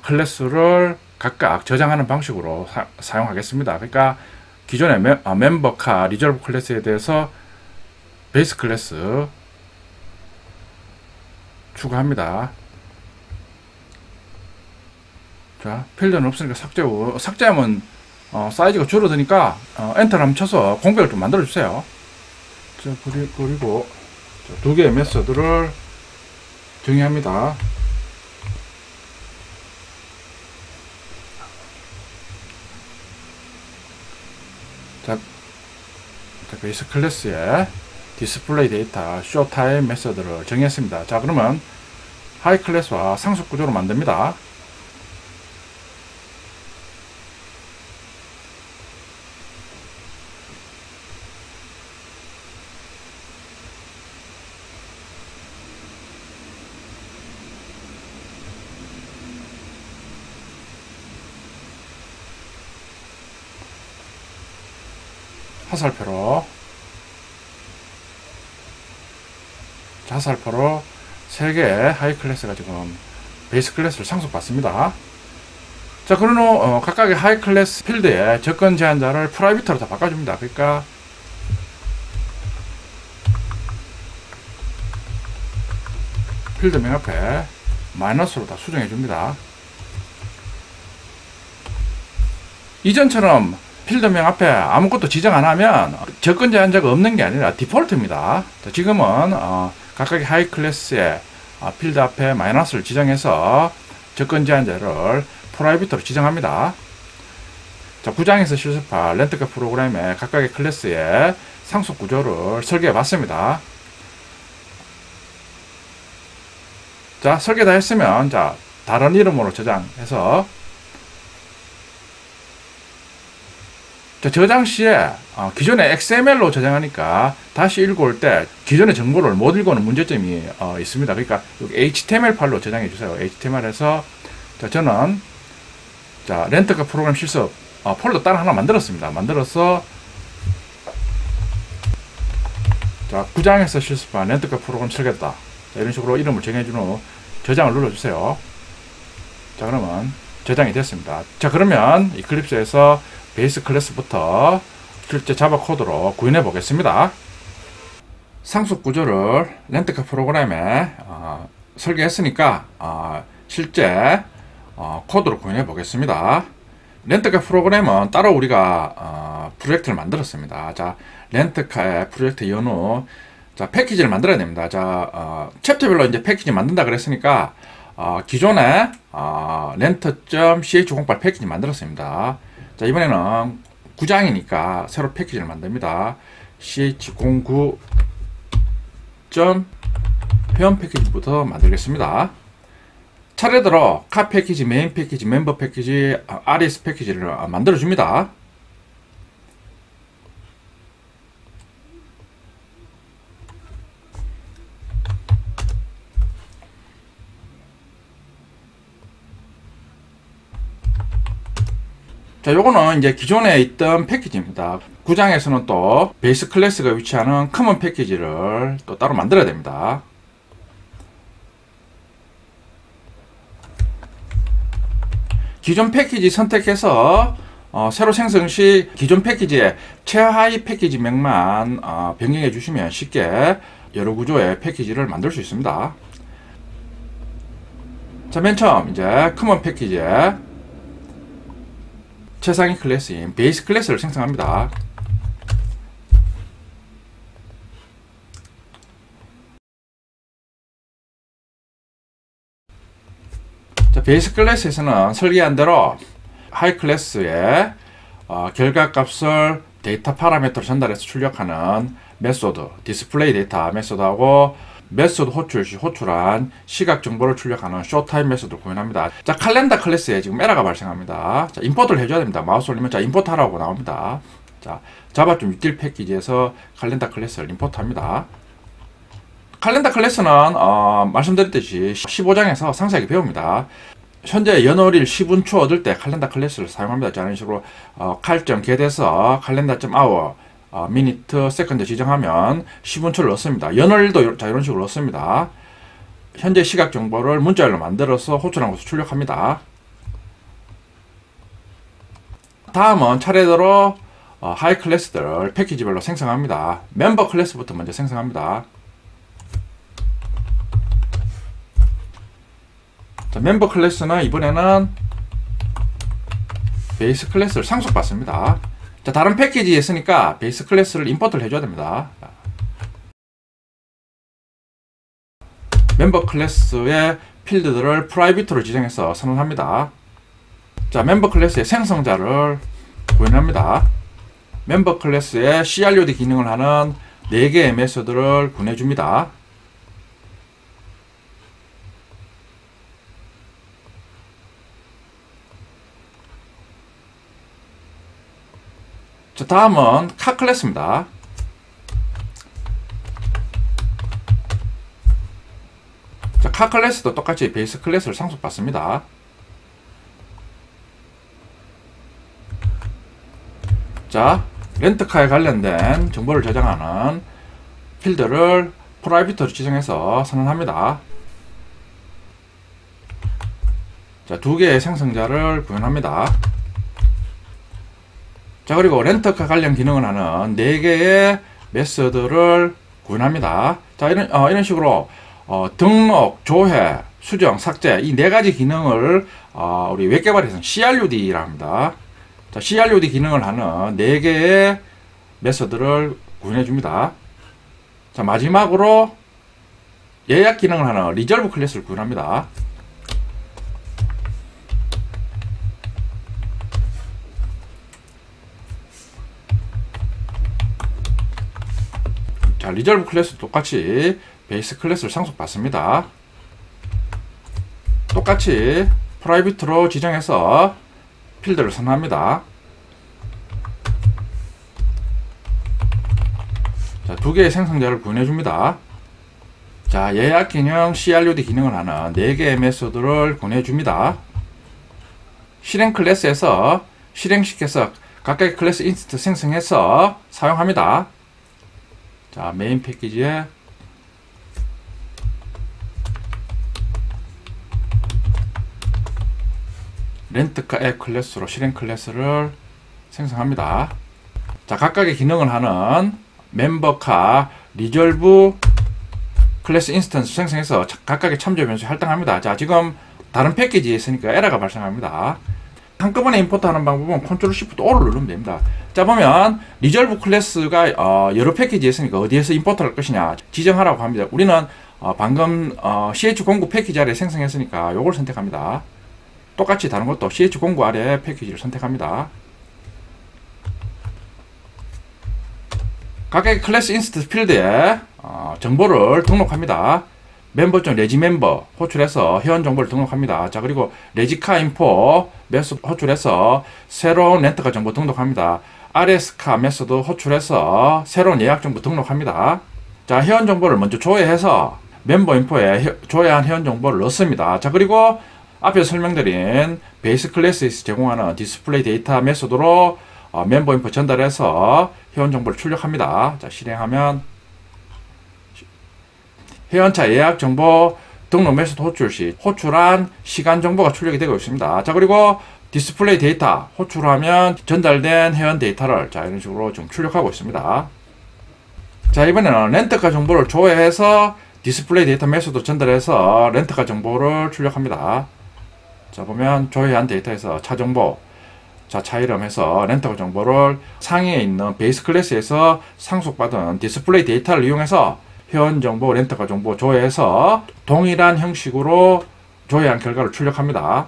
클래스를 각각 저장하는 방식으로 사용하겠습니다. 그러니까 기존의 멤버카 리졸브 클래스에 대해서 베이스 클래스 추가합니다. 자, 필드는 없으니까 삭제하고, 삭제하면 사이즈가 줄어드니까 엔터를 한번 쳐서 공백을 좀 만들어 주세요. 자, 그리고 두 개의 메서드를 정의합니다. 자, 베이스 클래스에 디스플레이 데이터 쇼타임 메서드를 정의했습니다. 자, 그러면 하이 클래스와 상속 구조로 만듭니다. 화살표로 화살표로 3개의 하이 클래스가 지금 베이스 클래스를 상속받습니다. 자, 그런 후 각각의 하이 클래스 필드의 접근 제한자를 프라이빗으로 다 바꿔줍니다. 그러니까 필드명 앞에 마이너스로 다 수정해 줍니다. 이전처럼 필드명 앞에 아무것도 지정 안 하면 접근 제한자가 없는 게 아니라 디폴트입니다. 자, 지금은 각각의 하이 클래스의 필드 앞에 마이너스를 지정해서 접근 제한자를 프라이빗으로 지정합니다. 자, 9장에서 실습할 렌트카 프로그램의 각각의 클래스의 상속 구조를 설계해 봤습니다. 자, 설계 다 했으면 자, 다른 이름으로 저장해서 자, 저장 시에 기존에 XML로 저장하니까 다시 읽어올 때 기존의 정보를 못 읽어오는 문제점이 있습니다. 그러니까 여기 HTML 파일로 저장해 주세요. HTML에서 자, 저는 자, 렌트카 프로그램 실습 폴더 따로 하나 만들었습니다. 만들어서 자, 9장에서 실습한 렌트카 프로그램 설계다. 자, 이런 식으로 이름을 정해준 후 저장을 눌러주세요. 자, 그러면 저장이 됐습니다. 자, 그러면 이클립스에서 베이스 클래스부터 실제 자바 코드로 구현해 보겠습니다. 상속 구조를 렌트카 프로그램에 설계했으니까 실제 코드로 구현해 보겠습니다. 렌트카 프로그램은 따로 우리가 프로젝트를 만들었습니다. 자, 렌트카의 프로젝트 연후 자, 패키지를 만들어야 됩니다. 자, 챕터별로 이제 패키지 만든다 그랬으니까 기존에 rent.ch08 패키지 만들었습니다. 자, 이번에는 9장이니까 새로 패키지를 만듭니다. ch09 회원 패키지부터 만들겠습니다. 차례대로 카 패키지, 메인 패키지, 멤버 패키지, RS 패키지를 만들어 줍니다. 자, 요거는 이제 기존에 있던 패키지입니다. 9장에서는 또 베이스 클래스가 위치하는 커먼 패키지를 또 따로 만들어야 됩니다. 기존 패키지 선택해서 새로 생성 시 기존 패키지의 최하위 패키지 명만 변경해 주시면 쉽게 여러 구조의 패키지를 만들 수 있습니다. 자, 맨 처음 이제 커먼 패키지에 최상위 클래스인 베이스 클래스를 생성합니다. 자, 베이스 클래스에서는 설계한 대로 하이 클래스의 결과값을 데이터 파라미터로 전달해서 출력하는 메소드, 디스플레이 데이터 메소드하고 메소드 호출 시 호출한 시각 정보를 출력하는 쇼타임 메소드를 구현합니다. 자, 칼렌더 클래스에 지금 에러가 발생합니다. 자, 임포트를 해줘야 됩니다. 마우스 올리면 자, 임포트 하라고 나옵니다. 자, 자바 좀 유틸 패키지에서 칼렌더 클래스를 임포트 합니다. 칼렌더 클래스는 말씀드렸듯이 15장에서 상세하게 배웁니다. 현재 연월일 시분초 얻을 때 칼렌더 클래스를 사용합니다. 자, 이런 식으로 칼.get에서 calendar.hour 미니트, 세컨드 지정하면 시분초를 넣습니다. 연월일도 자, 이런 식으로 넣습니다. 현재 시각 정보를 문자열로 만들어서 호출한 것을 출력합니다. 다음은 차례대로 하이 클래스들 패키지별로 생성합니다. 멤버 클래스부터 먼저 생성합니다. 자, 멤버 클래스는 이번에는 베이스 클래스를 상속받습니다. 자, 다른 패키지에 있으니까 베이스 클래스를 임포트를 해줘야 됩니다. 멤버 클래스의 필드들을 프라이빗으로 지정해서 선언합니다. 자, 멤버 클래스의 생성자를 구현합니다. 멤버 클래스의 CRUD 기능을 하는 4개의 메소드를 구현해줍니다. 자, 다음은 카 클래스입니다. 자, 카 클래스도 똑같이 베이스 클래스를 상속받습니다. 자, 렌트카에 관련된 정보를 저장하는 필드를 프라이빗으로 지정해서 선언합니다. 자, 2개의 생성자를 구현합니다. 자, 그리고 렌터카 관련 기능을 하는 4개의 메서드를 구현합니다. 자, 이런 식으로 등록, 조회, 수정, 삭제 이 4가지 기능을 우리 웹개발에서는 CRUD라고 합니다. 자, CRUD 기능을 하는 4개의 메서드를 구현해 줍니다. 자, 마지막으로 예약 기능을 하는 리졸브 클래스를 구현합니다. 자, 리졸브 클래스 똑같이 베이스 클래스를 상속받습니다. 똑같이 프라이빗으로 지정해서 필드를 선언합니다. 자, 2개의 생성자를 구현해 줍니다. 자, 예약 기능, CRUD 기능을 하는 4개의 메소드를 구현해 줍니다. 실행 클래스에서 실행시켜서 각각의 클래스 인스턴스 생성해서 사용합니다. 자, 메인 패키지에 렌트카 앱 클래스로 실행 클래스를 생성합니다. 자, 각각의 기능을 하는 멤버카 리졸브 클래스 인스턴스 생성해서 각각의 참조 변수에 할당합니다. 자, 지금 다른 패키지에 있으니까 에러가 발생합니다. 한꺼번에 임포트하는 방법은 컨트롤 시프트 O를 누르면 됩니다. 자, 보면 리졸브 클래스가 여러 패키지에 있으니까 어디에서 임포트할 것이냐 지정하라고 합니다. 우리는 방금 ch09 패키지 아래 생성했으니까 요걸 선택합니다. 똑같이 다른 것도 ch09 아래 패키지를 선택합니다. 각각의 클래스 인스턴스 필드에 정보를 등록합니다. 멤버 중 레지 멤버 호출해서 회원 정보를 등록합니다. 자, 그리고 레지카 인포 메소드 호출해서 새로운 렌트카 정보 등록합니다. RS카 메소드 호출해서 새로운 예약 정보 등록합니다. 자, 회원 정보를 먼저 조회해서 멤버 인포에 조회한 회원 정보를 넣습니다. 자, 그리고 앞에서 설명드린 베이스 클래스에서 제공하는 디스플레이 데이터 메소드로 멤버 인포 전달해서 회원 정보를 출력합니다. 자, 실행하면 회원차 예약 정보 등록 메소드 호출 시 호출한 시간 정보가 출력이 되고 있습니다. 자, 그리고 디스플레이 데이터 호출하면 전달된 회원 데이터를 자, 이런 식으로 좀 출력하고 있습니다. 자, 이번에는 렌트카 정보를 조회해서 디스플레이 데이터 메소드 전달해서 렌트카 정보를 출력합니다. 자, 보면 조회한 데이터에서 차 정보, 자, 차 이름 해서 렌터카 정보를 상위에 있는 베이스 클래스에서 상속받은 디스플레이 데이터를 이용해서 회원 정보, 렌터카 정보 조회해서 동일한 형식으로 조회한 결과를 출력합니다.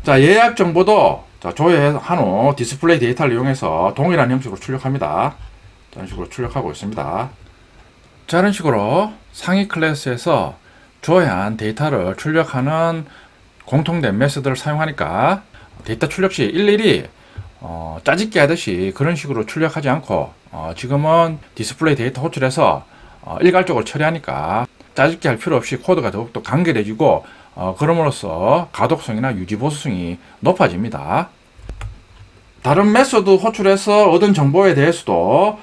자, 예약 정보도 자, 조회한 후 디스플레이 데이터를 이용해서 동일한 형식으로 출력합니다. 자, 이런 식으로 출력하고 있습니다. 자, 이런 식으로 상위 클래스에서 조회한 데이터를 출력하는 공통된 메소드를 사용하니까 데이터 출력 시 일일이 짜집기 하듯이 그런 식으로 출력하지 않고 지금은 디스플레이 데이터 호출해서 일괄적으로 처리하니까 짜집기 할 필요 없이 코드가 더욱더 간결해지고 그럼으로써 가독성이나 유지 보수성이 높아집니다. 다른 메소드 호출해서 얻은 정보에 대해서도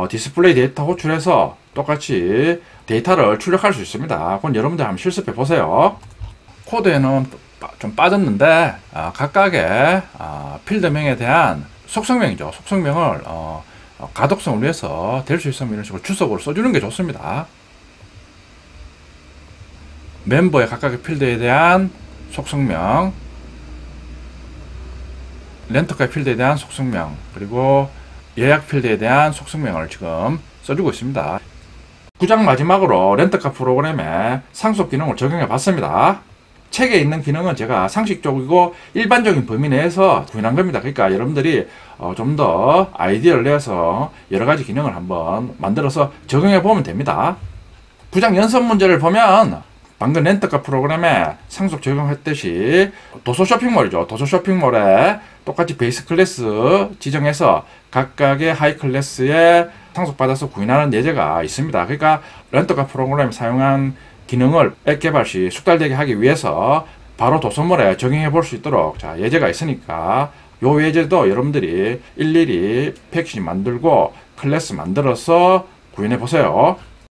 디스플레이 데이터 호출해서 똑같이 데이터를 출력할 수 있습니다. 그건 여러분들 한번 실습해 보세요. 코드에는 좀 빠졌는데 각각의 필드명에 대한 속성명이죠. 속성명을 가독성을 위해서 될 수 있으면 이런 식으로 주석으로 써주는 게 좋습니다. 멤버의 각각의 필드에 대한 속성명, 렌터카 필드에 대한 속성명, 그리고 예약 필드에 대한 속성명을 지금 써주고 있습니다. 9장 마지막으로 렌터카 프로그램에 상속 기능을 적용해 봤습니다. 책에 있는 기능은 제가 상식적이고 일반적인 범위 내에서 구현한 겁니다. 그러니까 여러분들이 좀 더 아이디어를 내서 여러 가지 기능을 한번 만들어서 적용해 보면 됩니다. 9장 연습 문제를 보면 방금 렌터카 프로그램에 상속 적용했듯이 도서 쇼핑몰이죠. 도서 쇼핑몰에 똑같이 베이스 클래스 지정해서 각각의 하이 클래스에 상속받아서 구현하는 예제가 있습니다. 그러니까 렌터카 프로그램 사용한 기능을 앱 개발 시 숙달되게 하기 위해서 바로 도서몰에 적용해 볼 수 있도록 예제가 있으니까 요 예제도 여러분들이 일일이 패키지 만들고 클래스 만들어서 구현해 보세요.